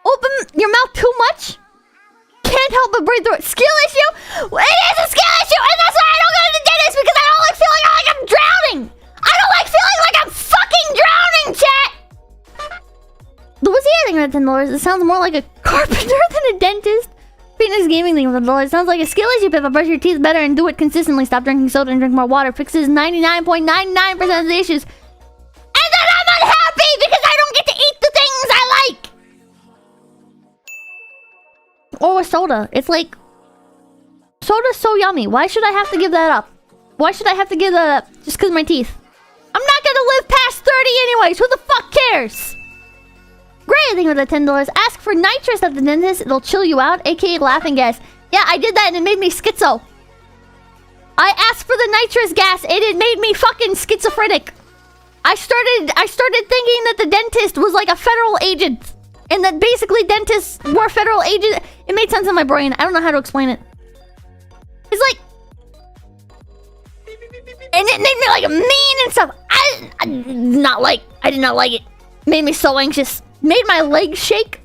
open your mouth too much, can't help but breathe through it. Skill issue? It is a skill issue, and that's why I don't go to the dentist, because I don't like feeling like I'm drowning. I don't like feeling like I'm fucking drowning, chat. What's the other thing about $10? It sounds more like a carpenter than a dentist. Fitness gaming thing with $10. Sounds like a skill issue, Pippa. Brush your teeth better and do it consistently. Stop drinking soda and drink more water. Fixes 99.99% of the issues. Or with soda. It's like... Soda's so yummy. Why should I have to give that up? Why should I have to give that up? Just because of my teeth. I'm not gonna live past 30 anyways. Who the fuck cares? Great thing with the $10. Ask for nitrous at the dentist. It'll chill you out. AKA laughing gas. Yeah, I did that and it made me schizo. I asked for the nitrous gas and it made me fucking schizophrenic. I started thinking that the dentist was like a federal agent. And that basically dentists were federal agents. It made sense in my brain. I don't know how to explain it. It's like... And it made me like mean and stuff. I did not like it. Made me so anxious. Made my legs shake.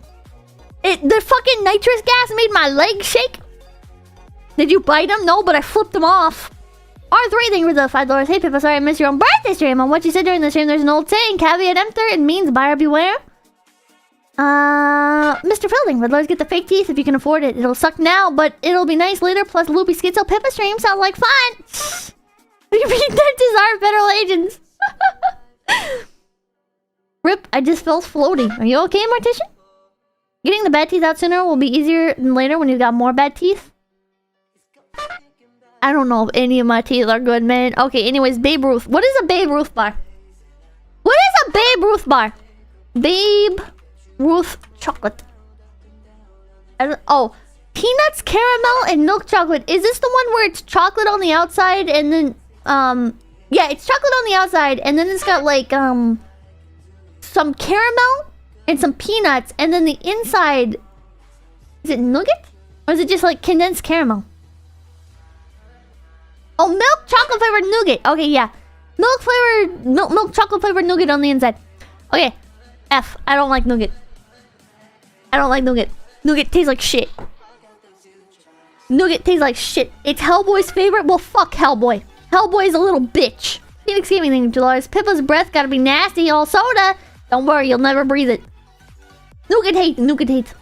The fucking nitrous gas made my legs shake. Did you bite them? No, but I flipped them off. R3, thank you for the $5. Hey, Pippa, sorry I missed your own birthday stream. On what you said during the stream, there's an old saying, caveat emptor, it means buyer beware. Mr. Fielding, would let's get the fake teeth if you can afford it. It'll suck now, but it'll be nice later. Plus, loopy schizo Pippa stream sounds like fun. You mean dentists are federal agents? Rip, I just felt floaty. Are you okay, Mortician? Getting the bad teeth out sooner will be easier than later when you've got more bad teeth. I don't know if any of my teeth are good, man. Okay, anyways, Babe Ruth. What is a Babe Ruth bar? What is a Babe Ruth bar? Babe Ruth chocolate. Oh, peanuts, caramel, and milk chocolate. Is this the one where it's chocolate on the outside and then... Yeah, it's chocolate on the outside and then it's got like, some caramel and some peanuts and then the inside... Is it nougat? Or is it just like condensed caramel? Oh, milk chocolate flavored nougat. Okay, yeah. Milk chocolate flavored nougat on the inside. Okay. F. I don't like nougat. I don't like nougat. Nougat tastes like shit. Nougat tastes like shit. It's Hellboy's favorite? Well, fuck Hellboy. Hellboy's a little bitch. Phoenix Gaming, thank you, Dolores. Pippa's breath gotta be nasty, all soda. Don't worry, you'll never breathe it. Nougat hate. Nougat hate.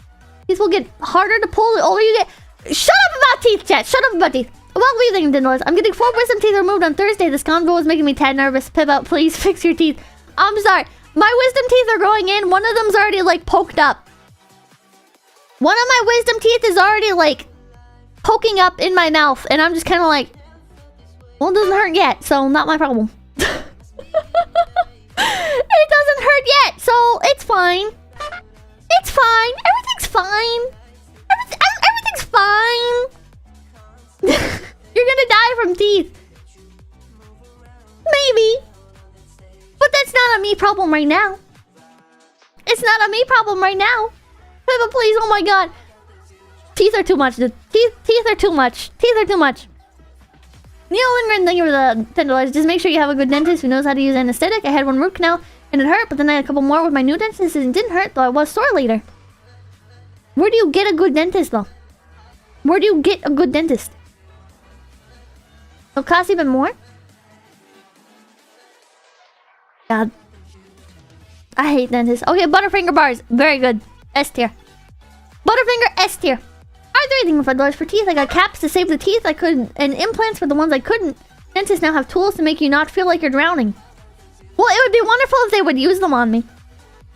These will get harder to pull the older you get. Shut up about teeth, chat. Shut up about teeth. What were you thinking, Dinois? I'm getting 4 wisdom teeth removed on Thursday. This convo is making me tad nervous. Pippa, please fix your teeth. I'm sorry. My wisdom teeth are growing in. One of them's already, like, poked up. One of my wisdom teeth is already, like, poking up in my mouth. And I'm just kind of like, well, it doesn't hurt yet, so not my problem. It doesn't hurt yet, so it's fine. It's fine. Everything's fine. Everything's fine. You're gonna die from teeth. Maybe. But that's not a me problem right now. It's not a me problem right now. Pippa, please, oh my god. Teeth are too much, dude. Teeth are too much. Teeth are too much. Neil Lindgren, thank you for the $10. Just make sure you have a good dentist who knows how to use anesthetic. I had one root canal and it hurt, but then I had a couple more with my new dentist and it didn't hurt, though I was sore later. Where do you get a good dentist, though? Where do you get a good dentist? It'll cost even more? God. I hate dentists. Okay, Butterfinger bars. Very good. S tier. Butterfinger S tier. I had $3 $5 for teeth. I got caps to save the teeth I couldn't, and implants for the ones I couldn't. Dentists now have tools to make you not feel like you're drowning. Well, it would be wonderful if they would use them on me.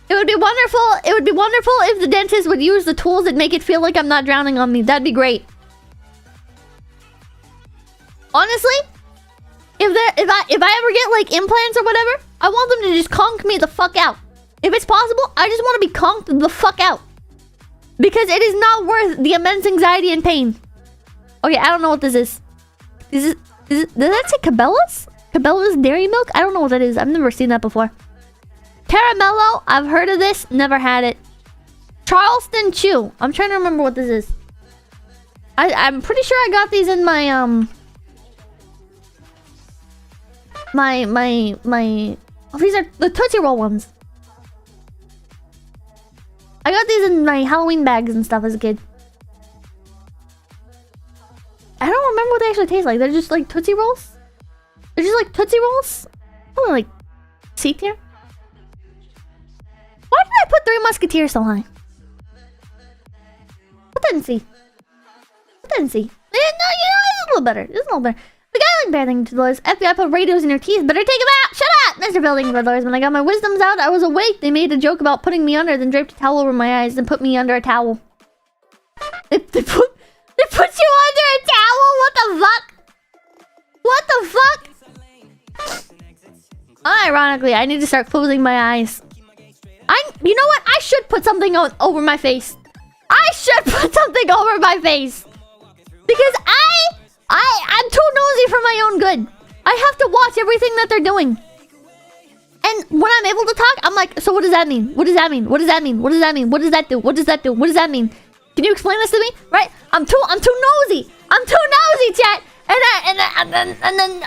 It would be wonderful if the dentist would use the tools that make it feel like I'm not drowning on me. That'd be great. Honestly, if I ever get like implants or whatever, I want them to just conk me the fuck out. If it's possible, I just want to be conked the fuck out. Because it is not worth the immense anxiety and pain. Okay, I don't know what this is. Does that say Cabela's? Cabela's Dairy Milk? I don't know what that is. I've never seen that before. Caramello, I've heard of this, never had it. Charleston Chew. I'm trying to remember what this is. I'm pretty sure I got these in my oh, these are the Tootsie Roll ones. I got these in my Halloween bags and stuff as a kid. I don't remember what they actually taste like. They're just like Tootsie Rolls? They're just like Tootsie Rolls? Probably like C tier? Why did I put Three Musketeers so high? Put that in C. Put that in C. No, it's a little better. It's a little better. The guy like bad thing to those FBI put radios in your teeth. Better take them out. Shut up, Mr. Building Brothers. When I got my wisdoms out, I was awake. They made a joke about putting me under, then draped a towel over my eyes, then put me under a towel. They put you under a towel? What the fuck? What the fuck? Unironically, I need to start closing my eyes. You know what? I should put something over my face. I should put something over my face. Because I'm too nosy for my own good. I have to watch everything that they're doing. And when I'm able to talk, I'm like, so what does that mean? What does that mean? What does that mean? What does that mean? What does that do? What does that do? What does that mean? Can you explain this to me? Right? I'm too nosy. I'm too nosy, chat. And then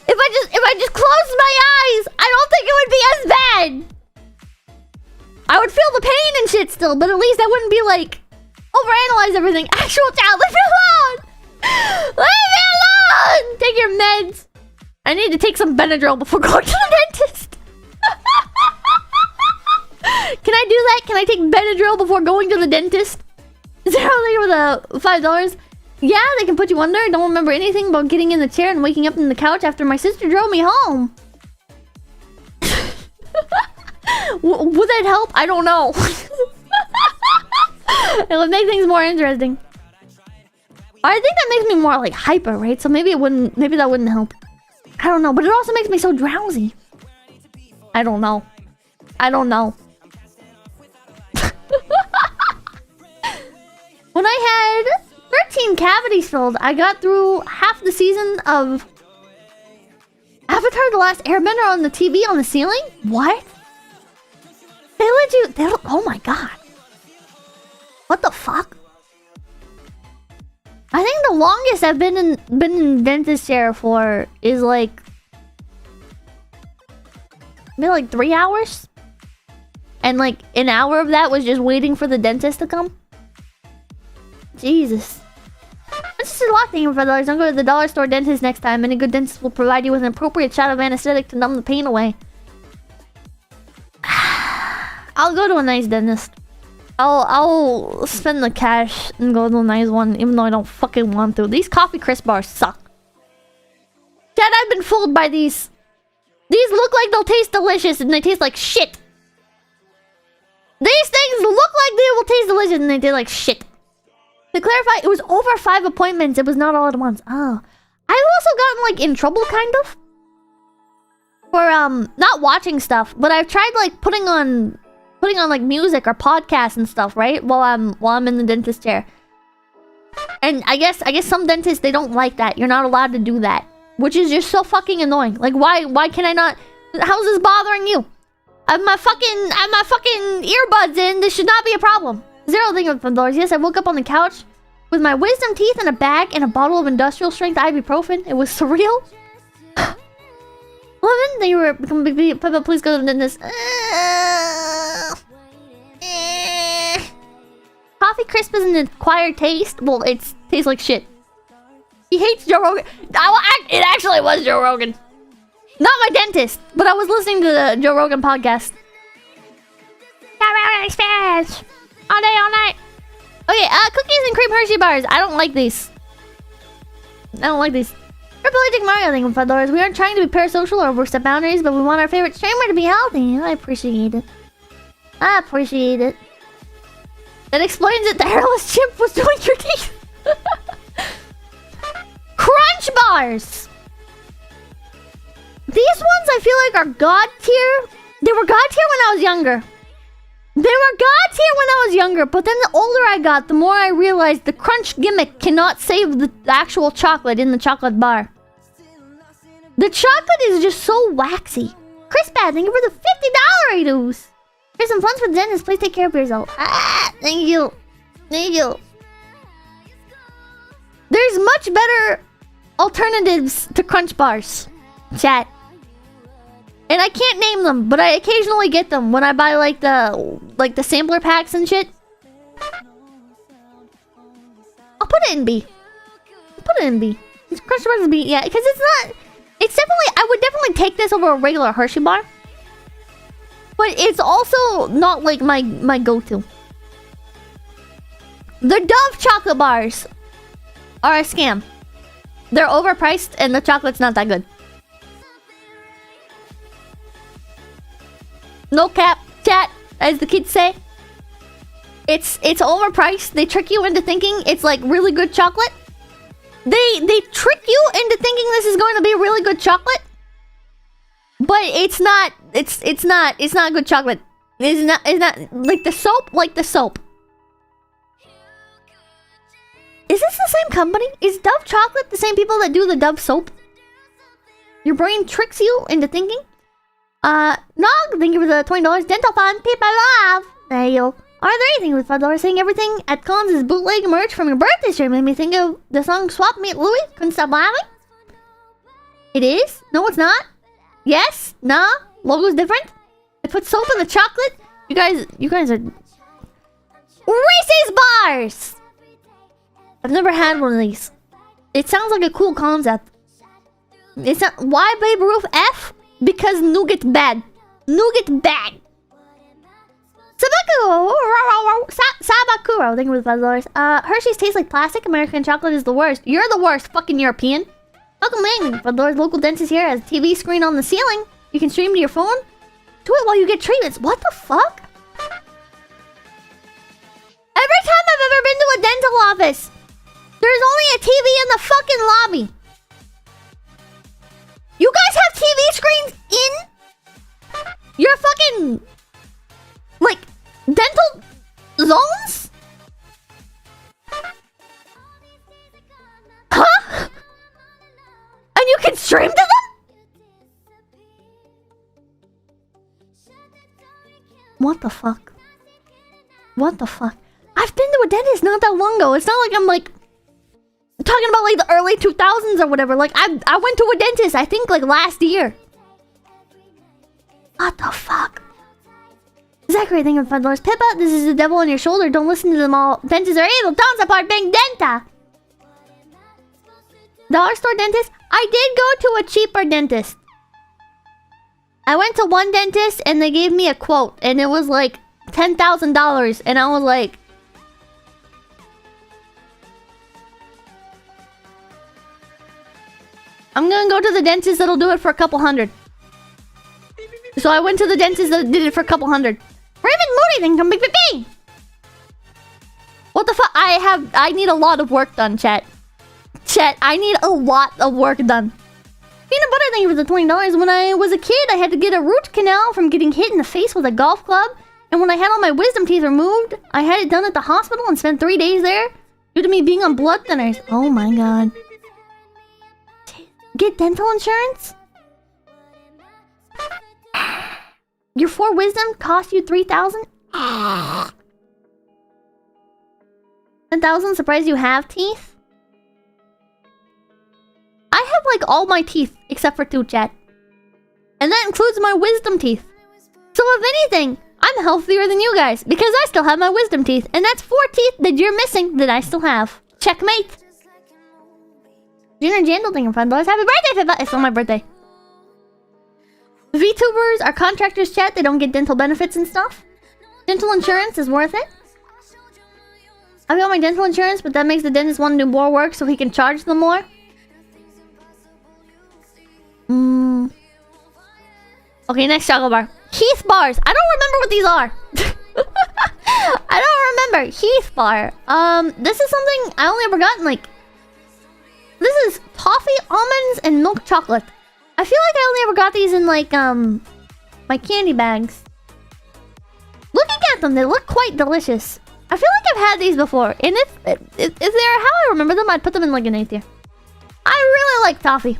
if I just close my eyes, I don't think it would be as bad. I would feel the pain and shit still, but at least I wouldn't be like overanalyze everything. Actual child, leave me alone. Leave me alone. Take your meds. I need to take some Benadryl before going to the dentist. Can I do that? Can I take Benadryl before going to the dentist? Is there only with $5? Yeah, they can put you under. Don't remember anything about getting in the chair and waking up on the couch after my sister drove me home. Would that help? I don't know. It would make things more interesting. I think that makes me more like hyper, right? So maybe it wouldn't. Maybe that wouldn't help. I don't know, but it also makes me so drowsy. I don't know. I don't know. When I had 13 cavities filled, I got through half the season of Avatar: The Last Airbender on the TV on the ceiling? What? They let you... oh my god. What the fuck? I think the longest I've been in dentist chair for is like... maybe like 3 hours? And like an hour of that was just waiting for the dentist to come? Jesus. This is a lot thing for $5. Don't go to the dollar store dentist next time. Any good dentist will provide you with an appropriate shot of anesthetic to numb the pain away. I'll go to a nice dentist. I'll spend the cash and go to a nice one, even though I don't fucking want to. These coffee crisp bars suck. Dad, I've been fooled by these. These look like they'll taste delicious and they taste like shit. These things look like they will taste delicious and they taste like shit. To clarify, it was over 5 appointments. It was not all at once. Oh. I've also gotten like in trouble kind of. For not watching stuff, but I've tried like putting on like music or podcasts and stuff, right? While I'm in the dentist chair. And I guess some dentists, they don't like that. You're not allowed to do that. Which is just so fucking annoying. Like why can I not? How's this bothering you? I have my fucking earbuds in. This should not be a problem. Zero thing of $5. Yes, I woke up on the couch with my wisdom teeth in a bag and a bottle of industrial strength ibuprofen. It was surreal. 11, thank you for becoming a big Peppa. Please go to the dentist. Coffee crisp is an acquired taste. Well, it tastes like shit. He hates Joe Rogan. It actually was Joe Rogan. Not my dentist, but I was listening to the Joe Rogan podcast. Joe Rogan experience. All day, all night. Okay, cookies and cream Hershey bars. I don't like these. I don't like these. Triple Mario, thank you for $5. We aren't trying to be parasocial or overstep boundaries, but we want our favorite streamer to be healthy. I appreciate it. I appreciate it. That explains it. The hairless chimp was doing your teeth. Crunch bars. These ones I feel like are god tier. They were god tier when I was younger. They were god tier when I was younger, but then the older I got, the more I realized the crunch gimmick cannot save the actual chocolate in the chocolate bar. The chocolate is just so waxy. Crispad, thank you for the $50 redos. Here's some funds for the dentist. Please take care of yourself. Thank you. Thank you. There's much better alternatives to crunch bars. Chat. And I can't name them, but I occasionally get them when I buy like the sampler packs and shit. I'll put it in B. Put it in B. These crunch bars is B, yeah, because it's definitely, I would definitely take this over a regular Hershey bar. But it's also not like my go-to. The Dove chocolate bars are a scam. They're overpriced and the chocolate's not that good. No cap, chat, as the kids say. It's overpriced. They trick you into thinking it's like really good chocolate. They trick you into thinking this is going to be really good chocolate. But it's not. It's not good chocolate. It's not like the soap. Is this the same company? Is Dove Chocolate the same people that do the Dove soap? Your brain tricks you into thinking. Nog, thank you for the $20. Dental fun, people love. There you go. Are there anything with $5 saying everything at cons is bootleg merch from your birthday stream? Made me think of the song Swap Me at Louis. Couldn't stop laughing. It is? No, it's not. Yes? Nah. Logo's different. I put soap in the chocolate. You guys are Reese's bars. I've never had one of these. It sounds like a cool concept. It's not. Why Babe Ruth F? Because nougat's bad. Nougat's bad. Sabakuro, thank you for the $5. Hershey's tastes like plastic. American chocolate is the worst. You're the worst, fucking European. Welcome in. $5. Local dentist here has a TV screen on the ceiling. You can stream to your phone. Do it while you get treatments. What the fuck? Every time I've ever been to a dental office, there's only a TV in the fucking lobby. You guys have TV screens in your fucking, like, dental zones? Huh? And you can stream to them? What the fuck? What the fuck? I've been to a dentist not that long ago. It's not like I'm like talking about like the early 2000s or whatever. Like I went to a dentist I think like last year. What the fuck? Zachary, thank you for $5. Pippa, this is the devil on your shoulder. Don't listen to them all. Dentists are evil. Don't support being denta. Dollar store dentist? I did go to a cheaper dentist. I went to one dentist and they gave me a quote and it was like $10,000 and I was like, I'm gonna go to the dentist that'll do it for a couple hundred. So I went to the dentist that did it for a couple hundred. Raven Moody, then come big bing. What the fuck? I need a lot of work done, chat. Chat, I need a lot of work done. Peanut butter, thank you for the $20. When I was a kid, I had to get a root canal from getting hit in the face with a golf club. And when I had all my wisdom teeth removed, I had it done at the hospital and spent 3 days there due to me being on blood thinners. Oh my god. Get dental insurance? Your 4 wisdom cost you 3,000? 10,000? Surprised you have teeth? I have like all my teeth except for 2, chat. And that includes my wisdom teeth. So if anything, I'm healthier than you guys because I still have my wisdom teeth. And that's 4 teeth that you're missing that I still have. Checkmate. Junior Jandal, thank you for $5. Happy birthday, Pippa! It's on my birthday. VTubers are contractors, chat. They don't get dental benefits and stuff. Dental insurance is worth it. I've got my dental insurance, but that makes the dentist want to do more work so he can charge them more. Okay, next chocolate bar. Heath bars. I don't remember what these are. I don't remember. Heath bar. This is something I only ever gotten like... This is toffee, almonds, and milk chocolate. I feel like I only ever got these in like, my candy bags. Looking at them, they look quite delicious. I feel like I've had these before. And if they're how I remember them, I'd put them in like an 8th tier. I really like toffee.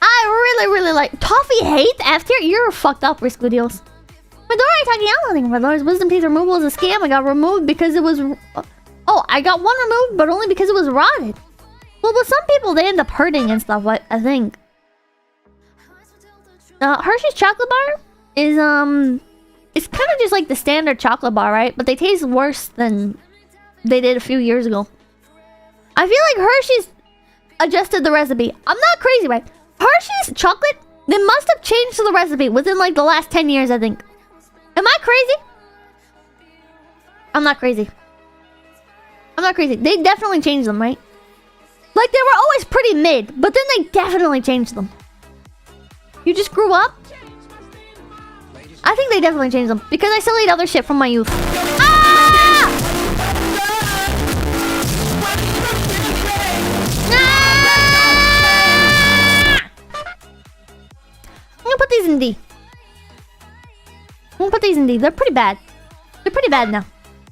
I really like... Toffee hate F tier? You're fucked up, Risco Deals. Midori Takayama, thank you for $5. Wisdom teeth removal is a scam. I got removed because it was... Oh, I got one removed, but only because it was rotted. Well, with some people, they end up hurting and stuff, I think. Hershey's chocolate bar is, it's kind of just like the standard chocolate bar, right? But they taste worse than they did a few years ago. I feel like Hershey's adjusted the recipe. I'm not crazy, right? Hershey's chocolate, they must have changed the recipe within like the last 10 years, I think. Am I crazy? I'm not crazy. I'm not crazy. They definitely changed them, right? Like, they were always pretty mid, but then they definitely changed them. You just grew up? I think they definitely changed them. Because I still eat other shit from my youth. Ah! put these in D. We'll put these in D. They're pretty bad. They're pretty bad now.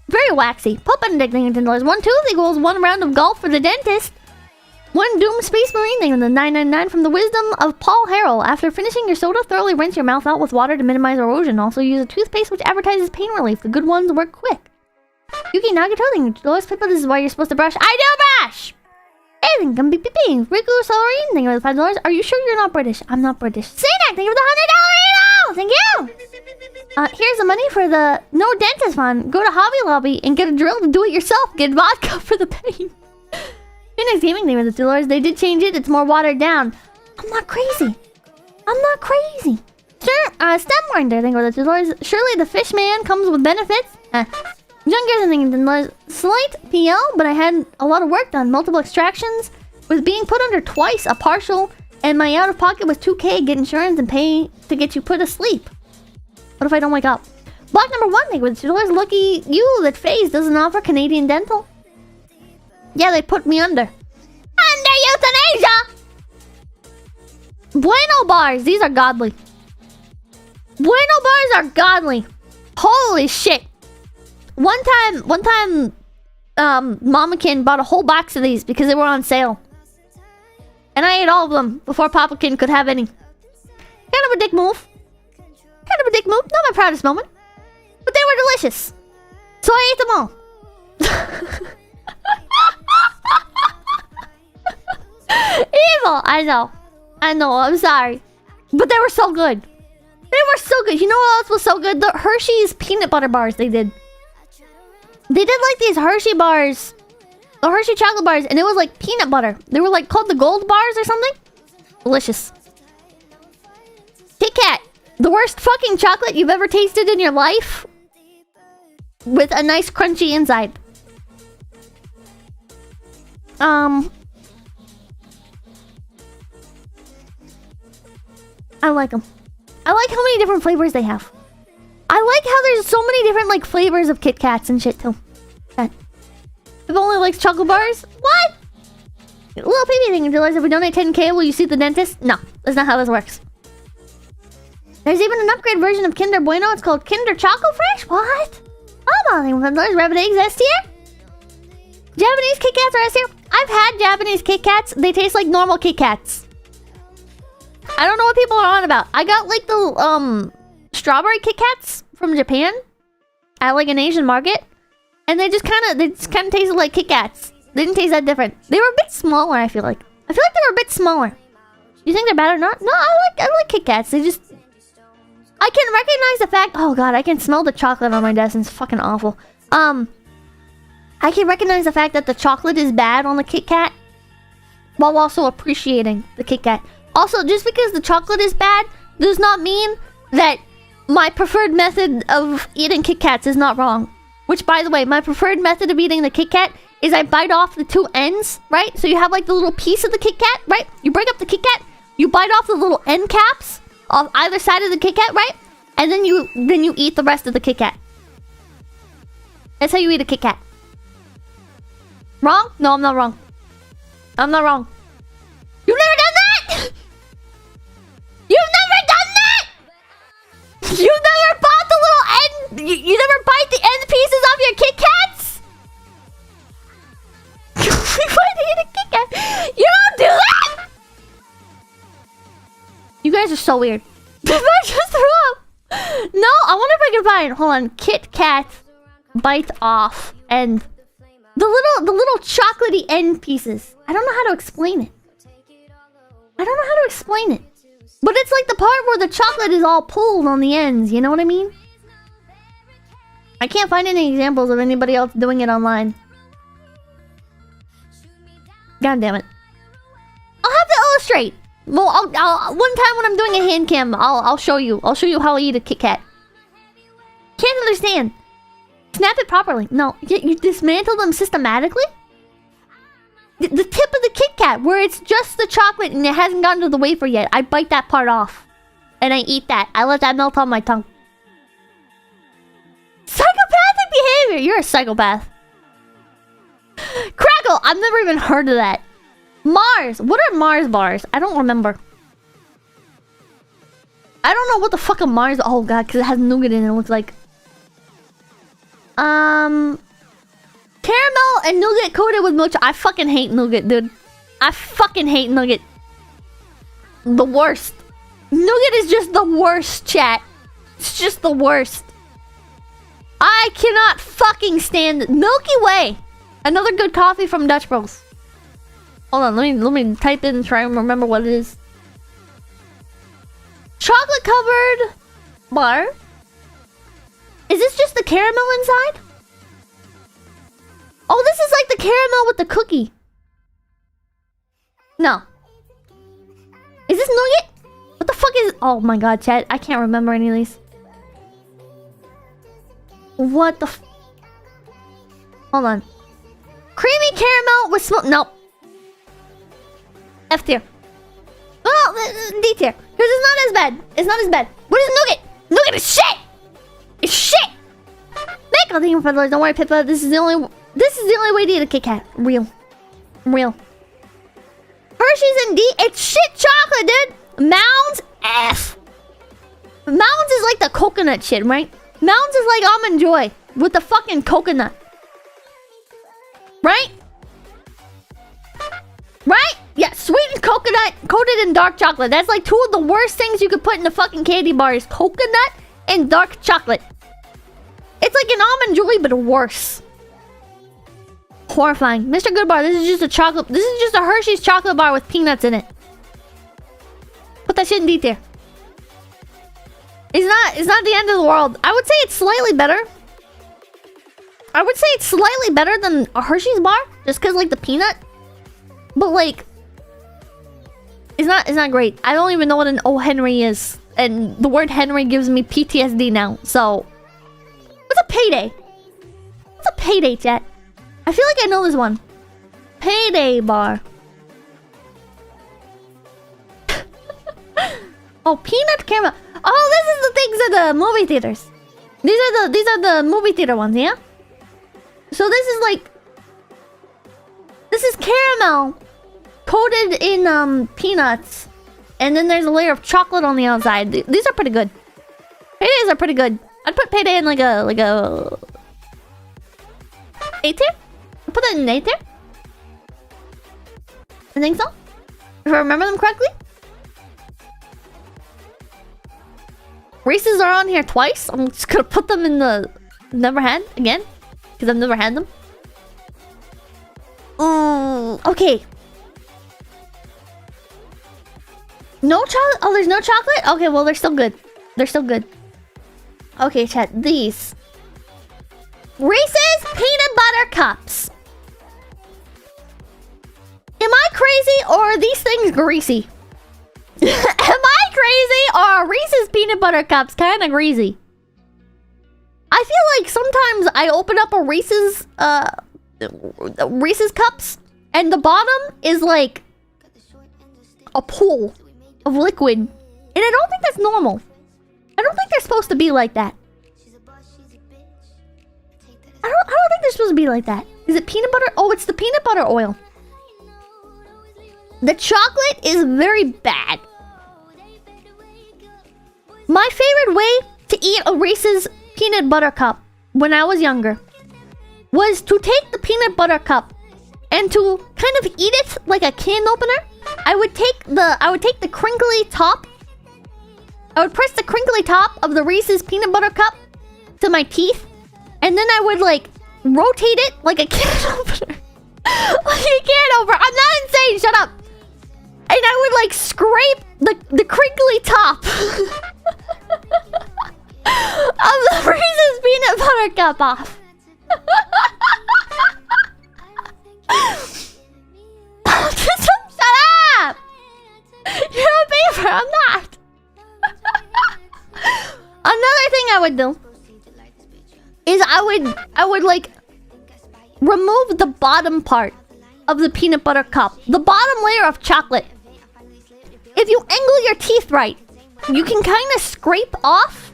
Very waxy. Pope Benedict $1 1 equals 1 round of golf for the dentist. 1 Doom Space Marine thing with the 999 from the wisdom of Paul Harrell. After finishing your soda, thoroughly rinse your mouth out with water to minimize erosion. Also use a toothpaste which advertises pain relief. The good ones work quick. Yuki Nagato thing. Dolores Pippa, this is why you're supposed to brush. I do brush! Anything can be peeping. Riku Solarine thing with $5. Are you sure you're not British? I'm not British. Saynak, thank you for the $100 email! Thank you! Here's the money for the no dentist fund. Go to Hobby Lobby and get a drill to do it yourself. Get vodka for the pain. Phoenix Gaming thing with the $2. They did change it. It's more watered down. I'm not crazy. I'm not crazy. Sure, Stemwinder thing with the $2. Surely the fish man comes with benefits. Junker thing slight PL, but I had a lot of work done. Multiple extractions. Was being put under twice a partial, and my out of pocket was 2K. Get insurance and pay to get you put to sleep. What if I don't wake up? Block number 1 thing with $2. Lucky you that FaZe doesn't offer Canadian dental. Yeah, they put me under. Under euthanasia! Bueno bars. These are godly. Bueno bars are godly. Holy shit. One time, Mamakin bought a whole box of these because they were on sale. And I ate all of them before Papakin could have any. Kind of a dick move. Kind of a dick move. Not my proudest moment. But they were delicious. So I ate them all. Evil! I know. I know. I'm sorry. But they were so good. They were so good. You know what else was so good? The Hershey's peanut butter bars they did. They did like these Hershey bars. The Hershey chocolate bars. And it was like peanut butter. They were like called the gold bars or something. Delicious. Kit Kat. The worst fucking chocolate you've ever tasted in your life. With a nice crunchy inside. I like them. I like how many different flavors they have. I like how there's so many different like flavors of Kit Kats and shit too. If only likes chocolate bars? What? Little PB thing. Realize if we donate 10K, will you see the dentist? No, that's not how this works. There's even an upgrade version of Kinder Bueno. It's called Kinder Choco Fresh. What? Oh, there's rabbit eggs S tier. Japanese Kit Kats are S tier. I've had Japanese Kit Kats. They taste like normal Kit Kats. I don't know what people are on about. I got like the strawberry Kit Kats from Japan at like an Asian market, and they just kind of tasted like Kit Kats. They didn't taste that different. They were a bit smaller. I feel like they were a bit smaller. You think they're bad or not? No, I like Kit Kats. They just I can recognize the fact. Oh god, I can smell the chocolate on my desk. And it's fucking awful. I can recognize the fact that the chocolate is bad on the Kit Kat, while also appreciating the Kit Kat. Also, just because the chocolate is bad does not mean that my preferred method of eating Kit Kats is not wrong. Which, by the way, my preferred method of eating the Kit Kat is I bite off the two ends, right? So you have like the little piece of the Kit Kat, right? You break up the Kit Kat, you bite off the little end caps of either side of the Kit Kat, right? And then you eat the rest of the Kit Kat. That's how you eat a Kit Kat. Wrong? No, I'm not wrong. I'm not wrong. You've never done that? You've never done that? You've never bought the little end... You never bite the end pieces off your Kit Kats? Why do you eat a Kit Kat? You don't do that! You guys are so weird. I just threw up. No, I wonder if I can find... Hold on. Kit Kat bite off and... The little chocolatey end pieces. I don't know how to explain it. I don't know how to explain it. But it's like the part where the chocolate is all pulled on the ends. You know what I mean? I can't find any examples of anybody else doing it online. God damn it. I'll have to illustrate. Well, I'll one time when I'm doing a hand cam, I'll show you. I'll show you how I eat a Kit Kat. Can't understand. Snap it properly. No, you dismantle them systematically? The tip of the Kit Kat, where it's just the chocolate and it hasn't gotten to the wafer yet. I bite that part off. And I eat that. I let that melt on my tongue. Psychopathic behavior! You're a psychopath. Crackle! I've never even heard of that. Mars! What are Mars bars? I don't remember. I don't know what the fuck a Mars. Oh god, because it has nougat in it. It looks like. Caramel and nougat coated with milk. I fucking hate nougat, dude. I fucking hate nougat. The worst. Nougat is just the worst, chat. It's just the worst. I cannot fucking stand it. Milky Way. Another good coffee from Dutch Bros. Hold on, let me type in and try and remember what it is. Chocolate covered bar. Is this just the caramel inside? Oh, this is like the caramel with the cookie. No. Is this nougat? What the fuck is... Oh my god, chat. I can't remember any of these. What the... Hold on. Creamy caramel with smoke... Nope. F tier. Well, D tier. Because it's not as bad. It's not as bad. What is nougat? Nougat is shit! It's shit! Make all the info. Don't worry, Pippa. This is the only way to eat a Kit Kat. Real. Hershey's and D. It's shit chocolate, dude. Mounds F. Mounds is like the coconut shit, right? Mounds is like Almond Joy with the fucking coconut. Right? Right? Yeah, sweetened coconut coated in dark chocolate. That's like two of the worst things you could put in a fucking candy bar is coconut and dark chocolate. It's like an Almond Joy, but worse. Horrifying. Mr. Goodbar, this is just a chocolate... This is just a Hershey's chocolate bar with peanuts in it. Put that shit in D tier. It's not the end of the world. I would say it's slightly better. I would say it's slightly better than a Hershey's bar. Just because, like, the peanut. But, like... It's not great. I don't even know what an O. Henry is. And the word Henry gives me PTSD now. So... What's a payday? What's a payday, chat? I feel like I know this one. Payday bar. Oh, peanut caramel. Oh, this is the things at the movie theaters. These are the movie theater ones, yeah? So this is like... This is caramel coated in peanuts. And then there's a layer of chocolate on the outside. These are pretty good. Paydays are pretty good. I'd put payday in like a... A tier? I'd put that in A tier? I think so. If I remember them correctly. Reese's are on here twice. I'm just gonna put them in the never had again. Because I've never had them. Okay. No chocolate? Oh, there's no chocolate? Okay, well, they're still good. They're still good. Okay, chat. These. Reese's Peanut Butter Cups. Am I crazy or are these things greasy? Am I crazy or are Reese's Peanut Butter Cups kind of greasy? I feel like sometimes I open up a Reese's Cups and the bottom is like a pool of liquid. And I don't think that's normal. I don't think they're supposed to be like that. I don't think they're supposed to be like that. Is it peanut butter? Oh, it's the peanut butter oil. The chocolate is very bad. My favorite way to eat a Reese's peanut butter cup when I was younger was to take the peanut butter cup and to kind of eat it like a can opener. I would take the crinkly top. I would press the crinkly top of the Reese's peanut butter cup to my teeth. And then I would like rotate it like a can opener. Like a can opener. I'm not insane, shut up. And I would like scrape the crinkly top of the Reese's peanut butter cup off. Shut up! You're a beaver, I'm not. Another thing I would do is I would like remove the bottom part of the peanut butter cup. The bottom layer of chocolate. If you angle your teeth right, you can kind of scrape off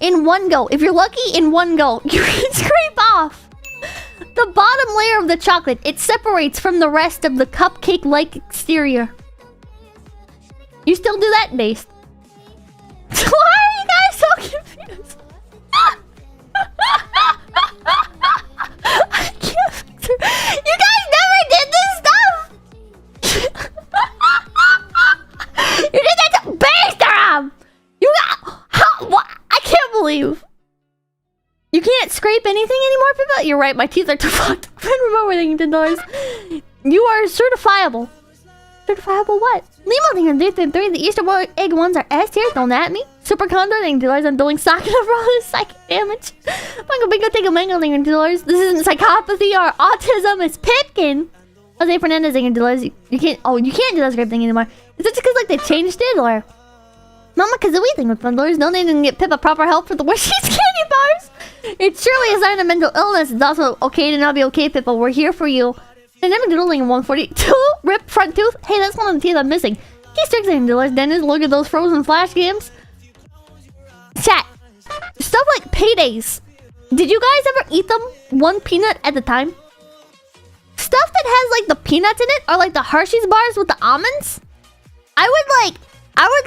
in one go. If you're lucky, in one go, you can scrape off the bottom layer of the chocolate. It separates from the rest of the cupcake-like exterior. You still do that, Based? Why are you guys so confused? I can't. You guys never did this stuff. You did that to Beast. You got how? What? I can't believe. You can't scrape anything anymore, people? You're right, my teeth are too fucked. I can't remember $10. You are certifiable. Certifiable what? Limo thing 3. The Easter egg ones are S tier. Don't at me. Super Condor thing $. I'm doing psychic psychic damage. Mango bingo 𝐒𝐚𝐭 thing $. This isn't psychopathy or autism. It's Pipkin. Jose Fernandez thing $. You can't. Oh, you can't do that scrape thing anymore. Is it just because like they changed it or? Mama Kazooie thing with $1. Donating to get Pippa proper help for the Wishes candy bars. It's surely a sign of mental illness. It's also okay to not be okay, Pippa. We're here for you. Dynamic doodling 142. Rip front tooth. Hey, that's one of the teeth I'm missing. Key Strix and $. Dennis, look at those frozen flash games. Chat. Stuff like paydays. Did you guys ever eat them one peanut at a time? Stuff that has like the peanuts in it or like the Hershey's bars with the almonds. I would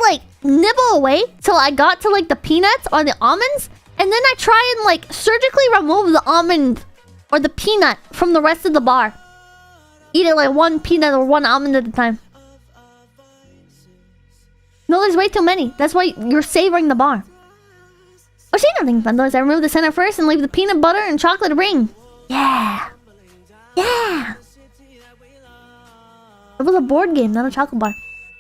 like nibble away till I got to like the peanuts or the almonds. And then I try and like surgically remove the almond or the peanut from the rest of the bar. Eat it like one peanut or one almond at a time. No, there's way too many. That's why you're savoring the bar. Oh, she nothing fun though. I remove the center first and leave the peanut butter and chocolate ring. Yeah. Yeah. It was a board game, not a chocolate bar.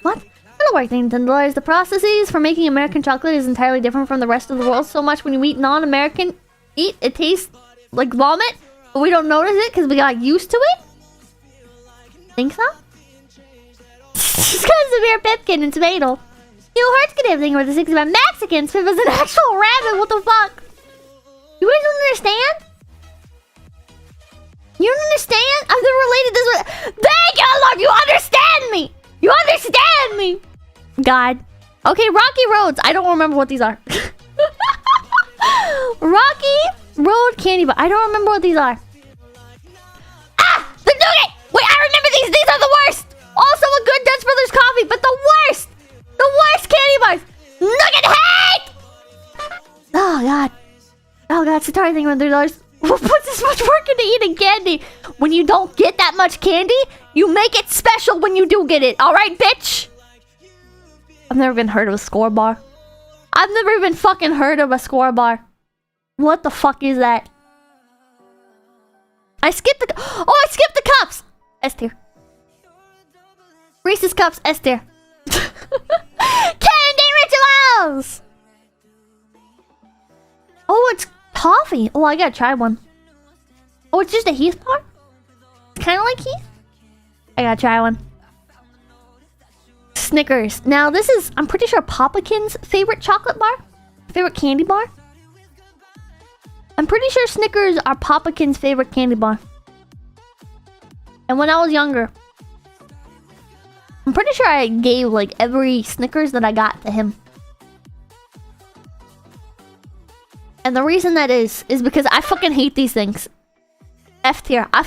What? It'll work, $10. The processes for making American chocolate is entirely different from the rest of the world. So much when you eat non-American it tastes like vomit, but we don't notice it because we got used to it. Think so? She's got severe Pipkin and tomato. You hearts get everything with the 6 about Mexicans. Pip is an actual rabbit. What the fuck? You guys don't understand? You don't understand? I've never related this with. Thank you, Lord. You understand me. You understand me. God. Okay, Rocky Roads. I don't remember what these are. Rocky Road candy bar. I don't remember what these are. Ah! The nougat! Wait, I remember these. These are the worst. Also a good Dutch Brothers coffee, but the worst. The worst candy bars. Nugget hate! Oh, God. Oh, God. Satari thing with $3. Who puts this much work into eating candy? When you don't get that much candy, you make it special when you do get it. Alright, bitch? I've never even heard of a score bar. I've never even fucking heard of a score bar. What the fuck is that? I skipped the... Oh, I skipped the cups! S tier. Reese's Cups, S tier. Candy rituals! Oh, it's toffee. Oh, I gotta try one. Oh, it's just a Heath bar? It's kind of like Heath? I gotta try one. Snickers. Now, this is, I'm pretty sure, Papakin's favorite chocolate bar? Favorite candy bar? I'm pretty sure Snickers are Papakin's favorite candy bar. And when I was younger, I'm pretty sure I gave like every Snickers that I got to him. And the reason that is because I fucking hate these things. F tier. I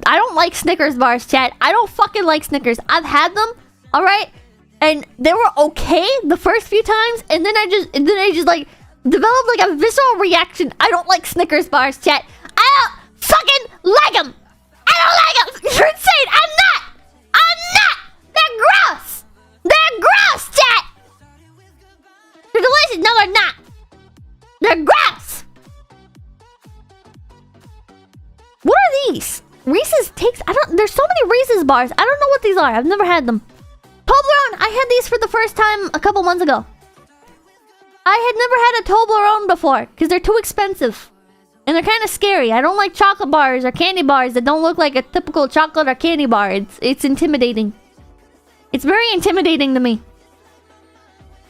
don't like Snickers bars, chat. I don't fucking like Snickers. I've had them, alright? And they were okay the first few times, and then I just like developed like a visceral reaction. I don't like Snickers bars, chat. I don't fucking like them. I don't like them. You're insane. I'm not. They're gross. They're gross, chat. They're delicious. No, they're not. They're gross. What are these? Reese's takes. There's so many Reese's bars. I don't know what these are. I've never had them. Toblerone. I had these for the first time a couple months ago. I had never had a Toblerone before because they're too expensive. And they're kind of scary. I don't like chocolate bars or candy bars that don't look like a typical chocolate or candy bar. It's intimidating. It's very intimidating to me.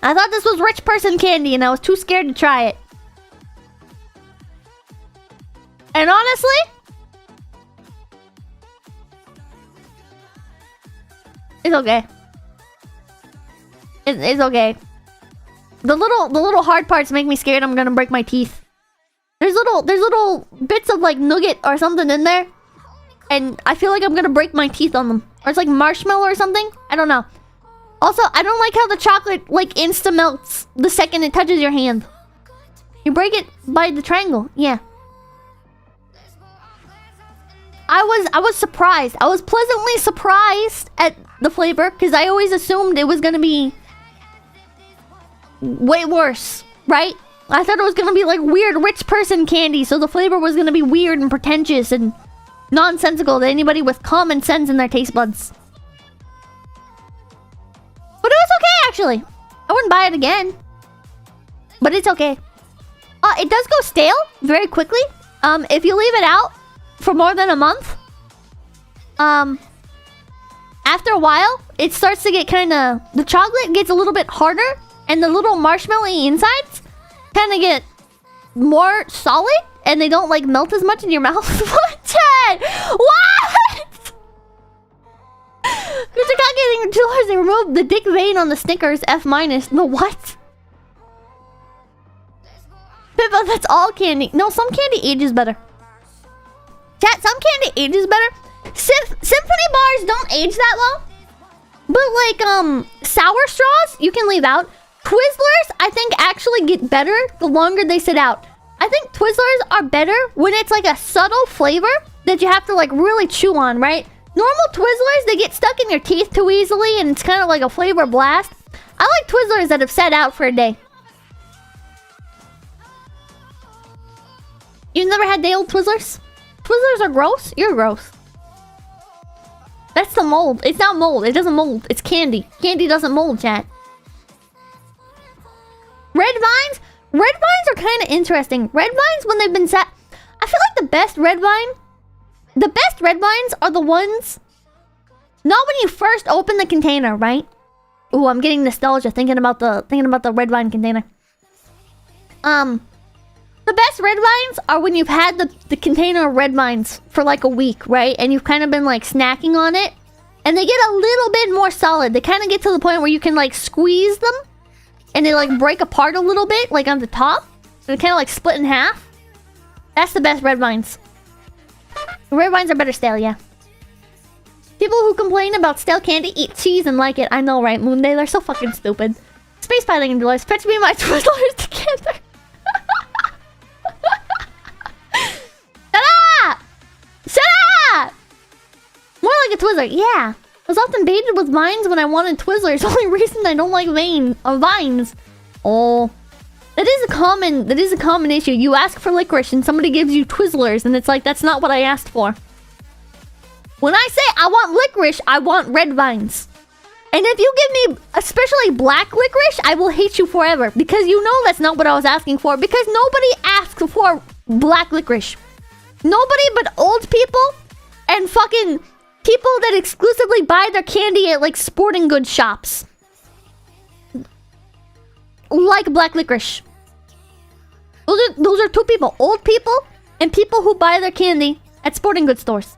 I thought this was rich person candy and I was too scared to try it. And honestly, it's okay. It's okay. The little hard parts make me scared I'm gonna break my teeth. There's little bits of like nougat or something in there, and I feel like I'm gonna break my teeth on them. Or it's like marshmallow or something. I don't know. Also, I don't like how the chocolate like insta melts the second it touches your hand. You break it by the triangle. Yeah. I was surprised. I was pleasantly surprised at the flavor because I always assumed it was gonna be way worse, right? I thought it was gonna be like weird rich person candy, so the flavor was gonna be weird and pretentious and nonsensical to anybody with common sense in their taste buds. But it was okay, actually. I wouldn't buy it again. But it's okay. It does go stale very quickly. If you leave it out for more than a month, after a while, it starts to get kind of... The chocolate gets a little bit harder, and the little marshmallowy insides kind of get more solid, and they don't, like, melt as much in your mouth. What, Chad? What? Mr. Cock getting $2, they removed the dick vein on the Snickers, F-. The what? Pippa, that's all candy. No, some candy ages better. Chat, some candy ages better. Symphony bars don't age that well. But like, sour straws, you can leave out. Twizzlers, I think, actually get better the longer they sit out. I think Twizzlers are better when it's like a subtle flavor that you have to like really chew on, right? Normal Twizzlers, they get stuck in your teeth too easily and it's kind of like a flavor blast. I like Twizzlers that have sat out for a day. You've never had day old Twizzlers? Twizzlers are gross? You're gross. That's the mold. It's not mold. It doesn't mold. It's candy. Candy doesn't mold, chat. Red vines? Red vines are kind of interesting. Red vines, when they've been sat... I feel like the best red vine... The best red vines are the ones... Not when you first open the container, right? Ooh, I'm getting nostalgia thinking about the red vine container. The best red vines are when you've had the container of red vines for like a week, right? And you've kind of been like snacking on it. And they get a little bit more solid. They kind of get to the point where you can like squeeze them. And they like break apart a little bit, like on the top. They kind of like split in half. That's the best red vines. Red vines are better stale, yeah. People who complain about stale candy eat cheese and like it. I know, right, Moonday? They're so fucking stupid. Space piloting device. Fetch me my Twizzlers together. Shut up! Shut up! More like a Twizzler. Yeah. I was often baited with vines when I wanted Twizzlers. Only reason I don't like vines. Oh. That is a common issue. You ask for licorice and somebody gives you Twizzlers and it's like, that's not what I asked for. When I say I want licorice, I want red vines. And if you give me especially black licorice, I will hate you forever. Because you know that's not what I was asking for. Because nobody asks for black licorice. Nobody but old people and fucking people that exclusively buy their candy at like sporting goods shops like black licorice. Those are two people. Old people and people who buy their candy at sporting goods stores.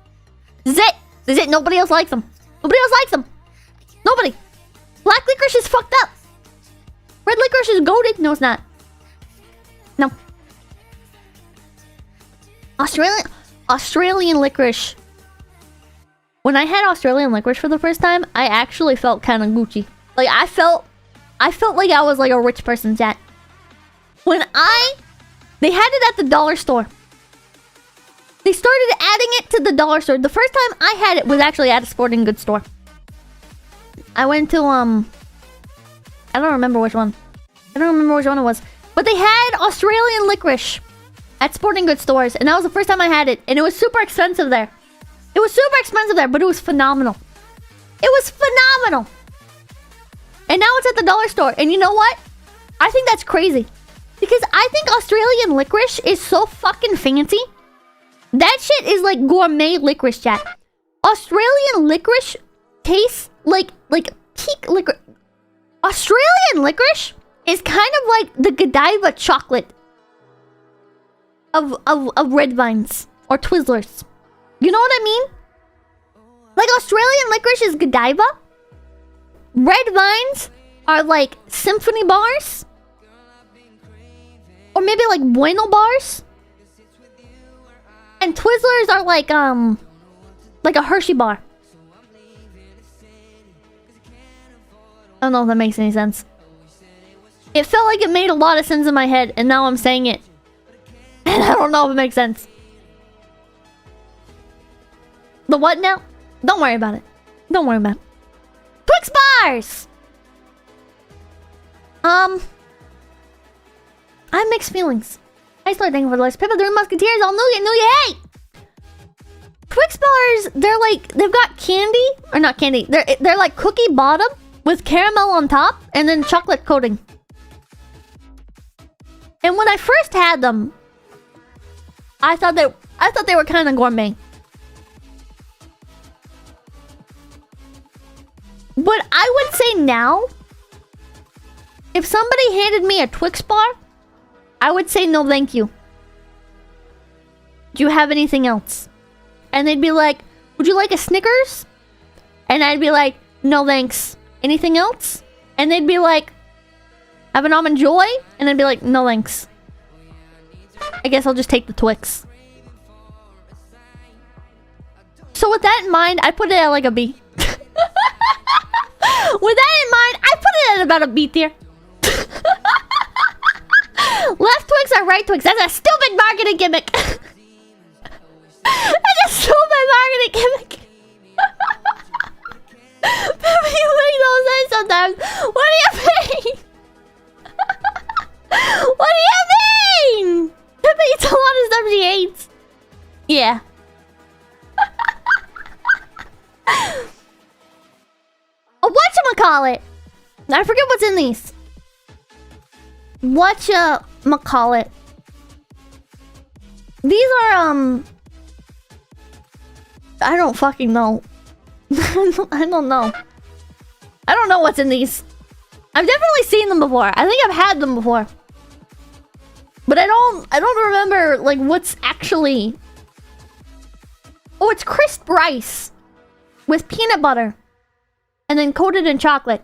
This is it. Nobody else likes them. Nobody else likes them. Nobody. Black licorice is fucked up. Red licorice is goated. No, it's not. No. Australian licorice. When I had Australian licorice for the first time, I actually felt kind of Gucci. Like I felt like I was like a rich person's chat. They had it at the dollar store. They started adding it to the dollar store. The first time I had it was actually at a sporting goods store. I went to I don't remember which one. I don't remember which one it was. But they had Australian licorice at sporting goods stores, and that was the first time I had it, and it was super expensive there. It was super expensive there, but it was phenomenal. It was phenomenal. And now it's at the dollar store, and you know what? I think that's crazy. Because I think Australian licorice is so fucking fancy. That shit is like gourmet licorice, chat. Australian licorice tastes like peak licorice. Australian licorice is kind of like the Godiva chocolate of red vines or Twizzlers. You know what I mean? Like Australian licorice is Godiva. Red vines are like symphony bars. Or maybe like Bueno bars. And Twizzlers are like a Hershey bar. don't know if that makes any sense. It felt like it made a lot of sense in my head, and now I'm saying it. And I don't know if it makes sense. The what now? Don't worry about it. Don't worry about it. Twix bars! I have mixed feelings. I started thanking for the list. Pippa, 3 Musketeers, all nougat, nougat, hey! Twix bars, they're like, they've got candy, or not candy, they're like cookie bottom with caramel on top and then chocolate coating. And when I first had them, I thought they were kind of gourmet. But I would say now, if somebody handed me a Twix bar, I would say no thank you. Do you have anything else? And they'd be like, would you like a Snickers? And I'd be like, no thanks. Anything else? And they'd be like, have an Almond Joy? And I'd be like, no thanks. I guess I'll just take the Twix. So with that in mind, I put it at like a B. With that in mind, I put it at about a B tier. Left Twix or right Twix? That's a stupid marketing gimmick. That's a stupid marketing gimmick. You make no sense sometimes. What do you mean? What do you mean? Pippa eats a lot of stuff she hates. Yeah. Oh, whatchamacallit? I forget what's in these. Whatchamacallit? These are, I don't fucking know. I don't know. I don't know what's in these. I've definitely seen them before. I think I've had them before. But I don't remember, like, what's actually... Oh, it's crisp rice. With peanut butter. And then coated in chocolate.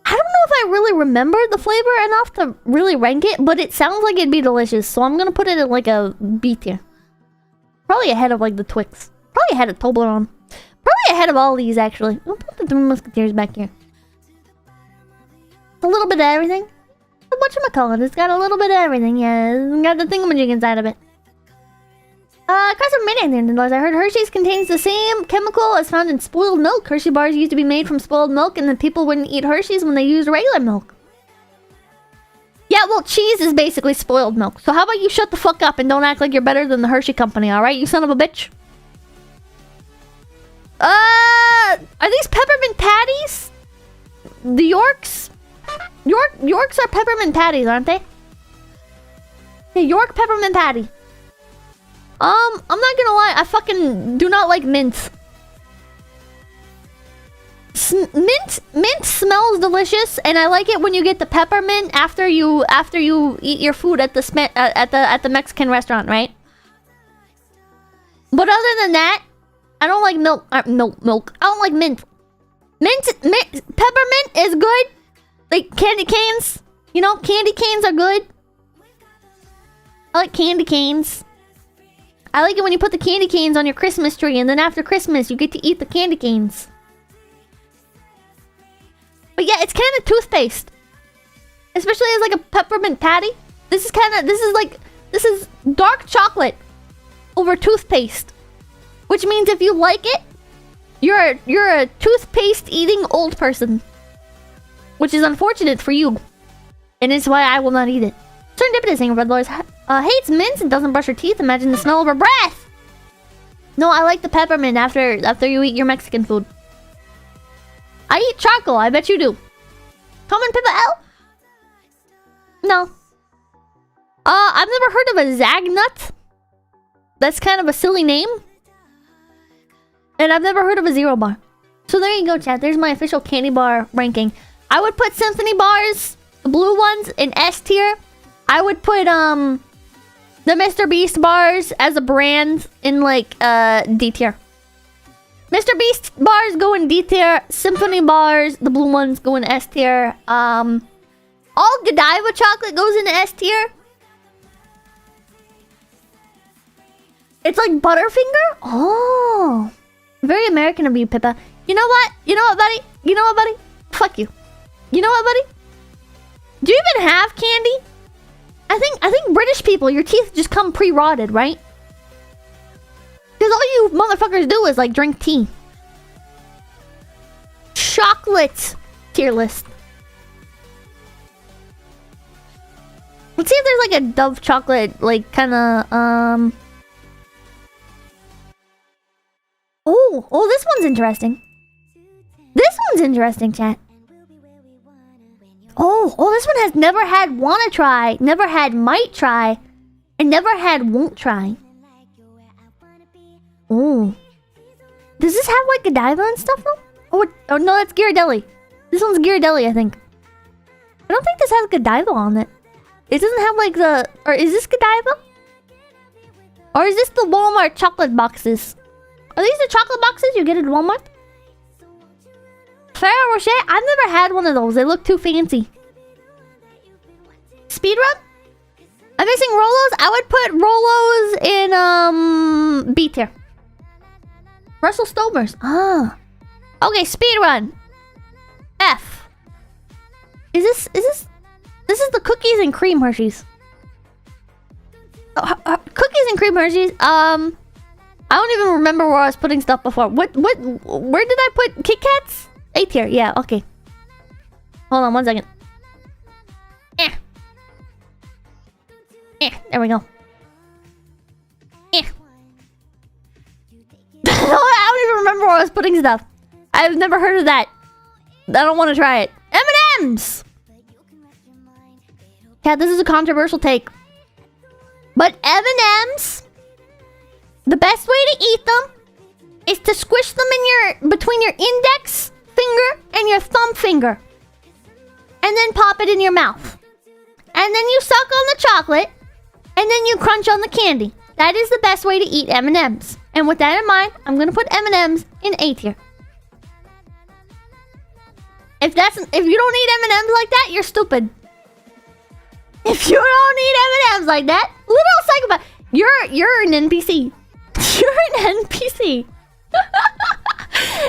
I don't know if I really remember the flavor enough to really rank it, but it sounds like it'd be delicious, so I'm gonna put it at like a B tier. Probably ahead of like the Twix. Probably ahead of Toblerone. Probably ahead of all these, actually. I'll put the 3 Musketeers back here. A little bit of everything. Whatchamacallit? It's got a little bit of everything, yeah. It's got the thingamajig inside of it. Custom mini I heard Hershey's contains the same chemical as found in spoiled milk. Hershey bars used to be made from spoiled milk, and then people wouldn't eat Hershey's when they used regular milk. Yeah, well, cheese is basically spoiled milk. So how about you shut the fuck up and don't act like you're better than the Hershey company, alright, you son of a bitch? Are these peppermint patties? The Yorks? Yorks are peppermint patties, aren't they? The York peppermint patty. I'm not gonna lie, I fucking do not like mint. Mint smells delicious, and I like it when you get the peppermint after you eat your food at the Mexican restaurant, right? But other than that, I don't like milk. Milk. I don't like mint. Peppermint is good. Like candy canes, you know, candy canes are good. I like candy canes. I like it when you put the candy canes on your Christmas tree, and then after Christmas, you get to eat the candy canes. But yeah, it's kind of toothpaste. Especially as like a peppermint patty. This is dark chocolate over toothpaste. Which means if you like it, you're a toothpaste eating old person. Which is unfortunate for you. And it's why I will not eat it. Serendipitous saying Red Lords hates mints and doesn't brush her teeth. Imagine the smell of her breath. No, I like the peppermint after you eat your Mexican food. I eat charcoal. I bet you do. Common Pippa L? No. I've never heard of a Zagnut. That's kind of a silly name. And I've never heard of a Zero Bar. So there you go, chat. There's my official candy bar ranking. I would put Symphony bars, the blue ones, in S tier. I would put the MrBeast bars as a brand in like D tier. MrBeast bars go in D tier. Symphony bars, the blue ones, go in S tier. All Godiva chocolate goes in S tier. It's like Butterfinger? Oh. Very American of you, Pippa. You know what? You know what, buddy? You know what, buddy? Fuck you. You know what, buddy? Do you even have candy? I think British people, your teeth just come pre-rotted, right? Because all you motherfuckers do is like drink tea. Chocolate tier list. Let's see if there's like a Dove chocolate, like kind of Oh, this one's interesting. This one's interesting, chat. Oh, this one has never had wanna try, never had might try, and never had won't try. Oh. Does this have like Godiva and stuff though? Oh no, that's Ghirardelli. This one's Ghirardelli, I think. I don't think this has Godiva on it. It doesn't have like the... Or is this Godiva? Or is this the Walmart chocolate boxes? Are these the chocolate boxes you get at Walmart? Ferrero Rocher? I've never had one of those. They look too fancy. Speedrun? I'm missing Rolos? I would put Rolos in, B tier. Russell Stover's. Ah. Okay, speedrun. F. Is this... This is the cookies and cream Hershey's. Cookies and cream Hershey's. I don't even remember where I was putting stuff before. Where did I put Kit Kats? A tier. Yeah, okay. Hold on 1 second. There we go. I don't even remember where I was putting stuff. I've never heard of that. I don't want to try it. M&M's! Yeah, this is a controversial take. But M&M's, the best way to eat them is to squish them in between your index finger and your thumb finger. And then pop it in your mouth. And then you suck on the chocolate. And then you crunch on the candy. That is the best way to eat M&M's. And with that in mind, I'm gonna put M&M's in A tier. If you don't eat M&M's like that, you're stupid. If you don't eat M&M's like that, little psychopath, you're an NPC. You're an NPC.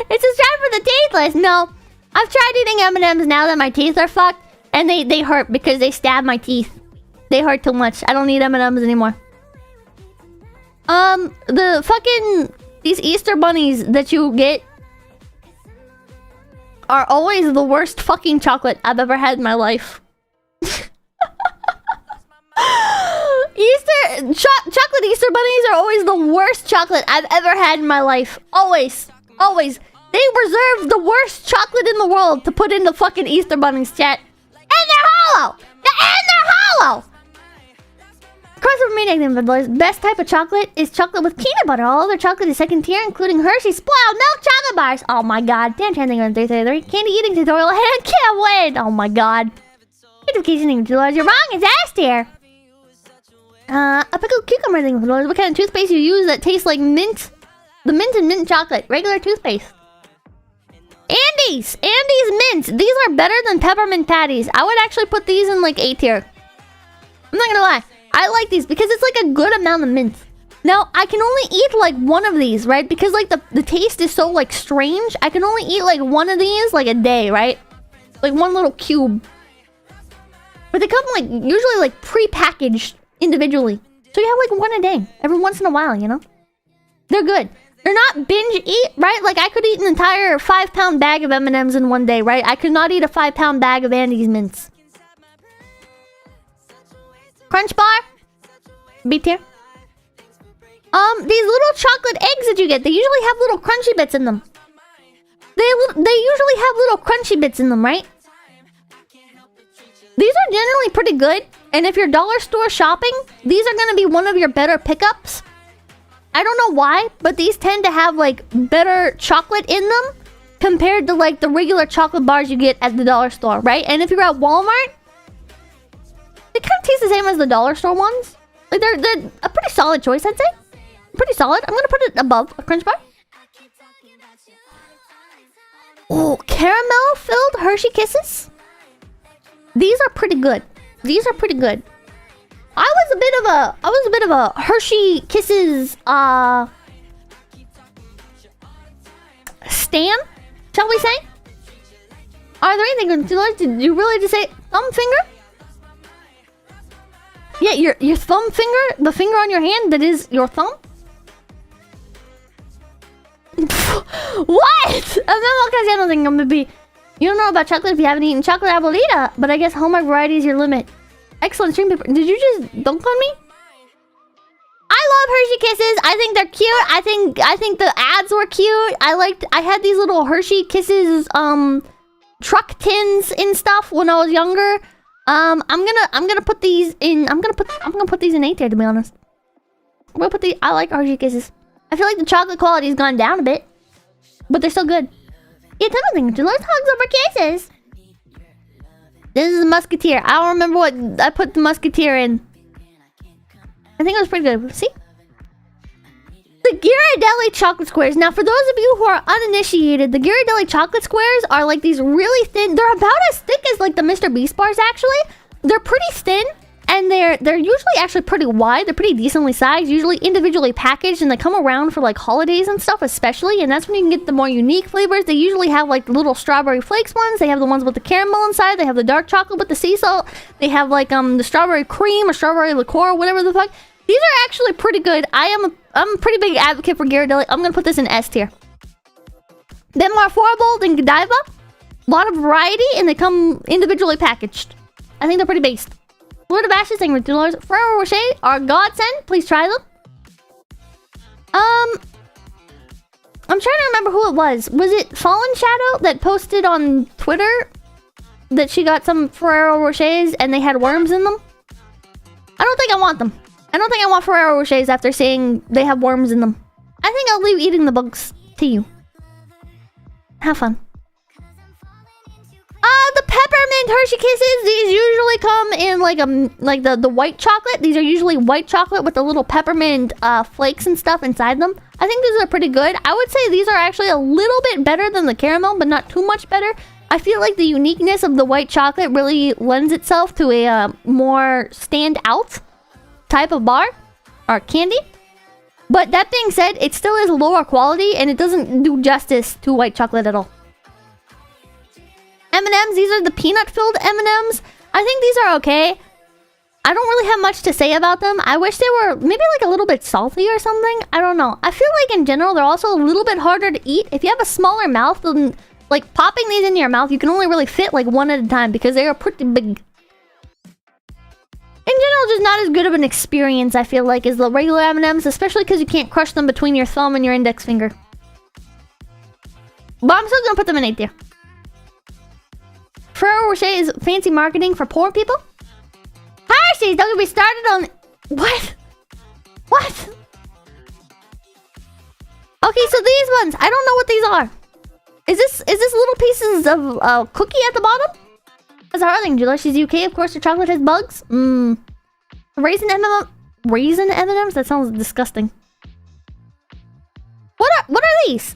It's a strive for the tasteless. No, I've tried eating M&M's now that my teeth are fucked, and they hurt because they stab my teeth. They hurt too much. I don't need M&M's anymore. The fucking these Easter bunnies that you get are always the worst fucking chocolate I've ever had in my life. Chocolate Easter bunnies are always the worst chocolate I've ever had in my life. Always. Always. They reserve the worst chocolate in the world to put in the fucking Easter bunnies, chat. And they're hollow! And they're hollow! Crossword meaning, the best type of chocolate is chocolate with peanut butter. All other chocolate is second tier, including Hershey's spoiled milk chocolate bars. Oh my god. Damn, trying to think of 333. Candy eating tutorial. I can't wait. Oh my god. Education tutorials. You're wrong. It's S tier. A pickled cucumber thing. What kind of toothpaste you use that tastes like mint? The mint and mint chocolate. Regular toothpaste. Andes mint. These are better than peppermint patties. I would actually put these in like A tier. I'm not gonna lie. I like these because it's like a good amount of mint. Now, I can only eat like one of these, right? Because like the taste is so like strange. I can only eat like one of these like a day, right? Like one little cube. But they come like usually like pre-packaged individually. So you have like one a day every once in a while, you know? They're good. They're not binge eat, right? Like I could eat an entire 5-pound bag of M&M's in one day, right? I could not eat a 5-pound bag of Andes mints. Crunch bar? B tier. These little chocolate eggs that you get, they usually have little crunchy bits in them. They usually have little crunchy bits in them, right? These are generally pretty good. And if you're dollar store shopping, these are gonna be one of your better pickups. I don't know why, but these tend to have like better chocolate in them compared to like the regular chocolate bars you get at the dollar store, right? And if you're at Walmart, they kind of taste the same as the dollar store ones. Like they're a pretty solid choice, I'd say. Pretty solid. I'm gonna put it above a crunch bar. Oh, caramel filled Hershey Kisses. These are pretty good. These are pretty good. I was a bit of a Hershey Kisses stan Shall we say? Are there anything? Did you really just say thumb finger? Yeah, your thumb finger, the finger on your hand that is your thumb. What? I'm not gonna say anything. I'm gonna be. You don't know about chocolate if you haven't eaten chocolate abuelita, but I guess Hallmark variety is your limit. Excellent stream paper. Did you just dunk on me? I love Hershey Kisses. I think they're cute. I think the ads were cute. I had these little Hershey Kisses truck tins and stuff when I was younger. I'm gonna put these in. I'm gonna put these in A tier, to be honest. I'm gonna put these. I like Hershey Kisses. I feel like the chocolate quality has gone down a bit, but they're still good. Yeah, tell me something. Let's hugs over kisses. This is a musketeer. I don't remember what I put the musketeer in. I think it was pretty good. See? The Ghirardelli chocolate squares. Now, for those of you who are uninitiated, the Ghirardelli chocolate squares are like these really thin. They're about as thick as like the MrBeast bars, actually. They're pretty thin, and they're usually actually pretty wide. They're pretty decently sized, usually individually packaged, and they come around for like holidays and stuff especially, and that's when you can get the more unique flavors. They usually have like the little strawberry flakes ones. They have the ones with the caramel inside. They have the dark chocolate with the sea salt. They have like the strawberry cream or strawberry liqueur, whatever the fuck. These are actually pretty good. I'm a pretty big advocate for Ghirardelli. I'm gonna put this in S tier. Then more 𝐶𝑯𝑨𝒀𝑀 and 𝐿𝐴𝐷𝐼𝐵. A lot of variety, and they come individually packaged. I think they're pretty based. Lord of Ashes, thank you for $2. Ferrero Rocher are godsend. Please try them. I'm trying to remember who it was. Was it Fallen Shadow that posted on Twitter that she got some Ferrero Rochers and they had worms in them? I don't think I want them. I don't think I want Ferrero Rochers after saying they have worms in them. I think I'll leave eating the bugs to you. Have fun. The peppermint Hershey Kisses. These usually come in like the white chocolate. These are usually white chocolate with the little peppermint flakes and stuff inside them. I think these are pretty good. I would say these are actually a little bit better than the caramel, but not too much better. I feel like the uniqueness of the white chocolate really lends itself to a more standout type of bar or candy. But that being said, it still is lower quality and it doesn't do justice to white chocolate at all. M&Ms, these are the peanut-filled M&Ms. I think these are okay. I don't really have much to say about them. I wish they were maybe like a little bit salty or something. I don't know. I feel like in general, they're also a little bit harder to eat. If you have a smaller mouth, then like popping these into your mouth, you can only really fit like one at a time because they are pretty big. In general, just not as good of an experience, I feel like, as the regular M&Ms, especially because you can't crush them between your thumb and your index finger. But I'm still gonna put them in A tier. Ferrero Rocher is fancy marketing for poor people. Hershey's, don't get me started on... What? What? Okay, so these ones, I don't know what these are. Is this little pieces of cookie at the bottom? That's our thing, She's UK, of course, your chocolate has bugs. Raisin M&Ms? That sounds disgusting. What are these?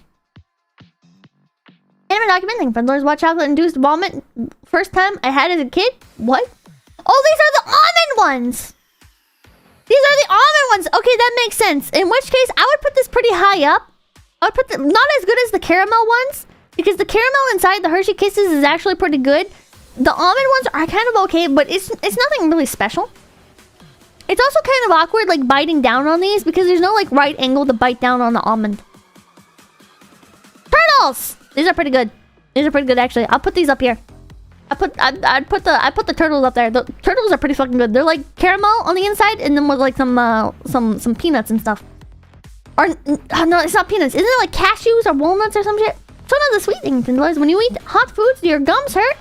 Anime documenting. Friendlers watch chocolate-induced vomit. First time I had as a kid? What? Oh, these are the almond ones! These are the almond ones! Okay, that makes sense. In which case, I would put this pretty high up. I would put them not as good as the caramel ones, because the caramel inside the Hershey Kisses is actually pretty good. The almond ones are kind of okay, but it's nothing really special. It's also kind of awkward, like, biting down on these, because there's no, like, right angle to bite down on the almond. Turtles! These are pretty good. These are pretty good, actually. I'll put these up here. I put the turtles up there. The turtles are pretty fucking good. They're like caramel on the inside, and then with like some peanuts and stuff. Or no, it's not peanuts. Isn't it like cashews or walnuts or some shit? It's one of the sweet things. When you eat hot foods, do your gums hurt?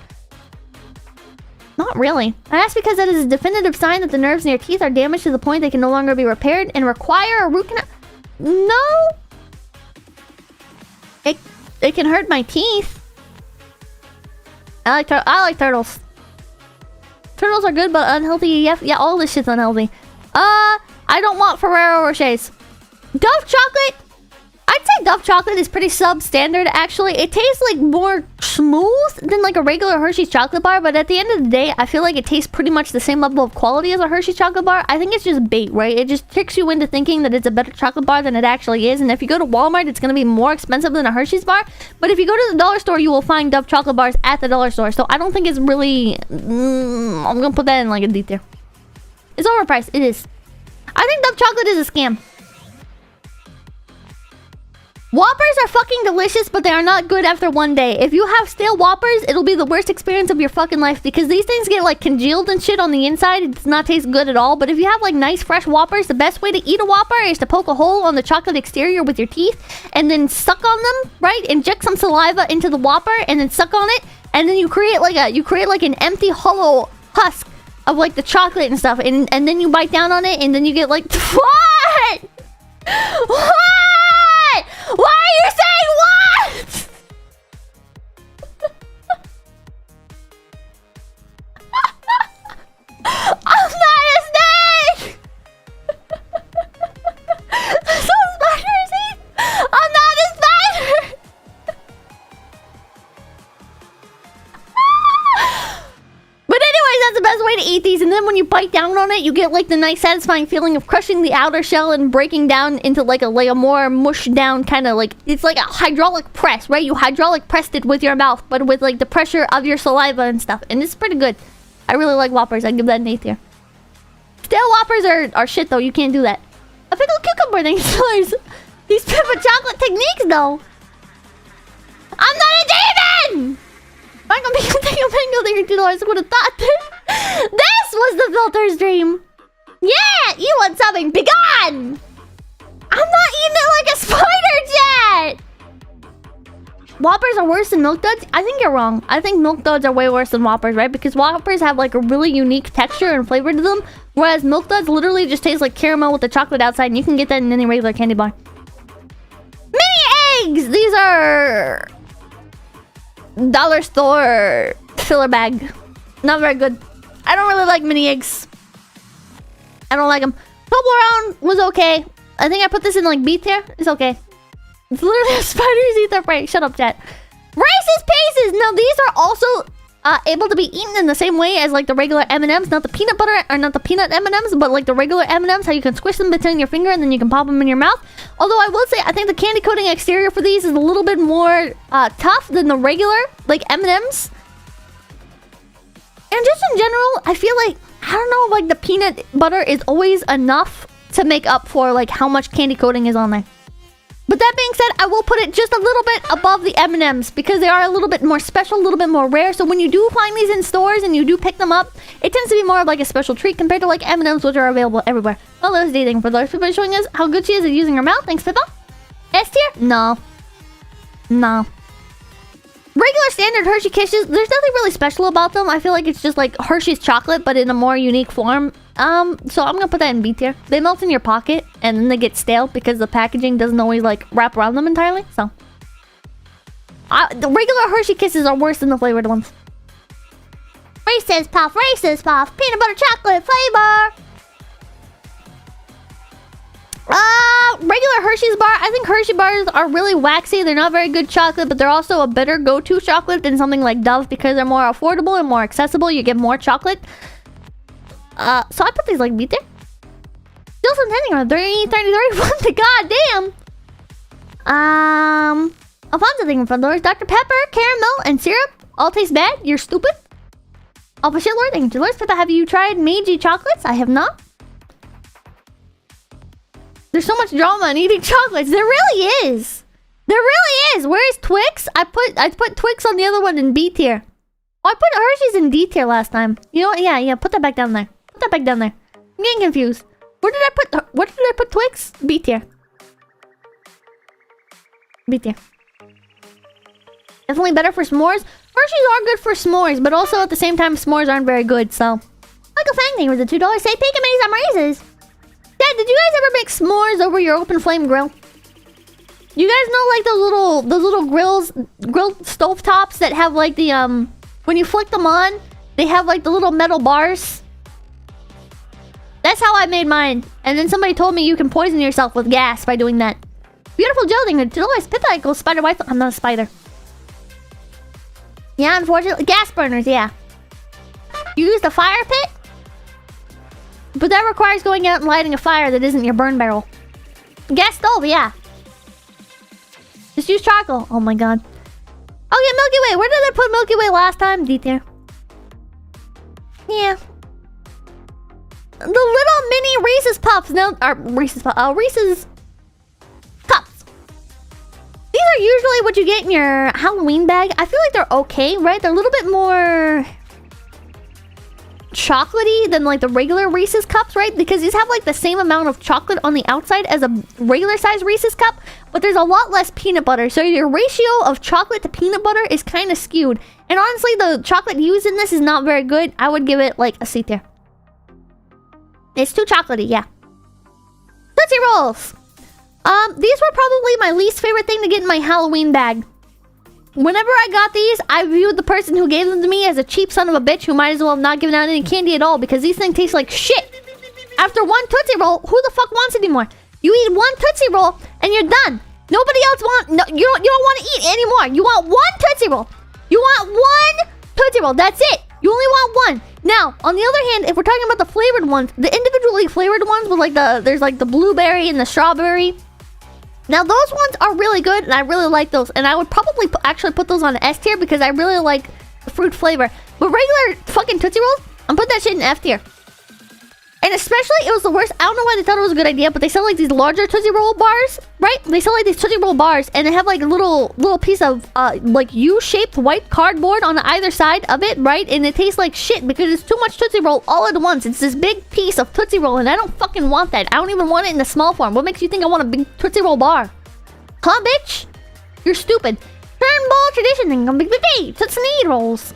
Not really. I asked because that is a definitive sign that the nerves in your teeth are damaged to the point they can no longer be repaired and require a root canal. No. It can hurt my teeth. I like turtles. Turtles are good, but unhealthy. Yeah, all this shit's unhealthy. I don't want Ferrero Rochers. Dove chocolate? I I'd say Dove chocolate is pretty substandard, actually. It tastes like more smooth than like a regular Hershey's chocolate bar, but at the end of the day, I feel like it tastes pretty much the same level of quality as a Hershey's chocolate bar. I think it's just bait, right? It just tricks you into thinking that it's a better chocolate bar than it actually is. And if you go to Walmart, it's going to be more expensive than a Hershey's bar. But if you go to the dollar store, you will find Dove chocolate bars at the dollar store. So I don't think it's really... I'm going to put that in like a D tier. It's overpriced. It is. I think Dove chocolate is a scam. Whoppers are fucking delicious, but they are not good after one day. If you have stale Whoppers, it'll be the worst experience of your fucking life because these things get like congealed and shit on the inside. It does not taste good at all. But if you have like nice fresh Whoppers, the best way to eat a Whopper is to poke a hole on the chocolate exterior with your teeth and then suck on them, right? Inject some saliva into the Whopper and then suck on it, and then you create like an empty hollow husk of like the chocolate and stuff, and then you bite down on it, and then you get like what? What? Why are you saying what? I'm not a snake! So spiders eat? I'm not a spider! But anyways, that's the best way to eat these. And then when you bite down on it, you get like the nice satisfying feeling of crushing the outer shell and breaking down into like a more mushed down kind of like... It's like a hydraulic press, right? You hydraulic pressed it with your mouth, but with like the pressure of your saliva and stuff. And it's pretty good. I really like Whoppers. I give that an 8 tier. Stale Whoppers are shit though. You can't do that. A pickled cucumber, thanks for these pepper chocolate techniques though. I'm not a demon! I'm gonna be $2. I would have thought this was the filter stream. Yeah, you want something? Be gone! I'm not eating it like a spider jet! Whoppers are worse than Milk Duds? I think you're wrong. I think Milk Duds are way worse than Whoppers, right? Because Whoppers have like a really unique texture and flavor to them, whereas Milk Duds literally just taste like caramel with the chocolate outside, and you can get that in any regular candy bar. Mini eggs! These are... dollar store filler bag. Not very good. I don't really like mini eggs. I don't like them. Toblerone was okay. I think I put this in like B tier. It's okay. It's literally spiders eat their prey. Shut up, chat. Reese's Pieces. Now these are also able to be eaten in the same way as like the regular M&Ms. Not the peanut butter or not the peanut M&Ms, but like the regular M&Ms. How you can squish them between your finger and then you can pop them in your mouth. Although I will say I think the candy coating exterior for these is a little bit more tough than the regular like M&Ms. And just in general, I feel like I don't know, like the peanut butter is always enough to make up for like how much candy coating is on there. But that being said, I will put it just a little bit above the M&Ms because they are a little bit more special, a little bit more rare. So when you do find these in stores and you do pick them up, it tends to be more of like a special treat compared to like M&Ms, which are available everywhere. Well, that's dating for those people showing us how good she is at using her mouth. Thanks, Pippa. S tier? No. No. Regular standard Hershey Kisses, there's nothing really special about them. I feel like it's just like Hershey's chocolate, but in a more unique form. So I'm gonna put that in B tier. They melt in your pocket, and then they get stale because the packaging doesn't always like wrap around them entirely. So the regular Hershey Kisses are worse than the flavored ones. Reese's Puff, peanut butter chocolate flavor. Regular Hershey's bar. I think Hershey bars are really waxy. They're not very good chocolate, but they're also a better go-to chocolate than something like Dove because they're more affordable and more accessible. You get more chocolate. So I put these like B tier. Still some tending on 30, 33. God damn. Alfonso thinking from those. Dr. Pepper, caramel, and syrup all taste bad. You're stupid. Alpha Shitlord, thank you. Peppa, have you tried Meiji chocolates? I have not. There's so much drama in eating chocolates. There really is. There really is. Where is Twix? I put Twix on the other one in B tier. Oh, I put Hershey's in D tier last time. You know what? Yeah. Put that back down there. Put that back down there. I'm getting confused. Where did I put Twix? B tier. B tier. Definitely better for s'mores. Hershey's are good for s'mores, but also at the same time, s'mores aren't very good. So, Michael Fang, thank you for the $2. Say peek and many some raises. Dad, did you guys ever make s'mores over your open flame grill? You guys know like those little grilled stove tops that have like the when you flick them on, they have like the little metal bars. That's how I made mine. And then somebody told me you can poison yourself with gas by doing that. Beautiful gilding. Delicious pit cycle. Spider wife. I'm not a spider. Yeah, unfortunately. Gas burners, yeah. You use the fire pit? But that requires going out and lighting a fire that isn't your burn barrel. Gas stove, yeah. Just use charcoal. Oh my god. Oh yeah, Milky Way. Where did I put Milky Way last time? Detail. Yeah. The little mini Reese's Puffs. No, Reese's Puffs. Reese's Cups. These are usually what you get in your Halloween bag. I feel like they're okay, right? They're a little bit more chocolatey than like the regular Reese's Cups, right? Because these have like the same amount of chocolate on the outside as a regular size Reese's Cup, but there's a lot less peanut butter. So your ratio of chocolate to peanut butter is kind of skewed. And honestly, the chocolate used in this is not very good. I would give it like a C tier. It's too chocolatey, yeah. Tootsie Rolls. These were probably my least favorite thing to get in my Halloween bag. Whenever I got these, I viewed the person who gave them to me as a cheap son of a bitch who might as well have not given out any candy at all because these things taste like shit. After one Tootsie Roll, who the fuck wants it anymore? You eat one Tootsie Roll and you're done. Nobody else wants... No, you don't want to eat anymore. You want one Tootsie Roll. You want one Tootsie Roll. That's it. You only want one. Now, on the other hand, if we're talking about the flavored ones, the individually flavored ones with like there's like the blueberry and the strawberry. Now, those ones are really good, and I really like those. And I would probably actually put those on S tier because I really like the fruit flavor. But regular fucking Tootsie Rolls, I'm putting that shit in F tier. And especially, it was the worst. I don't know why they thought it was a good idea, but they sell like these larger Tootsie Roll bars, right? They sell like these Tootsie Roll bars, and they have like a little piece of like U-shaped white cardboard on either side of it, right? And it tastes like shit because it's too much Tootsie Roll all at once. It's this big piece of Tootsie Roll, and I don't fucking want that. I don't even want it in the small form. What makes you think I want a big Tootsie Roll bar? Huh, bitch? You're stupid. Turnbull tradition thing. Big Tootsie Rolls.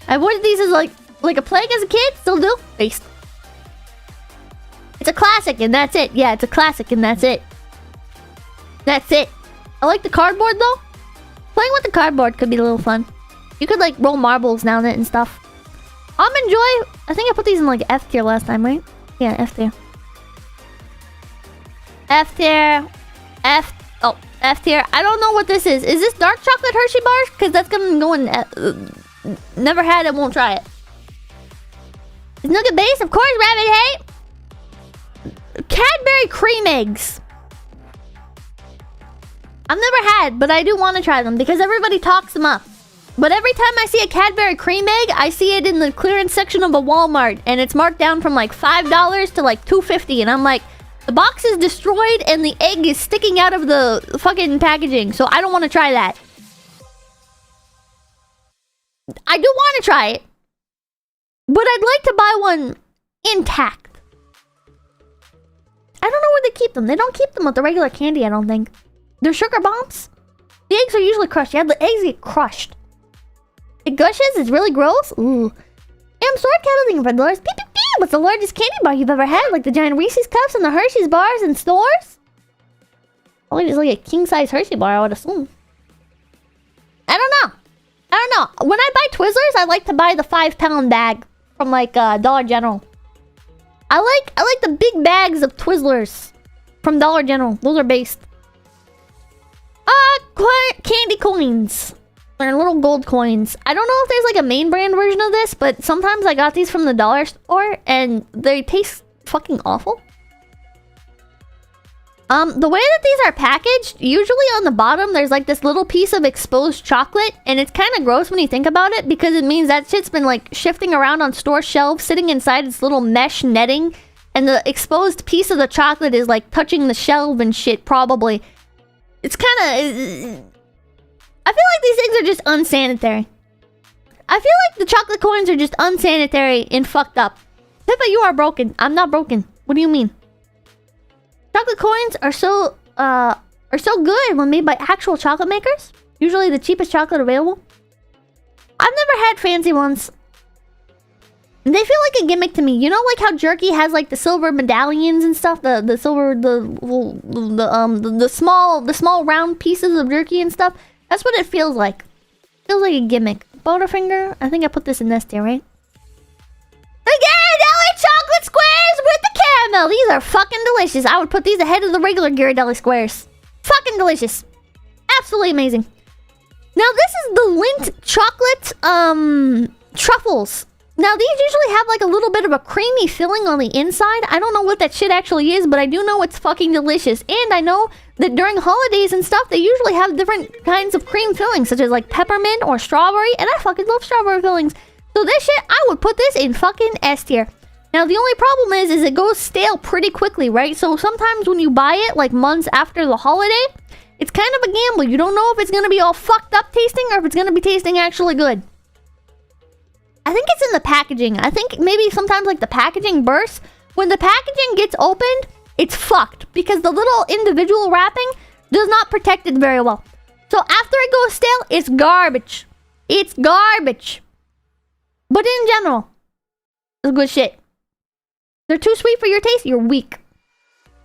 I avoided these as like a plague as a kid. Still do. Based. It's a classic and that's it. Yeah, it's a classic and that's it. That's it. I like the cardboard though. Playing with the cardboard could be a little fun. You could like roll marbles down it and stuff. Almond Joy. I think I put these in like F tier last time, right? Yeah, F tier. F tier. F tier. I don't know what this is. Is this dark chocolate Hershey bars? Because that's gonna go in. Never had it, won't try it. Is Nugget Base? Of course, Rabbit Hey. Cadbury cream eggs. I've never had, but I do want to try them because everybody talks them up. But every time I see a Cadbury cream egg, I see it in the clearance section of a Walmart, and it's marked down from like $5 to like $2.50, and I'm like, the box is destroyed and the egg is sticking out of the fucking packaging, so I don't want to try that. I do want to try it, but I'd like to buy one intact. I don't know where they keep them. They don't keep them with the regular candy, I don't think. They're sugar bombs. The eggs are usually crushed. Yeah, the eggs get crushed. It gushes? It's really gross? Ooh. I'm sword cattling for dollars. Pew, pew, pew. What's the largest candy bar you've ever had? Like the giant Reese's Cups and the Hershey's bars in stores? Probably just like a king-size Hershey bar, I would assume. I don't know. When I buy Twizzlers, I like to buy the 5-pound bag from like Dollar General. I like the big bags of Twizzlers from Dollar General. Those are based. Candy coins. They're little gold coins. I don't know if there's like a main brand version of this, but sometimes I got these from the dollar store and they taste fucking awful. The way that these are packaged, usually on the bottom, there's like this little piece of exposed chocolate, and it's kind of gross when you think about it because it means that shit's been like shifting around on store shelves, sitting inside its little mesh netting, and the exposed piece of the chocolate is like touching the shelf and shit, probably. It's kind of... I feel like these things are just unsanitary. I feel like the chocolate coins are just unsanitary and fucked up. Pippa, you are broken. I'm not broken. What do you mean? Chocolate coins are so good when made by actual chocolate makers. Usually the cheapest chocolate available. I've never had fancy ones. They feel like a gimmick to me. You know, like how jerky has like the silver medallions and stuff. The small round pieces of jerky and stuff. That's what it feels like. Feels like a gimmick. Butterfinger. I think I put this in this tier, right? Ghirardelli chocolate squares with the caramel. These are fucking delicious. I would put these ahead of the regular Ghirardelli squares. Fucking Fucking delicious. Absolutely amazing. Now this is the Lindt chocolate truffles. Now these usually have like a little bit of a creamy filling on the inside. I don't know what that shit actually is, but I do know it's fucking delicious. And I know that during holidays and stuff, they usually have different kinds of cream fillings, such as like peppermint or strawberry. And I fucking love strawberry fillings. So this shit, I would put this in fucking S tier. Now the only problem is it goes stale pretty quickly, right? So sometimes when you buy it like months after the holiday, it's kind of a gamble. You don't know if it's going to be all fucked up tasting or if it's going to be tasting actually good. I think it's in the packaging. I think maybe sometimes like the packaging bursts. When the packaging gets opened, it's fucked because the little individual wrapping does not protect it very well. So after it goes stale, it's garbage. It's garbage. But in general, it's good shit. They're too sweet for your taste, you're weak.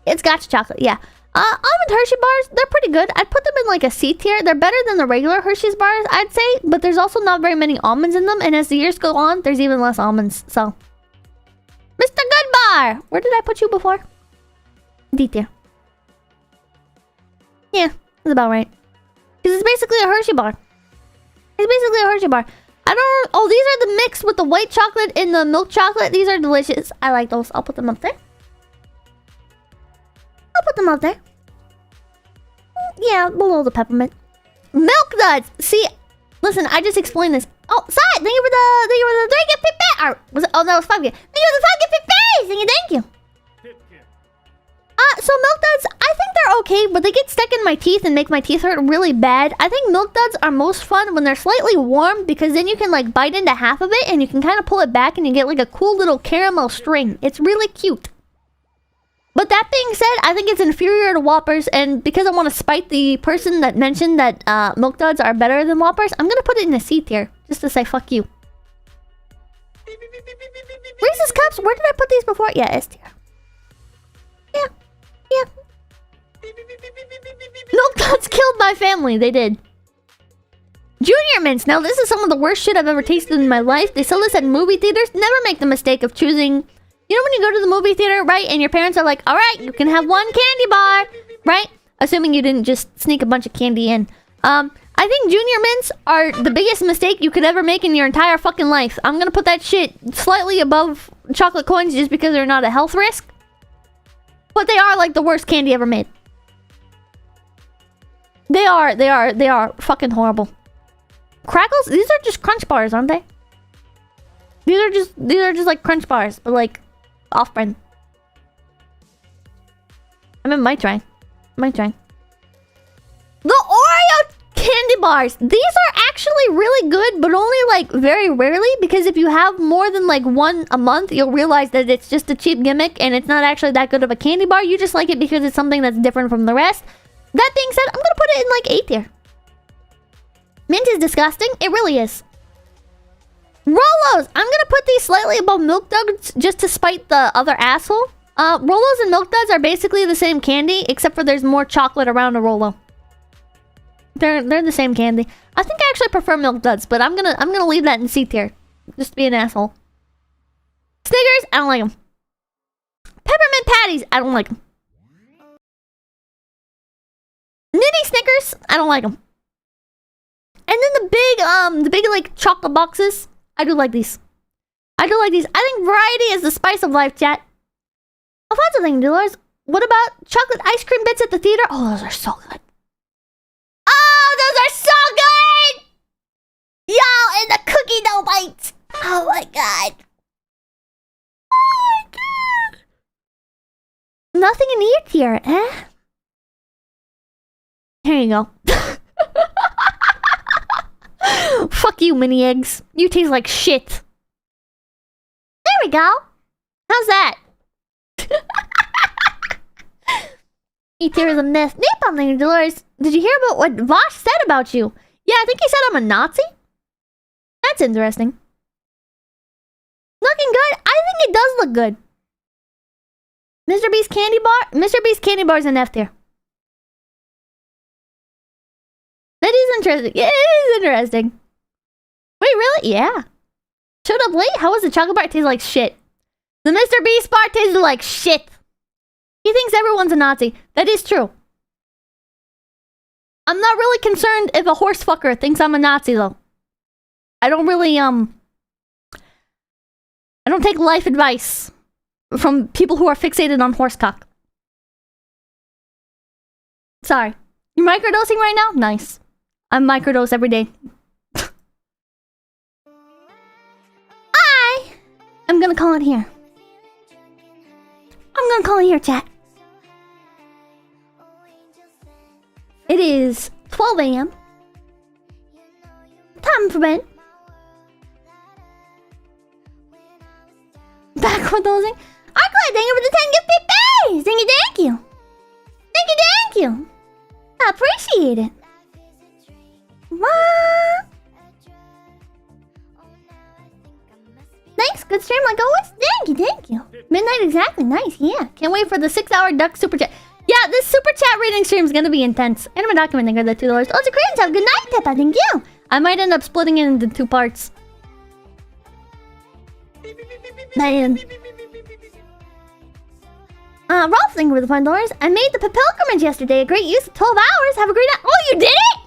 It's gotcha chocolate, yeah. Almond Hershey bars, they're pretty good. I'd put them in like a C tier. They're better than the regular Hershey's bars, I'd say. But there's also not very many almonds in them. And as the years go on, there's even less almonds. So, Mr. Goodbar! Where did I put you before? D tier. Yeah, that's about right. Because it's basically a Hershey bar. It's basically a Hershey bar. I don't... Oh, these are the mix with the white chocolate and the milk chocolate. These are delicious. I like those. I'll put them up there. I'll put them up there. Yeah, below the peppermint. Milk duds! See, listen, I just explained this. Oh, Side, thank you for the 3 gift pit. Was it? Oh, that was 5 gift. Thank you for the 5 gift pit. Thank you. So milk duds, I think they're okay, but they get stuck in my teeth and make my teeth hurt really bad. I think milk duds are most fun when they're slightly warm because then you can like bite into half of it and you can kind of pull it back and you get like a cool little caramel string. It's really cute. But that being said, I think it's inferior to Whoppers, and because I want to spite the person that mentioned that milk duds are better than Whoppers, I'm gonna put it in a C tier, just to say fuck you. Reese's Cups, where did I put these before? Yeah, S tier. Yeah. Milk duds killed my family, they did. Junior Mints, now this is some of the worst shit I've ever tasted in my life. They sell this at movie theaters. Never make the mistake of choosing... You know when you go to the movie theater, right? And your parents are like, alright, you can have one candy bar, right? Assuming you didn't just sneak a bunch of candy in. I think Junior Mints are the biggest mistake you could ever make in your entire fucking life. I'm gonna put that shit slightly above chocolate coins just because they're not a health risk. But they are like the worst candy ever made. They are fucking horrible. Crackles? These are just crunch bars, aren't they? These are just like crunch bars, but like off-brand. I mean, might try. The Oreo candy bars. These are actually really good, but only like very rarely, because if you have more than like one a month, you'll realize that it's just a cheap gimmick and it's not actually that good of a candy bar. You just like it because it's something that's different from the rest. That being said, I'm gonna put it in like A tier. Mint is disgusting. It really is. Rolos! I'm gonna put these slightly above Milk Duds just to spite the other asshole. Rolos and Milk Duds are basically the same candy, except for there's more chocolate around a Rolo. They're the same candy. I think I actually prefer Milk Duds, but I'm gonna leave that in C tier. Just to be an asshole. Snickers, I don't like them. Peppermint Patties, I don't like them. Nitty Snickers, I don't like them. And then the big like chocolate boxes, I do like these. I think variety is the spice of life, chat. Alfonso, thank you, Dolores. What about chocolate ice cream bits at the theater? Oh, those are so good. Oh, those are so good! Yo, and the cookie dough bites. Oh my god. Oh my god. Nothing in E tier, eh? Here you go. Fuck you, mini eggs. You taste like shit. There we go. How's that? E tier is a myth. Napalm, thank you, Dolores. Did you hear about what Vosh said about you? Yeah, I think he said I'm a Nazi. That's interesting. Looking good? I think it does look good. MrBeast candy bar? MrBeast candy bar is an F tier. That is interesting. Yeah, it is interesting. Wait, really? Yeah. Showed up late? How was the chocolate bar? It tasted like shit. The MrBeast bar tasted like shit. He thinks everyone's a Nazi. That is true. I'm not really concerned if a horse fucker thinks I'm a Nazi, though. I don't really, I don't take life advice from people who are fixated on horsecock. Sorry. You're microdosing right now? Nice. I'm microdose every day. I'm gonna call it here. I'm gonna call it here, chat. It is 12 a.m. Time for bed. Back with those things. Arclight, thank you for the 10 gift pays! Thank you, thank you! Thank you, thank you! I appreciate it. What? Thanks, good stream like always. Thank you, thank you. Midnight exactly, nice, yeah. Can't wait for the 6-hour duck super chat. Yeah, this super chat reading stream is gonna be intense. Anime document, thank you for the $2. Oh, it's a Korean tab. Good night, Peppa, thank you. I might end up splitting it into 2 parts. Man. Rolf, thank you for the $5. I made the pilgrimage yesterday. A great use of 12 hours. Have a great night. Oh, you did it?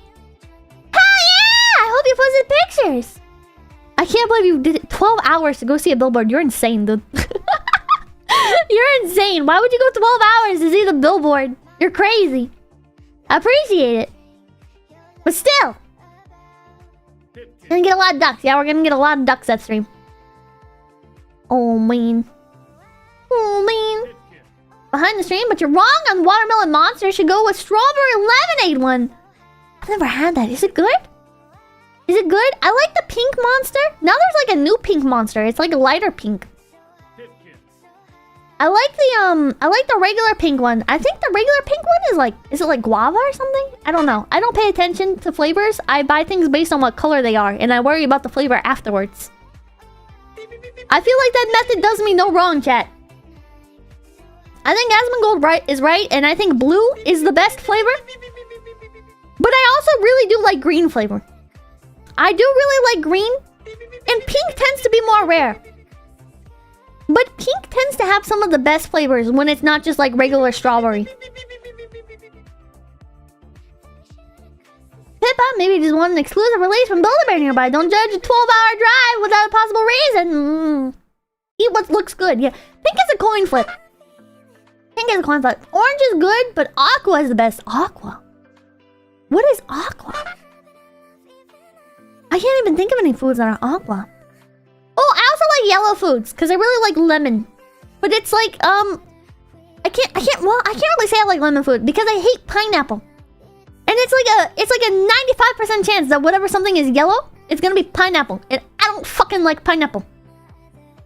Hell yeah! I hope you posted pictures. I can't believe you did it 12 hours to go see a billboard. You're insane, dude. You're insane. Why would you go 12 hours to see the billboard? You're crazy. I appreciate it. But still. Gonna get a lot of ducks. Yeah, we're gonna get a lot of ducks that stream. Oh, man. Oh, man. Behind the stream, but you're wrong on Watermelon Monster. You should go with Strawberry Lemonade one. I've never had that. Is it good? Is it good? I like the pink monster. Now there's like a new pink monster. It's like a lighter pink. I like the regular pink one. I think the regular pink one is like, is it like guava or something? I don't know. I don't pay attention to flavors. I buy things based on what color they are, and I worry about the flavor afterwards. I feel like that method does me no wrong, chat. I think Asmongold is right, and I think blue is the best flavor. But I also really do like green flavor. I do really like green, and pink tends to be more rare. But pink tends to have some of the best flavors when it's not just like regular strawberry. Pippa, maybe just want an exclusive release from Build-A-Bear nearby. Don't judge a 12-hour drive without a possible reason. Eat what looks good. Yeah, pink is a coin flip. Pink is a coin flip. Orange is good, but aqua is the best. Aqua? What is aqua? I can't even think of any foods that are aqua. Oh, I also like yellow foods because I really like lemon. But it's like I can't really say I like lemon food because I hate pineapple. And it's like a 95% chance that whatever something is yellow, it's gonna be pineapple. And I don't fucking like pineapple.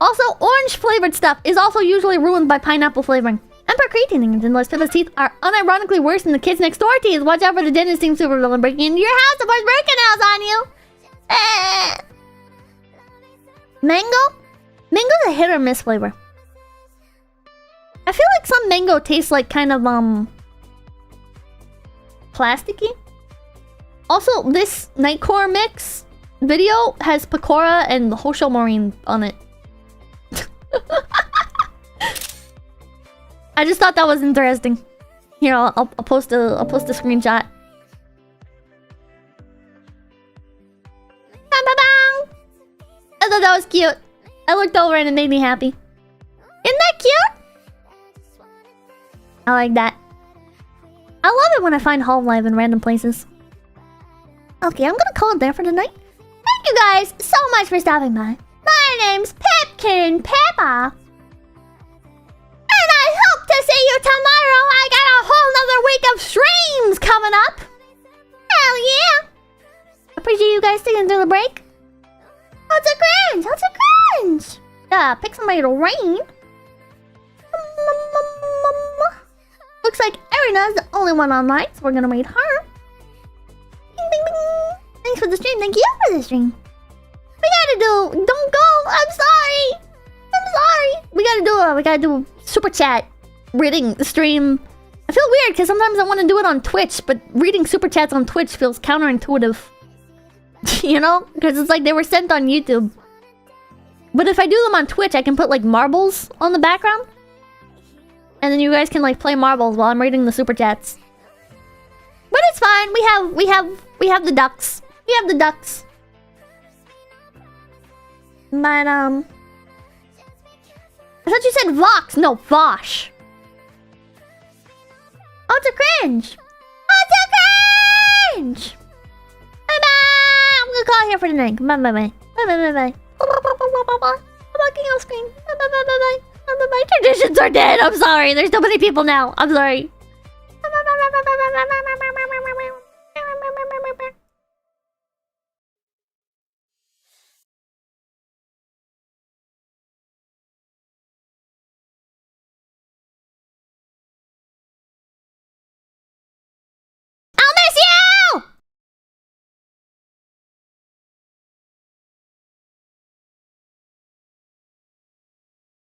Also, orange flavored stuff is also usually ruined by pineapple flavoring. Emperor Creating unless Pippa's teeth are unironically worse than the kids next door teeth. Watch out for the dentist team super villain breaking into your house to force birth canals on you. Mango? Mango's a hit or miss flavor. I feel like some mango tastes like kind of plasticky. Also, this Nightcore mix video has Pecora and Hosho Maureen on it. I just thought that was interesting. Here, I'll post a screenshot. I thought that was cute. I looked over and it made me happy. Isn't that cute? I like that. I love it when I find Hololive in random places. Okay, I'm gonna call it there for tonight. Thank you guys so much for stopping by. My name's Pipkin Peppa. And I hope to see you tomorrow. I got a whole nother week of streams coming up. Hell yeah. Appreciate you guys sticking through the break. How's it cringe? How's it cringe? Pick somebody to rain. Looks like Erina's the only one online, so we're gonna raid her. Bing, bing, bing. Thanks for the stream. Thank you for the stream. We gotta do. Don't go. I'm sorry. I'm sorry. We gotta do super chat reading the stream. I feel weird because sometimes I want to do it on Twitch, but reading super chats on Twitch feels counterintuitive. You know? Because it's like they were sent on YouTube. But if I do them on Twitch, I can put like marbles on the background. And then you guys can like play marbles while I'm reading the super chats. But it's fine. We have the ducks. We have the ducks. But I thought you said Vox. No, Vosh. Oh, it's a cringe. Oh, it's a cringe. Bye bye. I'm gonna call it here for tonight. Bye bye bye. Bye bye bye bye. I'm looking on screen. Bye bye bye bye bye. Bye bye bye. Traditions are dead. I'm sorry. There's so many people now. I'm sorry.